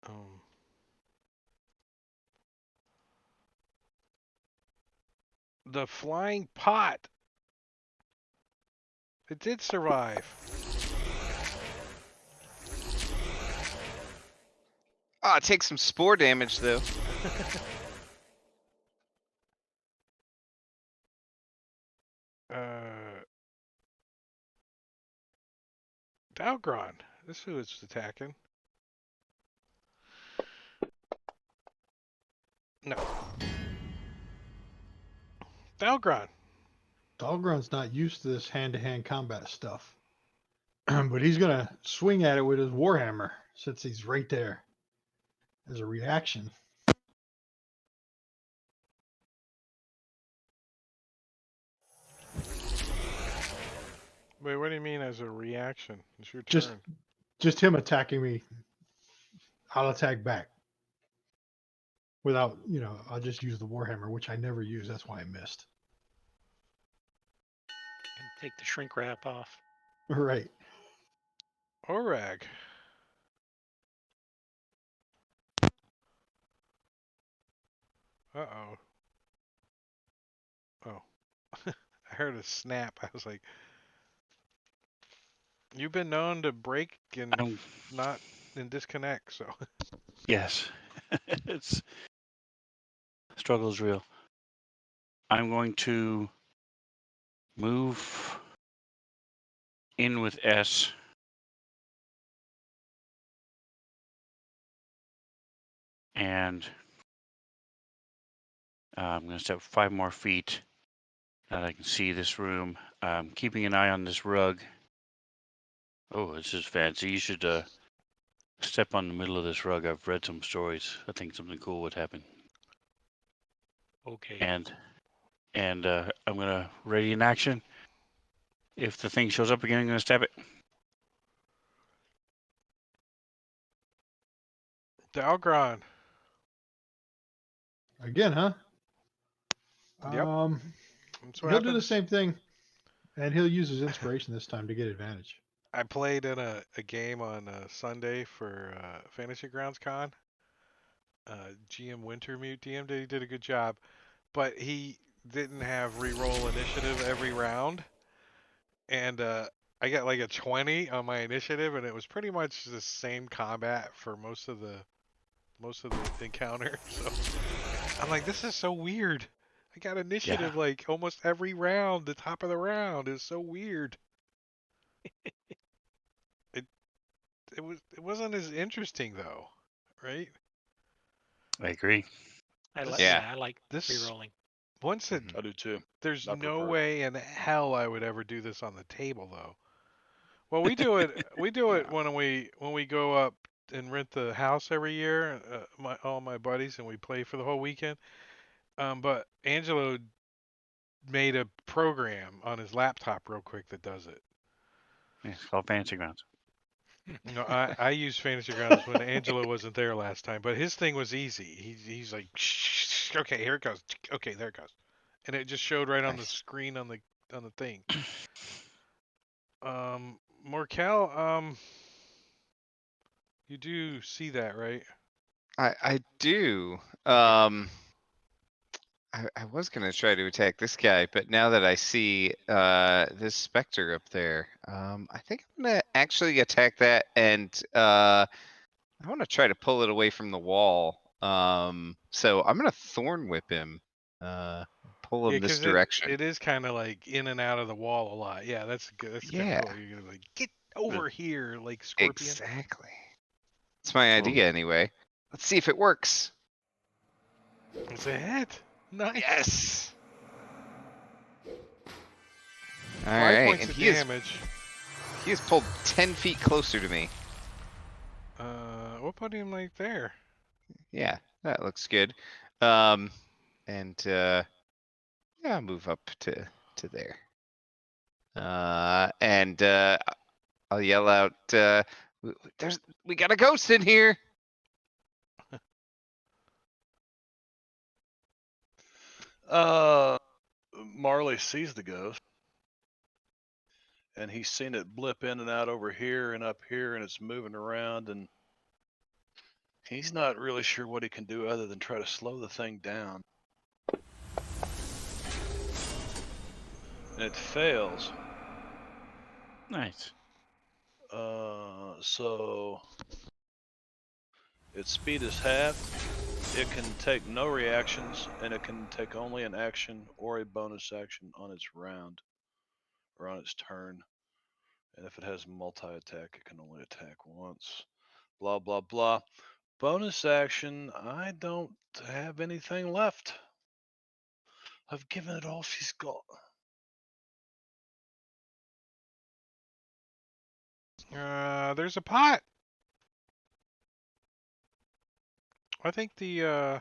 Um, the flying pot. It did survive. Ah, it takes some spore damage though. Dalgron. This is who it's attacking. No. Dalgron. Dahlgren's not used to this hand-to-hand combat stuff. But he's gonna swing at it with his warhammer since he's right there as a reaction. Wait, what do you mean as a reaction? It's your Just turn. just him attacking me. I'll attack back. Without, I'll just use the warhammer, which I never use. That's why I missed. And take the shrink wrap off. Right. Orag. Uh-oh. Oh. I heard a snap. I was like, you've been known to break and I'm- not and disconnect, so. Yes. It's struggle is real. I'm going to move in with S. And I'm going to step 5 more feet that I can see this room. Keeping an eye on this rug. Oh, this is fancy. You should step on the middle of this rug. I've read some stories. I think something cool would happen. Okay. And I'm going to ready in action. If the thing shows up again, I'm going to stab it. Dalgron. Again, huh? Yep. That's what He'll do the happens. same thing, and he'll use his inspiration this time to get advantage. I played in a game on Sunday for Fantasy Grounds Con. GM Wintermute did a good job, but he didn't have re-roll initiative every round, and I got like a 20 on my initiative, and it was pretty much the same combat for most of the encounter. So I'm like, this is so weird. I got initiative like almost every round. The top of the round is so weird. It wasn't as interesting though, right? I agree. I like Yeah. I like This rerolling. once it I do too. there's I no prefer it. way in hell I would ever do this on the table though. Well, we do it. We do it when we go up and rent the house every year. All my buddies and we play for the whole weekend. But Angelo made a program on his laptop real quick that does it. Yeah, it's called Fantasy Grounds. No, I used Fantasy Grounds when Angelo wasn't there last time, but his thing was easy. He's like, shh, okay, here it goes. Okay, there it goes, and it just showed right on the Nice. screen on the thing. Morkel, you do see that, right? I do. Okay. I was gonna try to attack this guy, but now that I see this specter up there, I think I'm gonna actually attack that, and I want to try to pull it away from the wall. So I'm gonna thorn whip him, pull Yeah, him this because direction. it is kind of like in and out of the wall a lot. Yeah, that's good. That's kind of Yeah, cool. You're gonna like get over here, like Scorpion. exactly. It's my So- idea anyway. Let's see if it works. It's a hit. Nice. Yes. All 5 points and of he is damage. pulled 10 feet closer to me. We'll put him like there. Yeah, that looks good. Um, and yeah, I'll move up to there. And I'll yell out, we got a ghost in here. Marley sees the ghost, and he's seen it blip in and out over here and up here, and it's moving around, and he's not really sure what he can do other than try to slow the thing down. And it fails. Nice. So its speed is halved. It can take no reactions, and it can take only an action or a bonus action on its round or on its turn. And if it has multi-attack, it can only attack once. Blah blah blah. Bonus action, I don't have anything left. I've given it all she's got. There's a pot. I think the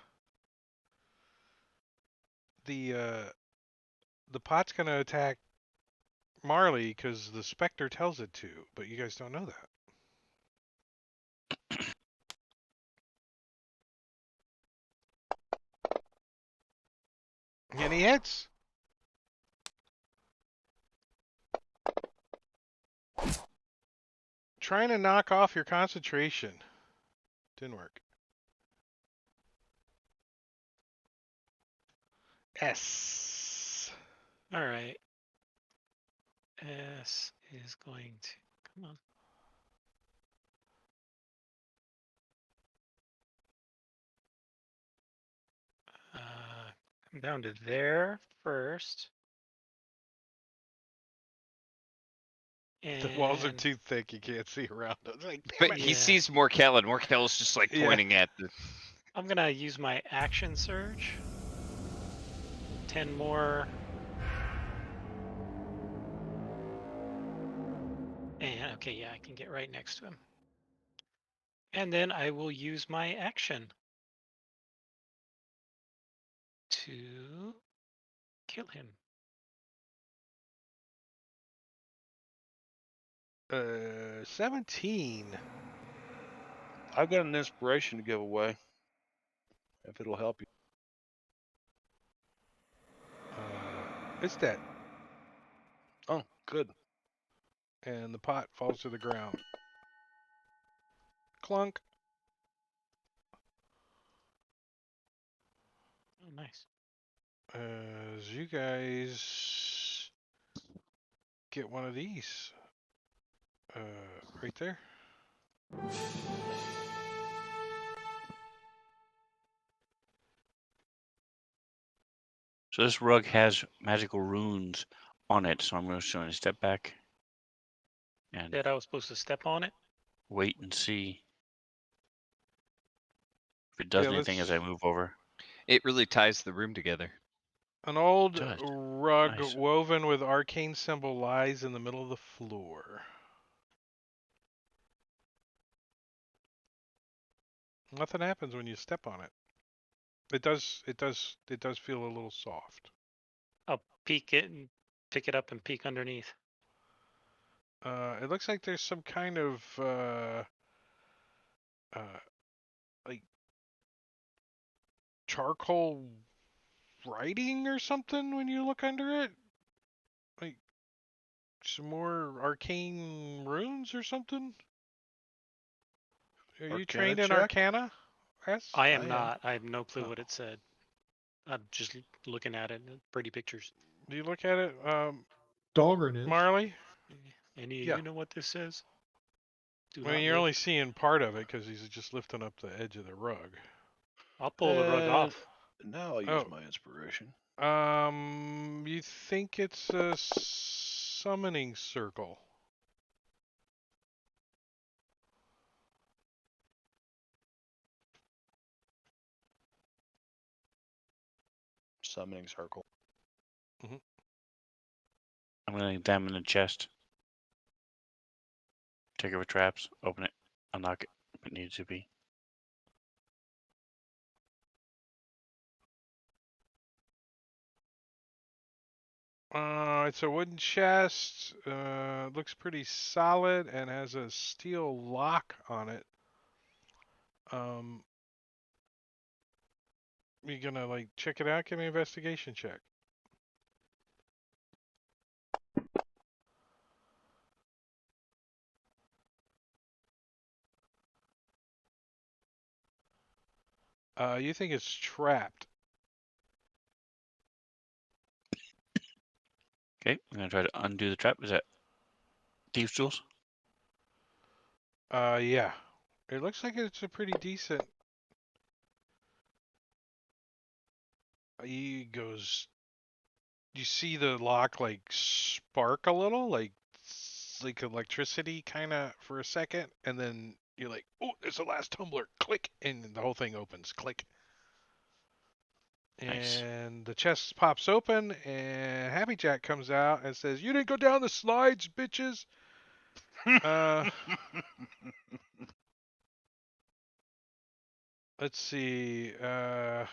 pot's gonna attack Marley because the Spectre tells it to, but you guys don't know that. And he hits. Trying to knock off your concentration. Didn't work. S. All right. S is going to come on. Come down to there first. The walls are And too thick, you can't see around. It's like, damn But it. he Yeah. sees Morkel, and Morkel's just like Yeah. pointing at the. I'm gonna use my action surge. 10 more. And okay, yeah, I can get right next to him. And then I will use my action to kill him. 17. I've got an inspiration to give away. If it'll help you. It's dead. Oh, good. And the pot falls to the ground. Clunk. Oh, nice. As you guys get one of these. Right there. So this rug has magical runes on it, so I'm going to step back and Said I was supposed to step on it. wait and see if it does Yeah, anything as I move over. It really ties the room together. An old Does. rug Nice. woven with arcane symbol lies in the middle of the floor. Nothing happens when you step on it. It does feel a little soft. I'll peek it and pick it up and peek underneath. It looks like there's some kind of like charcoal writing or something when you look under it. Like some more arcane runes or something. Are you Arcana trained in check? Arcana? Yes. I am I am. not. I have no clue Oh. what it said. I'm just looking at it. Pretty pictures. Do you look at it, Dahlgren is. Marley? Any of Yeah. you know what this says? Do I mean, not you're look. only seeing part of it because he's just lifting up the edge of the rug. I'll pull the rug off. Now I'll use Oh. my inspiration. You think it's a summoning circle? Summoning circle. I'm going to examine the chest. Take it with traps. Open it. Unlock it if it needs to be. It's a wooden chest. Looks pretty solid and has a steel lock on it. You gonna like check it out? Give me an investigation check. You think it's trapped? Okay, I'm going to try to undo the trap. Is that thieves' tools? Yeah. It looks like it's a pretty decent. He goes. You see the lock like spark a little, like electricity, kind of for a second, and then you're like, "Oh, there's the last tumbler!" Click, and the whole thing opens. Click. Nice. And the chest pops open, and Happy Jack comes out and says, "You didn't go down the slides, bitches." Uh, let's see. The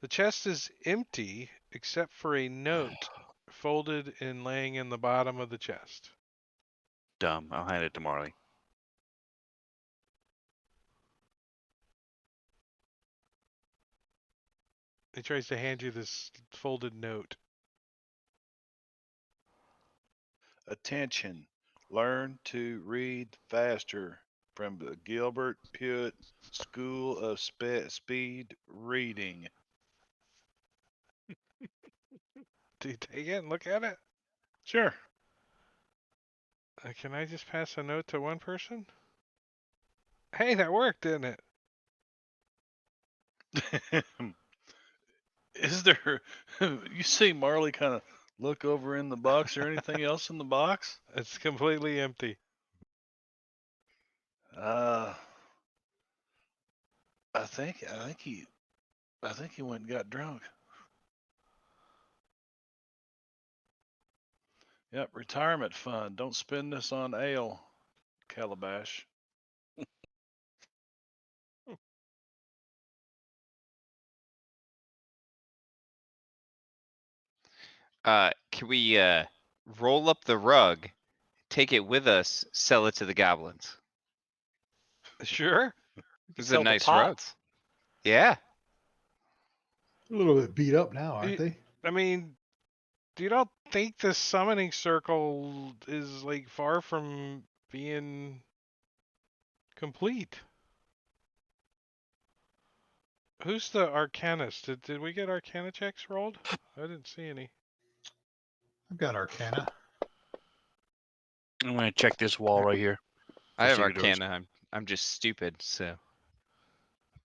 chest is empty except for a note folded and laying in the bottom of the chest. Dumb. I'll hand it to Marley. He tries to hand you this folded note. Attention. Learn to read faster from the Gilbert Puett School of Speed Reading. Do you take it and look at it? Sure. Can I just pass a note to one person? Hey, that worked, didn't it? Is there, you see Marley kind of look over in the box or anything else in the box? It's completely empty. I think he went and got drunk. Yep, retirement fund. Don't spend this on ale, Calabash. Can we roll up the rug, take it with us, sell it to the goblins? Sure. This is a Sell the nice rug. pots. Yeah. A little bit beat up now, aren't Y- they? I mean, you don't think the summoning circle is like far from being complete? Who's the arcanist? Did we get arcana checks rolled? I didn't see any. I've got Arcana. I'm going to check this wall right here. I have secret doors. Arcana. I'm just stupid, so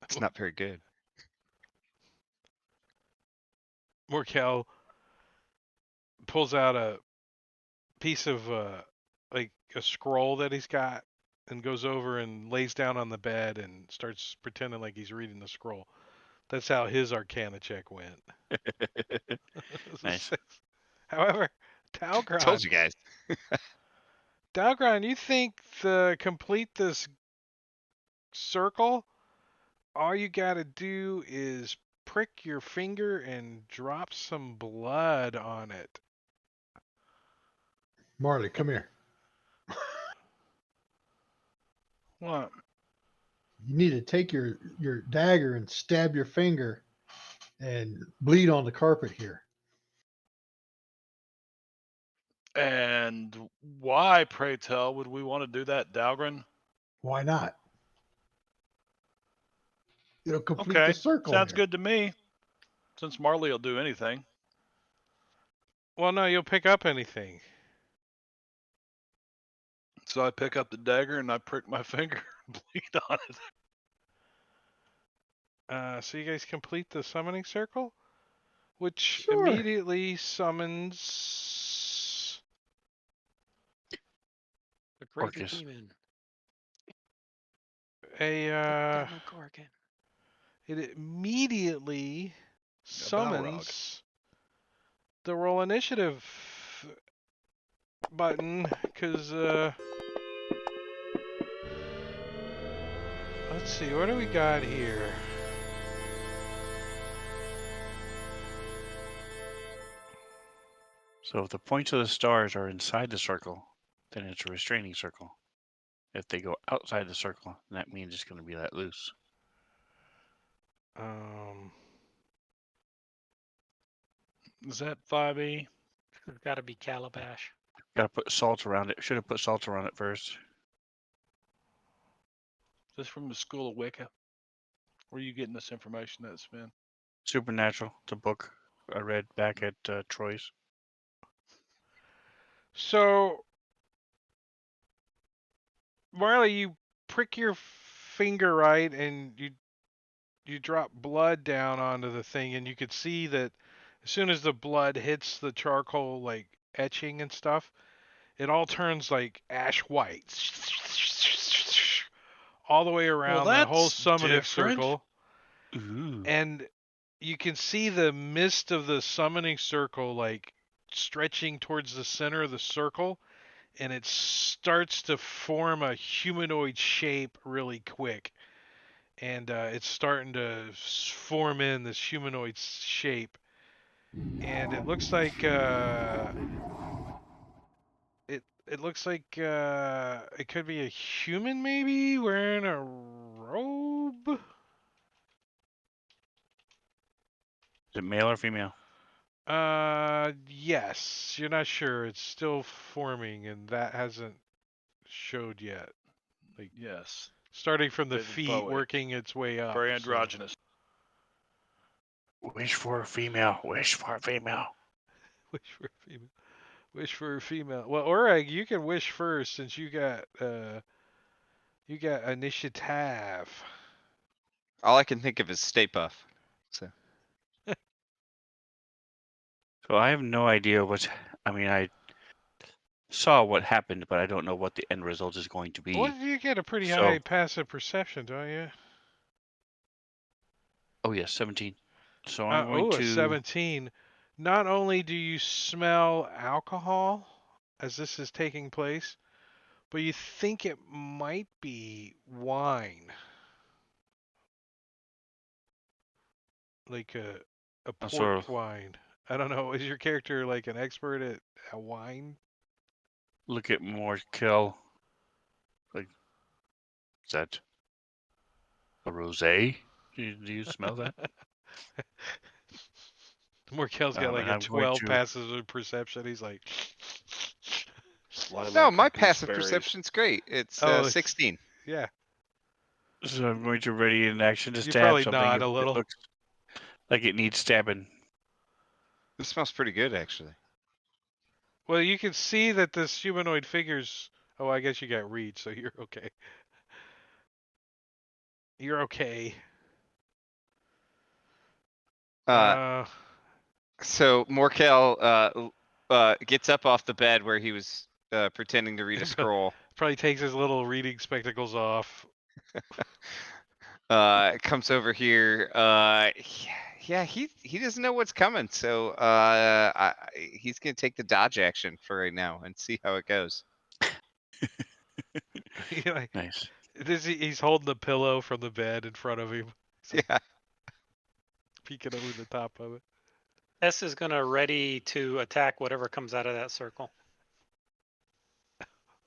it's not very good. Morkel pulls out a piece of like a scroll that he's got and goes over and lays down on the bed and starts pretending like he's reading the scroll. That's how his arcana check went. Nice. However, Told Talgron, you guys. you think to complete this circle, all you gotta do is prick your finger and drop some blood on it. Marley, come here. What? You need to take your dagger and stab your finger and bleed on the carpet here. And why, pray tell, would we want to do that, Dalgren? Why not? It'll complete Okay, the circle sounds here. good to me. Since Marley will do anything. Well, no, you'll pick up anything. So I pick up the dagger and I prick my finger and bleed on it. So you guys complete the summoning circle, which Sure. immediately summons The great Orcus. demon. a. Demogorgon. It immediately A Balrog. summons the roll initiative button, because let's see, what do we got here? So if the points of the stars are inside the circle, then it's a restraining circle. If they go outside the circle, then that means it's going to be let loose. Is that 5e? It's got to be Calabash. Got to put salt around it. Should have put salt around it first. Is this from the School of Wicca? Where are you getting this information that's been? Supernatural, the book I read back at Troy's. So, Marley, you prick your finger right, and you drop blood down onto the thing, and you could see that as soon as the blood hits the charcoal, like etching and stuff, it all turns like ash white, all the way around the whole that's summoning different. circle, Ooh. and you can see the mist of the summoning circle like stretching towards the center of the circle, and it starts to form a humanoid shape really quick. And it's starting to form in this humanoid shape. And it looks like it looks like it could be a human, maybe wearing a robe. Is it male or female? Yes. You're not sure. It's still forming, and that hasn't showed yet. Like, Yes. starting from the David feet, Bowie. working its way up. Very so- androgynous. Wish for a female. Wish for a female. Wish for a female. Wish for a female. Well, Oreg, you can wish first since you got initiative. All I can think of is Stay Puff. So So I have no idea what's. I mean, I saw what happened, but I don't know what the end result is going to be. Well, you get a pretty So- high passive perception, don't you? Oh yes, 17. So I'm going A to. 17. Not only do you smell alcohol as this is taking place, but you think it might be wine. Like a I'm port sort of- wine. I don't know. Is your character like an expert at wine? Look at more kill. Like, is that a rosé? Do you smell that? Morkel's got like And a I'm going 12 to- passive perception. He's like, Lilac no, my and passive gooseberries. perception's great. It's Oh, it's- 16. yeah. So I'm going to ready an action to You stab probably something. nod if a little. It looks like it needs stabbing. It smells pretty good, actually. Well, you can see that this humanoid figure's. Oh, I guess you got reach, so you're okay. You're okay. So Morkel gets up off the bed where he was pretending to read a scroll. Probably takes his little reading spectacles off. Comes over here. Yeah, he doesn't know what's coming, so he's gonna take the dodge action for right now and see how it goes. You know, Nice. he's holding the pillow from the bed in front of him, Yeah. peeking over the top of it. S is gonna ready to attack whatever comes out of that circle.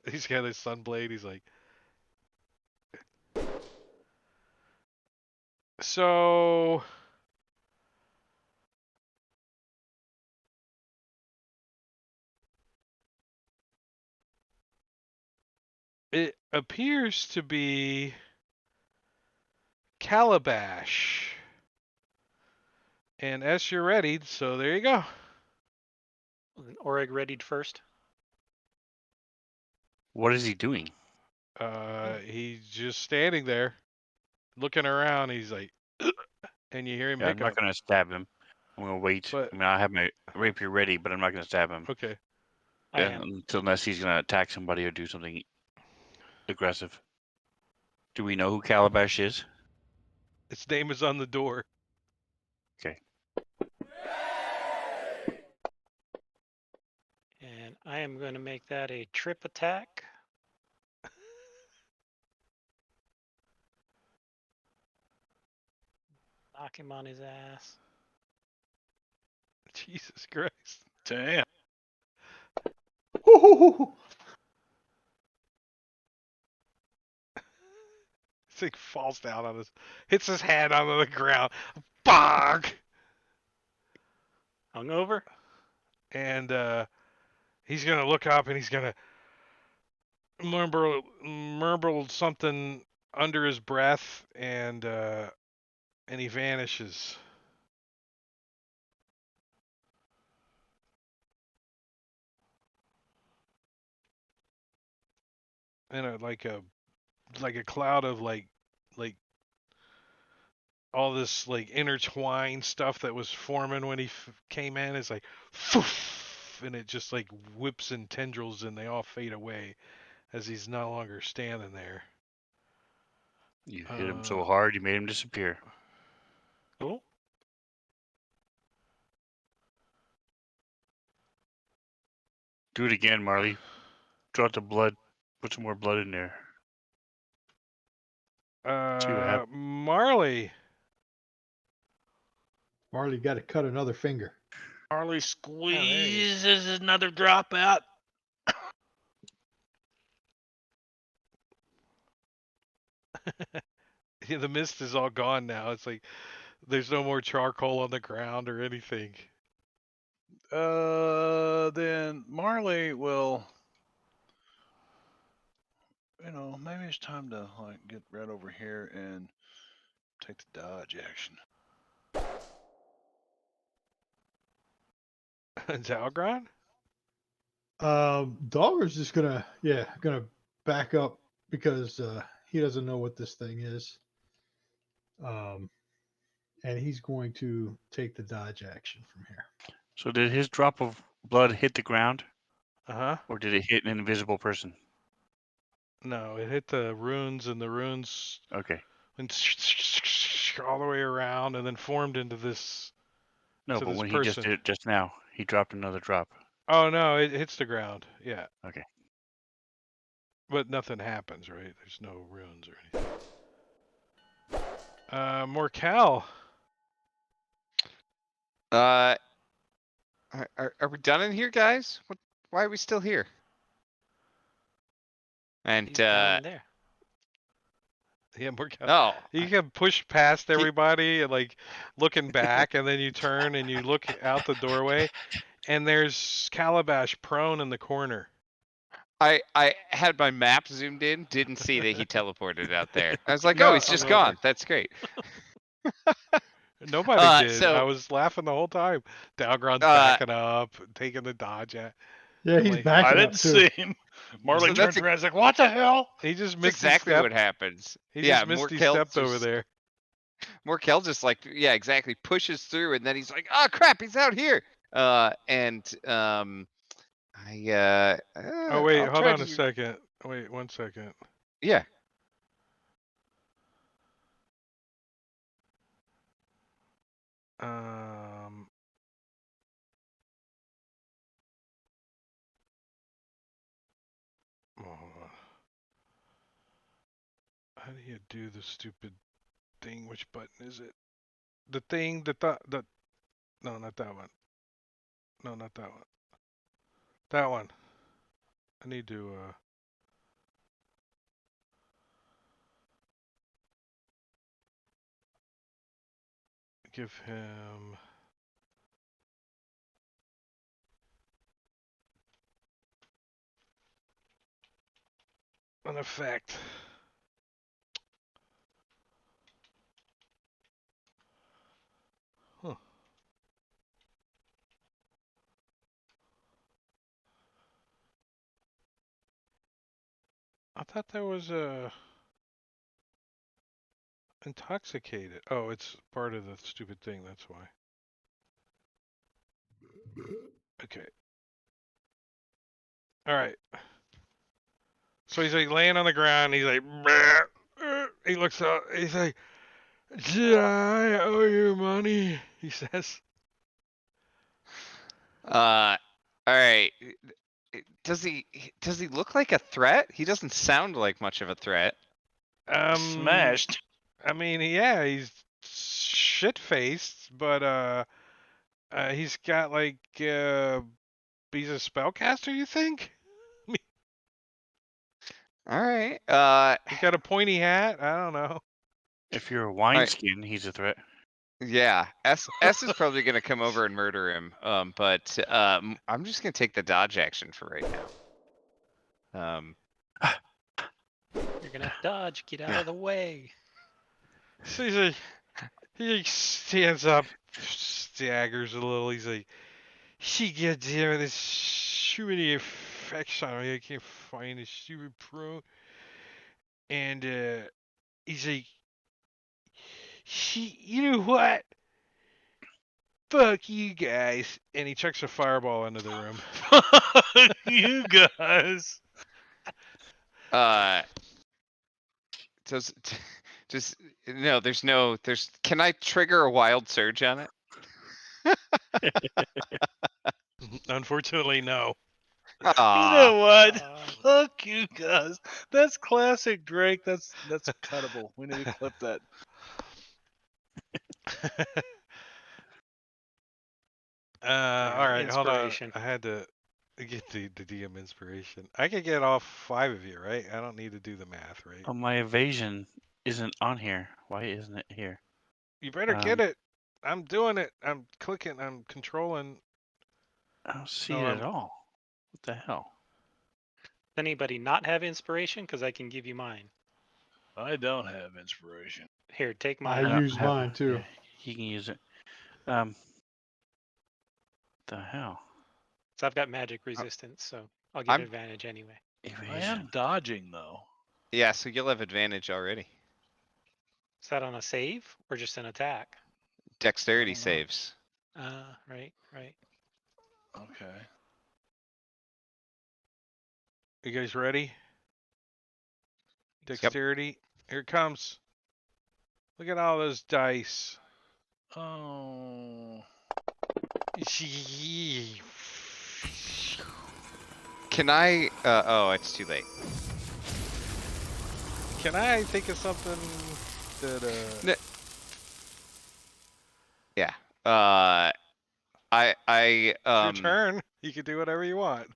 He's got his sunblade. He's like, so. It appears to be Calabash. And S, you're ready, so there you go. Oreg readied first. What is he doing? He's just standing there, looking around. He's like, and you hear him Yeah, I'm not hiccup. gonna stab him. I'm gonna wait. But I mean, I have my rapier ready, but I'm not gonna stab him. okay, I am. Unless he's gonna attack somebody or do something aggressive. Do we know who Calabash is? its name is on the door. Okay. And I am going to make that a trip attack. Knock him on his ass. Jesus Christ! Damn. This thing falls down on his, hits his head onto the ground. Bonk! Hungover? And he's gonna look up and he's gonna murmur something under his breath, and he vanishes. In like a cloud of like all this like intertwined stuff that was forming when he came in is like foof, and it just like whips and tendrils and they all fade away as he's no longer standing there. You hit him so hard, you made him disappear. Oh. Do it again, Marley. Drop the blood. Put some more blood in there. Marley. Marley got to cut another finger. Harley squeezes another drop out. Yeah, the mist is all gone now. It's like there's no more charcoal on the ground or anything. Then Marley will, maybe it's time to like get right over here and take the dodge action. Zalgron? Dogger's just gonna back up because he doesn't know what this thing is. And he's going to take the dodge action from here. So did his drop of blood hit the ground, Uh-huh. or did it hit an invisible person? No, it hit the runes, and the runes Okay. went all the way around and then formed into this. No, to but this when he just person. did it just now, he dropped another drop. Oh no, it hits the ground. Yeah. Okay. But nothing happens, right? There's no runes or anything. Morcal. Are we done in here, guys? Why are we still here? And He's down there. Yeah, Morcal. oh, You can push past He- everybody and like looking back, and then you turn and you look out the doorway, and there's Calabash prone in the corner. I had my map zoomed in, didn't see that he teleported out there. I was like, No, oh, he's just hungover. gone. That's great. Nobody did. so- I was laughing the whole time. Dalgron's backing up, taking the dodge at. Yeah, I'm he's like, backing I up didn't too. see him. Marley So turns that's around and is like, what the hell? He just That's missed exactly his step. what happens. He Yeah, just misty Morkel stepped over just- there. Morkel just like, yeah, exactly, pushes through, and then he's like, oh crap, he's out here. I Oh wait, I'll hold try on a to- second. Wait, 1 second. Yeah. Um. Oh, hold on. How do you do the stupid thing? Which button is it? The thing that the no, not that one. No, not that one. That one. I need to give him an effect. Huh. I thought that was intoxicated. Oh, it's part of the stupid thing. That's why. Okay. All right. So he's like laying on the ground. He's like, he looks up. He's like, "Did I owe you money?" He says. All right. Does he look like a threat? He doesn't sound like much of a threat. Smashed. I mean, yeah, he's shit faced, but he's got like he's a spellcaster. You think? All right. He's got a pointy hat. I don't know. If you're a right. wineskin, he's a threat. Yeah. S is probably gonna come over and murder him. But I'm just gonna take the dodge action for right now. You're gonna dodge. Get out Yeah. of the way. So he stands up, staggers a little. He's like, "She gets there. There's too many effects on me. I can't find a super pro." And he's like, you know what? Fuck you guys. And he chucks a fireball into the room. You guys. Does just no? There's. Can I trigger a wild surge on it? Unfortunately, no. You Aw. know what? Uh, Fuck you guys. That's classic Drake. That's cuttable. We need to clip that. All right, hold on. inspiration. I had to get the DM inspiration. I could get all 5 of you, right? I don't need to do the math, right? Oh, my evasion isn't on here. Why isn't it here? You better get it. I'm doing it. I'm clicking. I'm controlling. I don't see Oh, it I'm- at all. What the hell? Does anybody not have inspiration? Because I can give you mine. I don't have inspiration. Here, take I mine. don't use have mine one. too. Yeah, he can use it. The hell? So I've got magic resistance, so I'll get I'm- advantage anyway. I Evasion. am dodging though. Yeah. So you'll have advantage already. Is that on a save or just an attack? Dexterity I don't know. saves. Right. Okay. You guys ready? Dexterity. Here it comes. Look at all those dice. Oh. Can I? Oh, it's too late. Can I think of something that No. Yeah. I it's your turn. You can do whatever you want.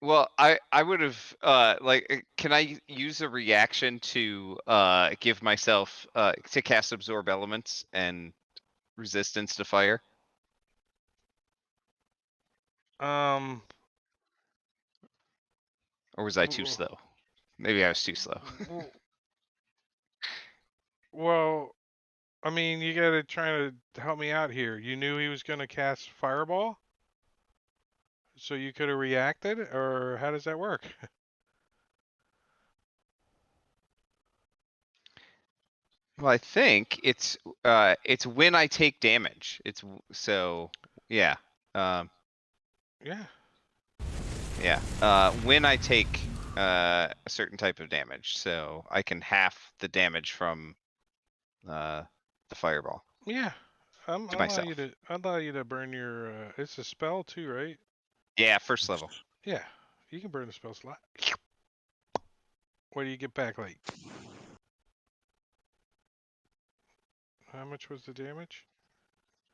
Well, I would have can I use a reaction to give myself to cast absorb elements and resistance to fire? Um Or was I too w- slow? Maybe I was too slow. w- well, I mean, you gotta try to help me out here. You knew he was gonna cast fireball? So you could have reacted, or how does that work? Well, I think it's when I take damage. So yeah. Um Yeah. yeah. When I take a certain type of damage. So I can half the damage from the fireball Yeah. to I'll myself. allow you to burn your it's a spell too, right? Yeah, first level. Yeah. You can burn the spell slot. What do you get back like? How much was the damage?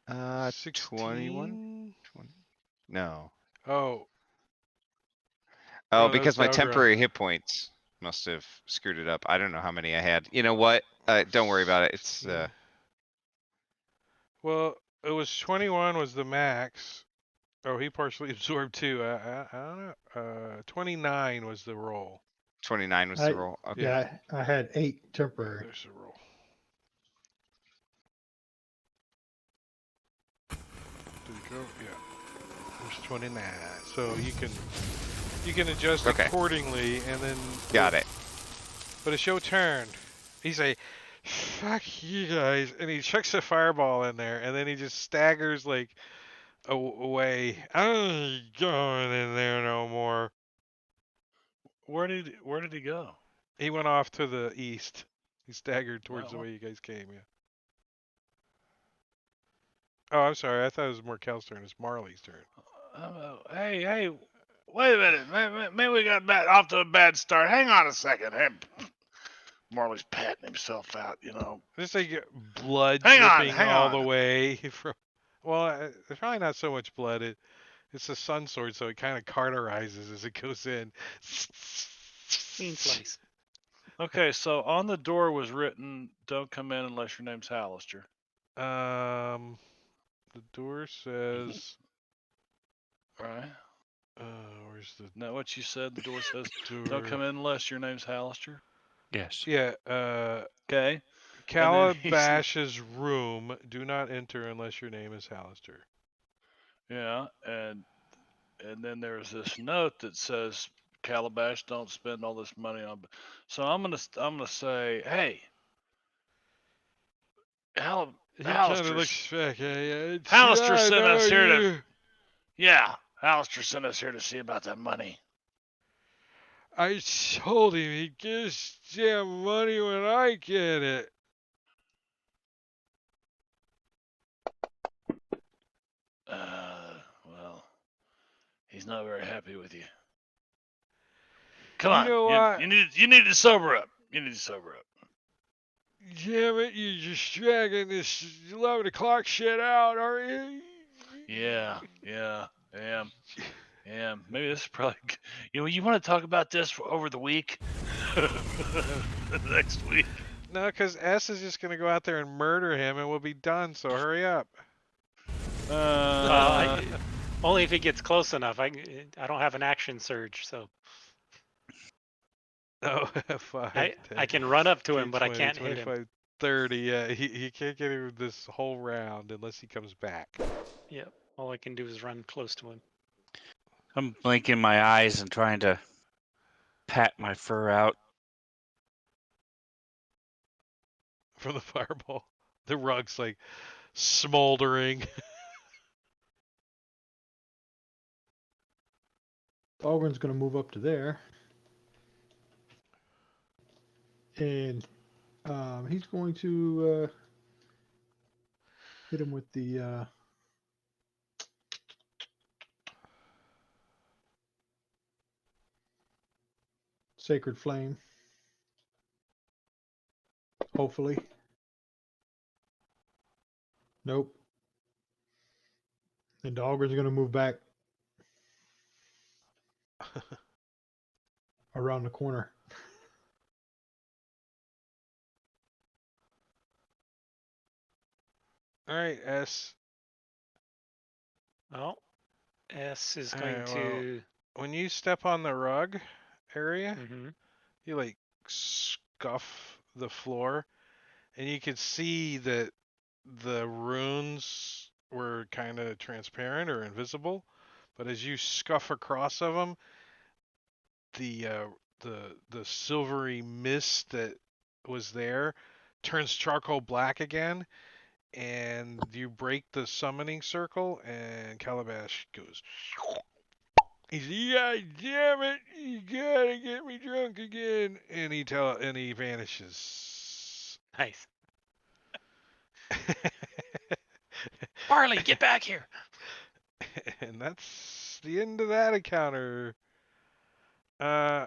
21. 16? 20. No. Oh, Oh, oh, that was because my Dalgrim. temporary hit points must have screwed it up. I don't know how many I had. You know what? Don't worry about it. It's Yeah. Well, it was 21 was the max. Oh, he partially absorbed too. I don't know. 29 was the roll. 29 was the roll. Okay. Yeah, I had 8 Yeah, temporary. there's the roll. Did it go? Yeah. It was 29. So you can You can adjust Okay. accordingly, and then Got it. But it's your turn. He's like, fuck you guys, and he chucks a fireball in there, and then he just staggers like away. I ain't going in there no more. Where did he go? He went off to the east. He staggered towards the Well, way you guys came. Yeah. Oh, I'm sorry. I thought it was Markel's turn. It's Marley's turn. hey, wait a minute. Maybe we got off to a bad start. Hang on a second. Hey, Marley's patting himself out, you know. Just like blood Hang dripping all the on. way from. Well, there's probably not so much blood. It's a sun sword, so it kind of cauterizes as it goes in. Clean slice. Okay, so on the door was written, "Don't come in unless your name's Hallister." The door says. Right? Where's the Isn't that what you said? The door says, door? "Don't come in unless your name's Hallister." Yes. Yeah. Okay. And then he said, Calabash's room. Do not enter unless your name is Hallister. yeah, and then there's this note that says, "Calabash, don't spend all this money on." So I'm gonna say, hey, He kind of Hallister, looks back at you. Hallister I sent know us here to, you. yeah, Hallister sent us here to see about that money. I told him he'd get his damn money when I get it. Well, he's not very happy with you. Come You on, know what? you need to sober up. You need to sober up. Damn it, you're just dragging this 11 o'clock shit out, are you? Yeah, I am. Yeah, maybe this is probably. You want to talk about this over the week, next week. No, because S is just going to go out there and murder him and we'll be done, so hurry up. Only if he gets close enough. I don't have an action surge, so Oh, 5, I 10, can run up to him, 15, but I 20, can't hit him. 25, 30. Yeah, he can't get him this whole round unless he comes back. Yep. All I can do is run close to him. I'm blinking my eyes and trying to pat my fur out. From the fireball. The rug's like smoldering. Dahlgren's going to move up to there. And he's going to hit him with the Sacred Flame. Hopefully. Nope. And Dahlgren's going to move back around the corner. All right, S. Well, S is All going right, to. When you step on the rug area, Mm-hmm. you like scuff the floor, and you could see that the runes were kind of transparent or invisible, but as you scuff across of them, the the silvery mist that was there turns charcoal black again, and you break the summoning circle, and Calabash goes. He's God damn it! You gotta get me drunk again, and he vanishes. Nice. Barley, get back here! And that's the end of that encounter. Uh,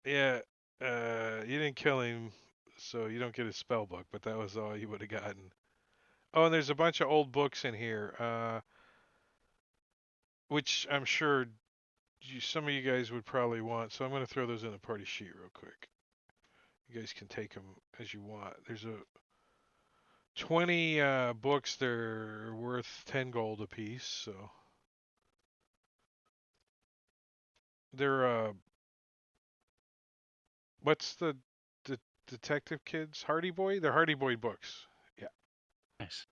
yeah. You didn't kill him, so you don't get his spell book, but that was all you would have gotten. Oh, and there's a bunch of old books in here, which I'm sure some of you guys would probably want. So I'm going to throw those in the party sheet real quick. You guys can take them as you want. There's a 20 books. They're worth 10 gold apiece. So they're what's the detective kids? Hardy Boy? They're Hardy Boy books. Yeah. Nice.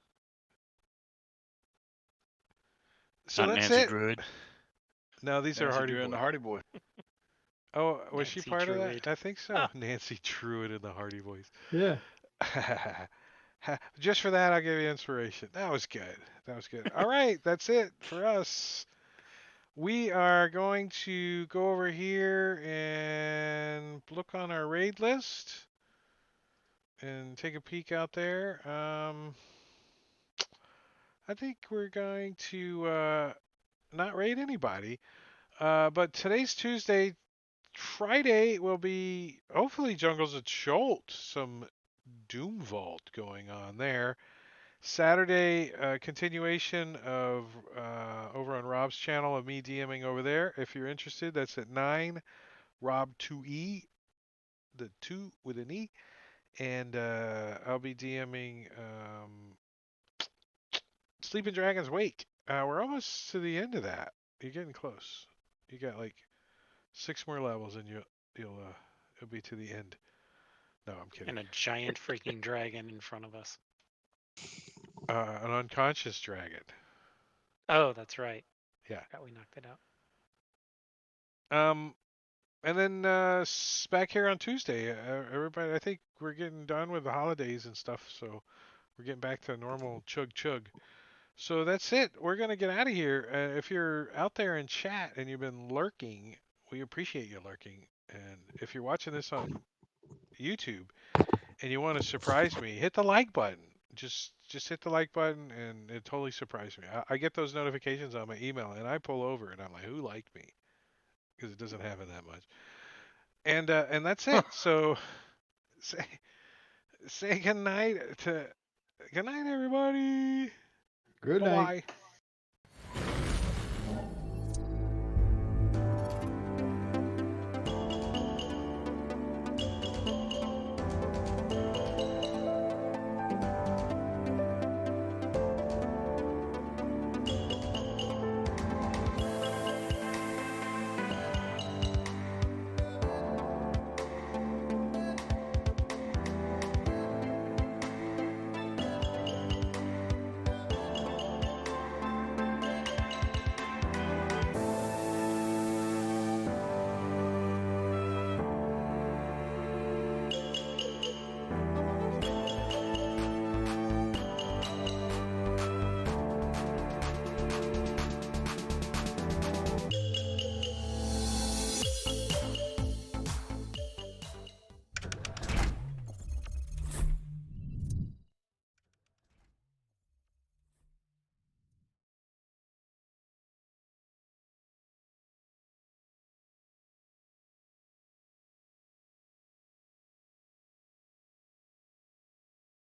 So Not that's Nancy it. Druid. No, these are Nancy Hardy Drew and the Boys. Hardy Boy. Oh, was she Nancy part of that? Druid. I think so. Ah. Nancy Druid and the Hardy Boys. Yeah. Just for that, I'll give you inspiration. That was good. That was good. All right, that's it for us. We are going to go over here and look on our raid list and take a peek out there. I think we're going to not raid anybody. But today's Tuesday. Friday will be hopefully Jungles at Jolt. Some Doom Vault going on there. Saturday, continuation of over on Rob's channel of me DMing over there. If you're interested, that's at 9, Rob2E, the 2 with an E. And I'll be DMing Sleeping Dragon's Wake. We're almost to the end of that. You're getting close. You got like 6 more levels and you'll it'll be to the end. No, I'm kidding. And a giant freaking dragon in front of us. An unconscious dragon. Oh, that's right. Yeah. Forgot we knocked it out. And then back here on Tuesday. Everybody, I think we're getting done with the holidays and stuff, so we're getting back to normal chug chug. So that's it. We're gonna get out of here. If you're out there in chat and you've been lurking, we appreciate you lurking. And if you're watching this on YouTube and you want to surprise me, hit the like button. Just hit the like button, and it totally surprised me. I get those notifications on my email, and I pull over, and I'm like, who liked me? Because it doesn't happen that much. And that's it. So say say good night everybody. Good Bye night. bye.